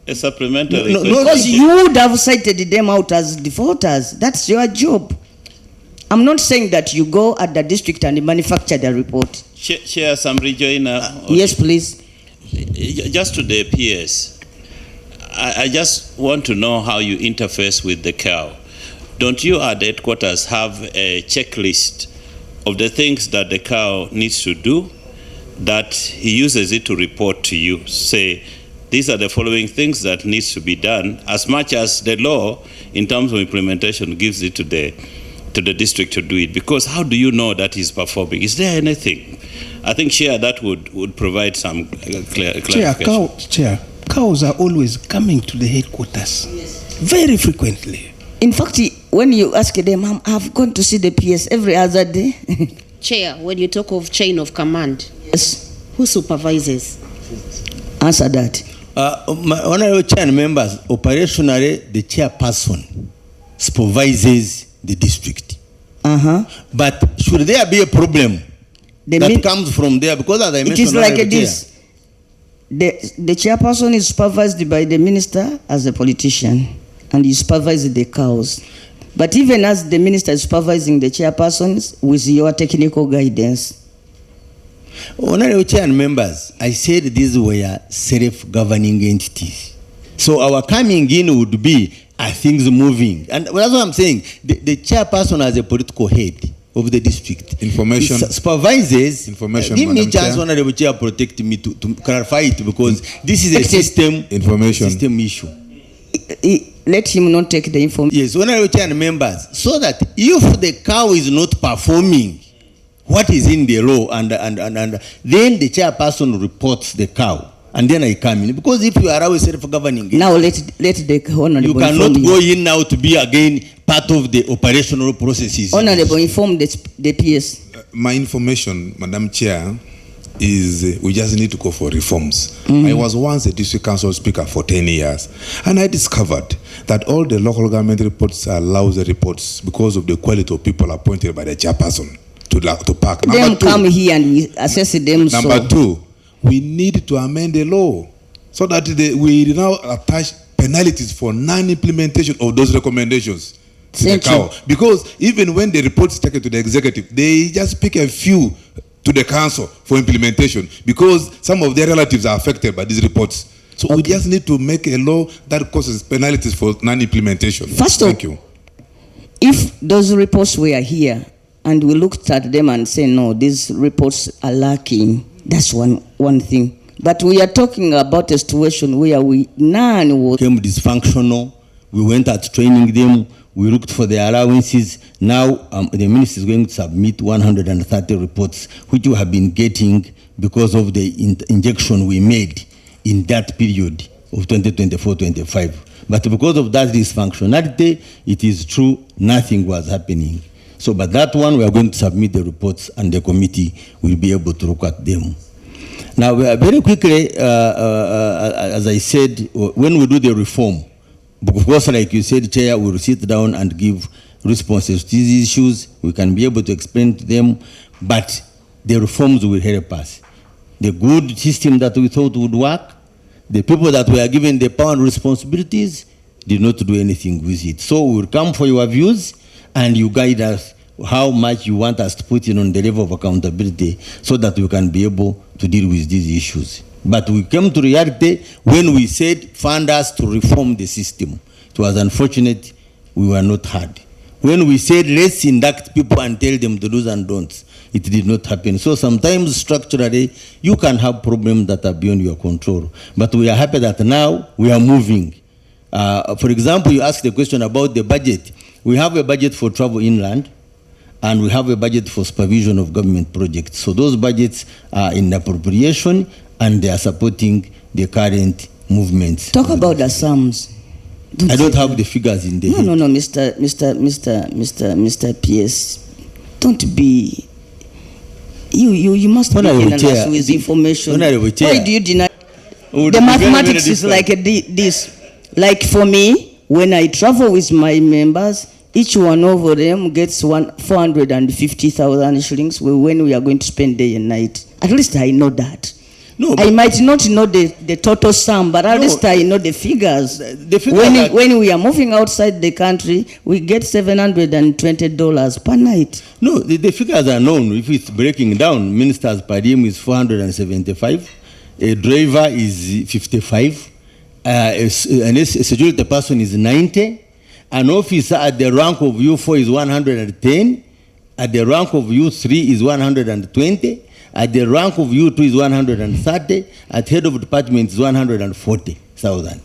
A supplementary No, because you would have cited them out as defaulters. That's your job. I'm not saying that you go at the district and manufacture the report. Share some rejoinder. Yes, please. Just to the PS, I just want to know how you interface with the cow. Don't you at headquarters have a checklist of the things that the cow needs to do, that he uses it to report to you? Say, these are the following things that needs to be done, as much as the law in terms of implementation gives it to the district to do it. Because how do you know that he's performing? Is there anything? I think, Chair, that would provide some clarification. Chair, cows are always coming to the headquarters, very frequently. In fact, when you ask them, I've gone to see the PS every other day. Chair, when you talk of chain of command, yes, who supervises? Answer that. My honorable chair and members, operationally, the chairperson supervises the district. But should there be a problem that comes from there? Because as I mentioned, it is like this. The chairperson is supervised by the minister as a politician, and he supervises the cows. But even as the minister is supervising the chairpersons with your technical guidance. Honorable chair and members, I said these were self-governing entities. So our coming in would be, are things moving? And that's what I'm saying. The chairperson has a political head of the district. Information. It supervises. Information. Give me a chance, honorable chair, protect me to clarify it, because this is a system issue. Let him not take the information. Yes, honorable chair and members, so that if the cow is not performing what is in the law, and then the chairperson reports the cow, and then I come in. Because if you are always self-governing, now let the honorable, you cannot go in now to be again part of the operational processes. Honorable, inform the PS. My information, Madam Chair, is we just need to go for reforms. I was once a district council speaker for 10 years, and I discovered that all the local government reports are lousy reports because of the quality of people appointed by the chairperson to pack. Them come here and we assess them. Number two, we need to amend the law so that we now attach penalties for non-implementation of those recommendations to the cow. Because even when the report is taken to the executive, they just pick a few to the council for implementation because some of their relatives are affected by these reports. So we just need to make a law that causes penalties for non-implementation. First of all, if those reports were here and we looked at them and say, no, these reports are lacking, that's one thing. But we are talking about a situation where none was became dysfunctional. We went at training them. We looked for the allowances. Now the minister is going to submit 130 reports, which we have been getting because of the injection we made in that period of 2024-25. But because of that dysfunctionality, it is true, nothing was happening. So, but that one, we are going to submit the reports and the committee will be able to look at them. Now, very quickly, as I said, when we do the reform, of course, like you said, Chair, we will sit down and give responses to these issues. We can be able to explain to them, but the reforms will help us. The good system that we thought would work, the people that were given the power and responsibilities did not do anything with it. So we will come for your views and you guide us how much you want us to put in on the level of accountability so that we can be able to deal with these issues. But we came to reality when we said fund us to reform the system. It was unfortunate we were not heard. When we said let's induct people and tell them the do's and don'ts, it did not happen. So sometimes structurally you can have problems that are beyond your control. But we are happy that now we are moving. For example, you asked the question about the budget. We have a budget for travel inland, and we have a budget for supervision of government projects. So those budgets are in appropriation, and they are supporting the current movements. Talk about the sums. I don't have the figures in the head. No, Mr. PS, don't be. You must be generous with information. Why do you deny? The mathematics is like this. Like for me, when I travel with my members, each one of them gets 450,000 shillings when we are going to spend day and night. At least I know that. No, I might not know the total sum, but at least I know the figures. When we are moving outside the country, we get $720 per night. No, the figures are known. If it's breaking down, ministers per diem is 475, a driver is 55, a security person is 90, an officer at the rank of U4 is 110, at the rank of U3 is 120, at the rank of U2 is 130, at head of department is 140,000.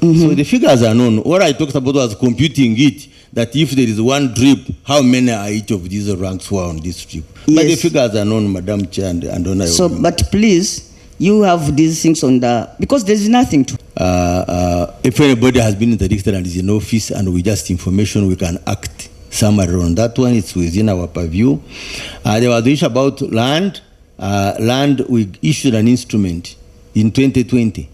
So the figures are known. What I talked about was computing it, that if there is one trip, how many are each of these ranks who are on this trip? Yes. But the figures are known, Madam Chair and Honorable. So, but please, you have these things on the, because there is nothing to. If anybody has been interdicted and is in office and we just information, we can act somewhere on that one. It's within our purview. There was the issue about land. Land, we issued an instrument in 2020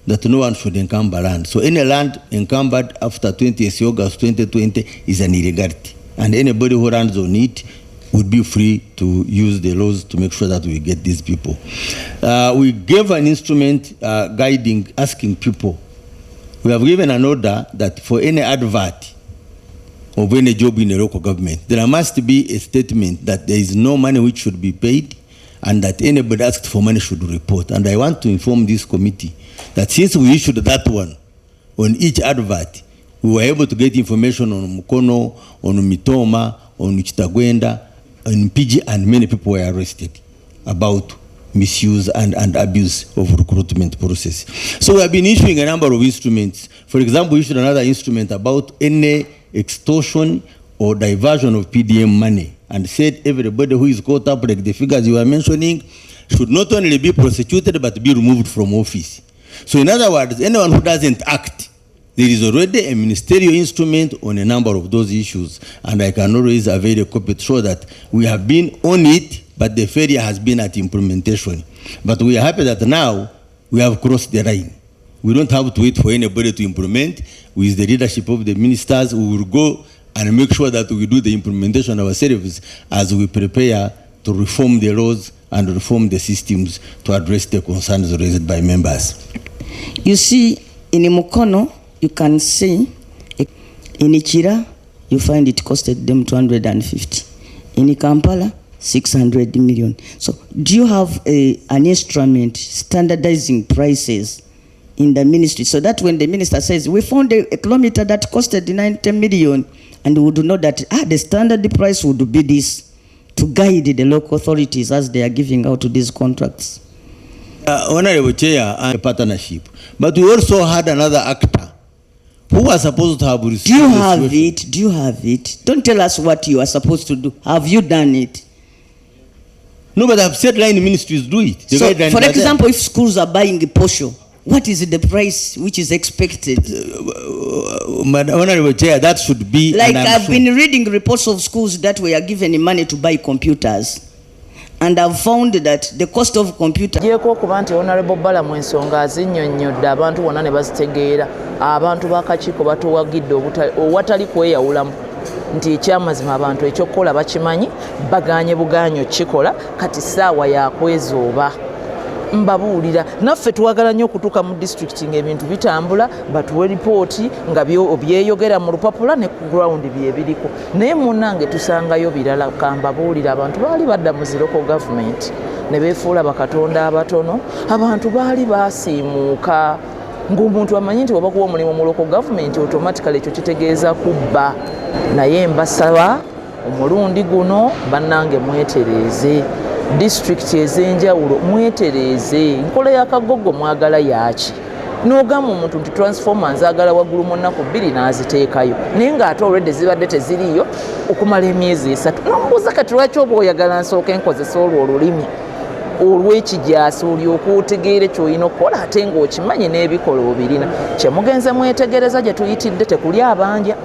that no one should encumber land. So any land encumbered after 20th August 2020 is an illegality. And anybody who runs on it would be free to use the laws to make sure that we get these people. We gave an instrument guiding, asking people. We have given an order that for any advert of any job in a local government, there must be a statement that there is no money which should be paid and that anybody asked for money should report. And I want to inform this committee that since we issued that one on each advert, we were able to get information on Mukono, on Mitoma, on Chitagwenda, on PG, and many people were arrested about misuse and abuse of recruitment process. So we have been issuing a number of instruments. For example, we issued another instrument about any extortion or diversion of PDM money and said everybody who is caught up, like the figures you were mentioning, should not only be prosecuted but be removed from office. So in other words, anyone who doesn't act, there is already a ministerial instrument on a number of those issues, and I can always avail a copy to show that we have been on it, but the failure has been at implementation. But we are happy that now we have crossed the line. We don't have to wait for anybody to implement. With the leadership of the ministers, we will go and make sure that we do the implementation ourselves as we prepare to reform the laws and reform the systems to address the concerns raised by members. You see, in Mukono, you can see, in Ichira, you find it costed them 250. In Kampala, 600 million. So do you have an instrument standardizing prices in the ministry so that when the minister says, we found a kilometer that costed 90 million, and we would know that the standard price would be this, to guide the local authorities as they are giving out these contracts? Honorable Chair, and partnership. But we also had another actor who was supposed to have received. Do you have it? Do you have it? Don't tell us what you are supposed to do. Have you done it? No, but I've said line ministries do it. So, for example, if schools are buying a posho, what is the price which is expected? Honorable Chair, that should be... Like I've been reading reports of schools that were given money to buy computers. And I've found that the cost of computer... Okuba nti Honorable Balaam ensonga azinnyonnyodde abantu bonna ne bazitegeera, abantu b'akakiiko batuwagidde owatali kweyawulamu nti ekyamazima abantu ekyokukola bakimanyi, baganye buganye kikola, kati ssaawa yakwezooba. Mbabuulira naffe twagala nnyo okutuuka mu district ng'ebintu bitambula, batuwe ripooti nga byeyogera mu lupapula ne ku ground byebiriko. Naye munnange tusangayo birala. Kambabuulira abantu baali badda mu local government ne beefuula bakatonda abatono, abantu baali baasiimuuka. Ng'omuntu amanyi nti bw'oba kuwa omulimu mu local government automatically ekyo kitegeeza kubba. Naye mbasaba omulundi guno bannange mwetereeze. District ez'enjawulo mwetereeze. Nkola y'akagogo mwagala yaaki? N'ogamba omuntu nti transformer nzaagala waggulu mu nnaku 2 n'aziteekayo, naye ng'ate already zibadde teziriiyo okumala emyezi 3. N'omubuuza kati lwaki oba oyagala nsooke nkozesa olwo olulimi olw'ekijaasi olyoka otegeere ky'olina okukola ate ng'okimanyi n'ebikola obirina. Kyemugenze mwetegereza gye tuyitidde tekuli abanja.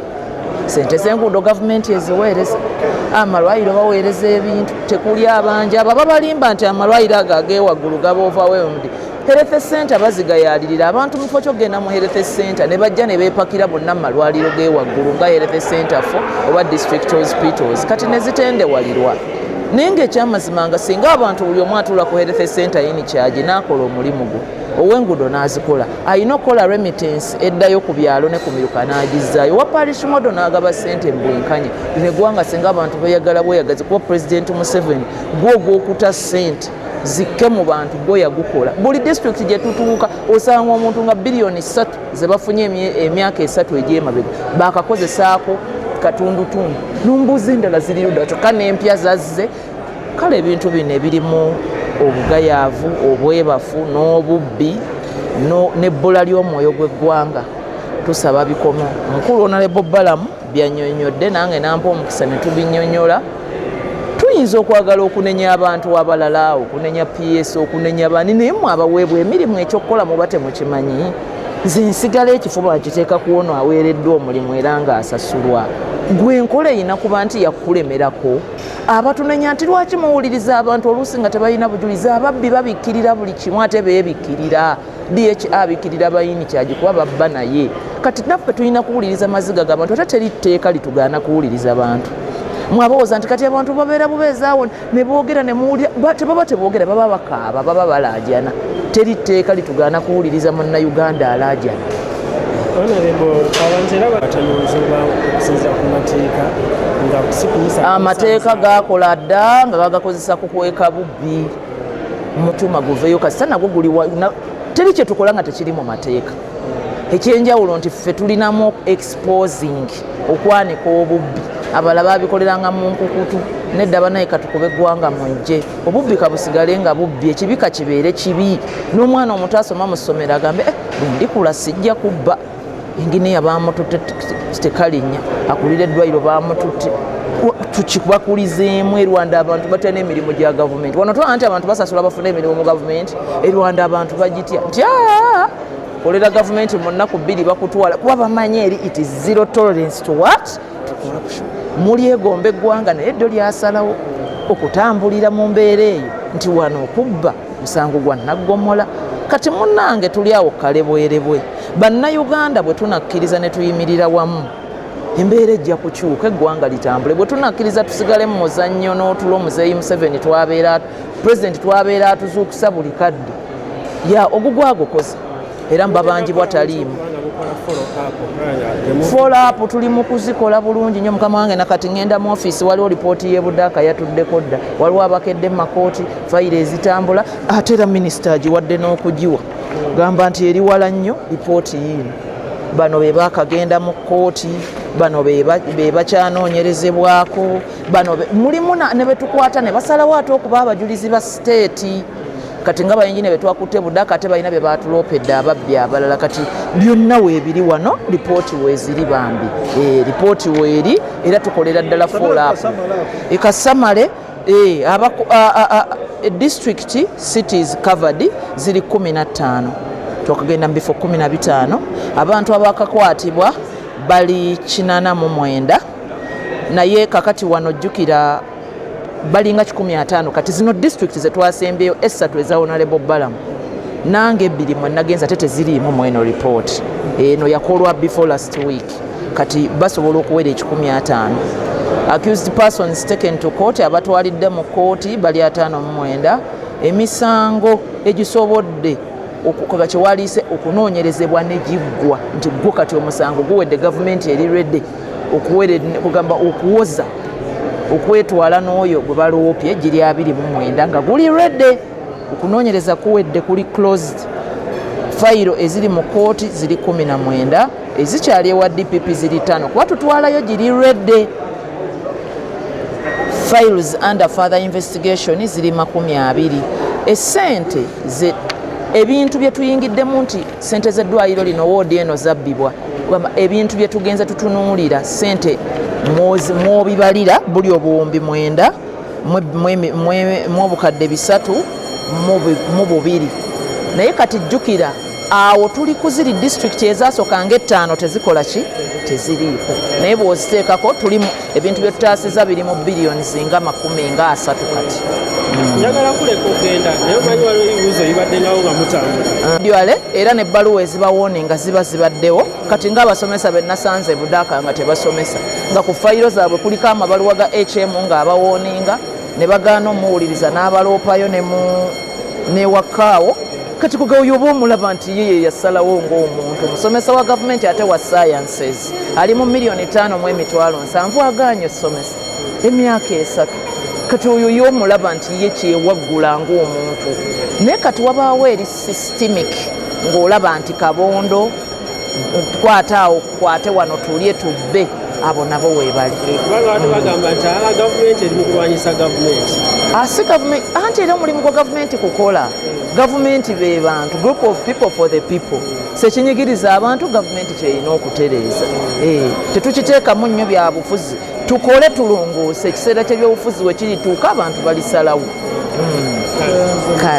Sente z'enguudo gavumenti eziweereza, amalwaliro baweereza ebintu, tekuli abanja. Baba balimba nti amalwaliro ago ag'ewaggulu gaba overwhelmed. health center bazigayalirira abantu mufo kyogenda mu health center ne bajja ne beepakira bonna mu malwaliro g'ewaggulu nga health center fo oba district hospitals kati ne zitendewalirwa naye ng'ekyamazima nga singa abantu buli omu atuula ku health center yini kyagi n'akola omulimu gwe ow'enguudo n'azikola alina okukola remittance eddayo ku byalo ne ku miruka n'agizaayo wa parish model n'agaba ssente mu bwenkanya lino eggwanga singa abantu beeyagala bweyagazi kuba pulezidenti Museveni gwe ogw'okuta ssente zikke mu bantu gwe yagukola buli disitulikiti gye tutuuka osanga omuntu nga biliyoni 3 ze bafunye emyaka 3 egy'emabega baakakozesaako katundutundu n'ombuuzi endala ziri ludda kyokka n'empya zazze kale ebintu bino ebirimu obugayaavu obwebafu n'obubbi n'ebbula ly'omwoyo gw'eggwanga tusaba bikomo mukulu Honorable Balaam byannyonnyodde nange nampa omukisa ne tubinnyonnyola tuyinza okwagala okunenya abantu abalala okunenya PS okunenya bani naye mmwe abaweebwa emirimu ekyokukola muba temukimanyi nze nsigala ekifuba nkiteeka ku ono aweereddwa omulimu era ng'asasulwa gwe enkola erina kuba nti yakulemerako abatunenya nti lwaki muwuliriza abantu oluusi nga tebalina bujulizi ababbi babikkirira buli kimu ate beebikkirira DHA abikkirira bayini kyagi kuba babba naye kati naffe tulina kuwuliriza maziga g'abantu ate teri tteeka litugaana kuwuliriza bantu mwabooza nti kati abantu babeera bubeezaawo ne boogera ne muwulira tebaba teboogera baba bakaaba baba balaajana teri tteeka litugaana kuwuliriza munnayuganda alaajana amateeka gakola dda nga bagakozesa kukweka bubbi mutuma guveyo kasita nagwo guli teri kye tukola nga tekiri mu mateeka ekyenjawulo nti ffe tulinamu exposing okwanika obubbi abala babikoleranga mu nkukutu nedda banaye katukube eggwanga mujje obubbi kabusigale nga bubbi ekibika kibeere kibi n'omwana omuto asoma mu ssomero agambe bwendikula sijja kubba engineya bamututte tekalinnya akulira eddwaliro bamututte tukibakulizeemu e Rwanda abantu batya emirimu gya gavumenti wano tolaba nti abantu basasula bafuna emirimu mu gavumenti e Rwanda abantu bagitya nti kolera gavumenti mu nnaku 2 bakutwala kuba bamanyi eri it is zero tolerance to what to corruption mulyegomba eggwanga naye eddyo lyasalawo okutambulira mu mbeera eyo nti wano okubba musango gwa naggomola kati munnange tuli awo kale bwerebwe bannayuganda bwe tunakkiriza ne tuyimirira wamu embeera ejja kukyuka eggwanga litambule bwe tunakkiriza tusigale mu muzannyo n'otulo Muzeeyi Museveni pulezidenti twabeera atuzuukusa buli kadde ogugwagukoze era mbabangibwa taliimu follow-up tuli mu kuzikola bulungi nnyo mukama wange nakati ngenda mu ofiisi waliwo lipooti y'ebudaaka yatuddeko dda waliwo abakedde mu makooti fayiro ezitambula ate era minisita agiwadde n'okugiwa gamba nti eri wala nnyo lipooti yiino bano be baakagenda mu kkooti bano be bakyanoonyerezebwako bano mulimu ne betukwata ne basalawo ate okuba abajulizi ba siteeti kati nga bayingine betwakutte budaaka ate balina bye baatuloopedde ababbi abalala kati byonna weebiri wano lipooti weeziri bambi lipooti weeri era tukolera ddala follow-up ekasamale district cities covered ziri 15 twakagenda mu bifo 15 abantu abakakwatibwa bali 89 naye kakati wano jjukira balinga 15 kati zino district zetwasembyeyo esatu eza Honorable Balaam nange 2 mwenagenza tete ziriimu mweno report eno yakolwa before last week kati basobola okuwera 15 accused persons taken to court abatwalidde mu kooti bali 59 emisango egisobodde okukola kyewaliise okunoonyerezebwa negiggwa nti gwo kati omusango guwedde gavumenti eri redde okugamba okuwoza okwetwala n'oyo gwe baloopye giri 29 nga guli redde okunoonyereza kuwedde kuli closed fayiro eziri mu kooti ziri 19 ezikyali ewa DPP ziri 5 kuba tutwalayo giri redde files under further investigation ziri 20 esente ebintu bye tuyingiddemu nti sente z'eddwaliro lino woodi eno zabbibwa ebintu bye tugenza tutunuulira sente mwobibalira buli obuwumbi 9 mu obukadde 3 mu 2 naye kati jjukira awo tuli kuziri district ezasooka ng'ettaano tezikola ki teziriiko naye bw'oziteekako tulimu ebintu bye tutaasiza biri mu biliyoni nga 30 kati. Njagala kuleka okugenda naye omanyi waliwo ebibuuzo bibadde ngawo nga mutambula ndyale era n'ebbaluwa ezibawoone nga ziba zibaddewo kati ng'abasomesa be nasanze Budaka nga tebasomesa nga ku fayiro zaabwe kuliko amabaluwa ga HM ng'abawooninga ne bagaana omuwuliriza n'abaloopayo newakaawo kati kugayo oba omulaba nti ye yasalawo ng'omuntu omusomesa wa gavumenti ate wa sciences ali mu $5,700,000 agaanye essomesa emyaka 3 kati oyo y'omulaba nti ye kyewaggula ng'omuntu naye kati wabaawo eri systemic ng'olaba nti kabondo kwata awo kwate wano tulye tubbe abo nabo weebali kubanga abantu bagamba nti gavumenti eri mu kulwanyisa gavumenti si gavumenti anti era omulimu gwa gavumenti kukola gavumenti be bantu group of people for the people sekinyigiriza abantu gavumenti kyerina okutereeza tetukiteekamu nnyo bya bufuzi tukole tulunguuse ekiseera ky'ebyobufuzi we kirituuka abantu balisalawo kale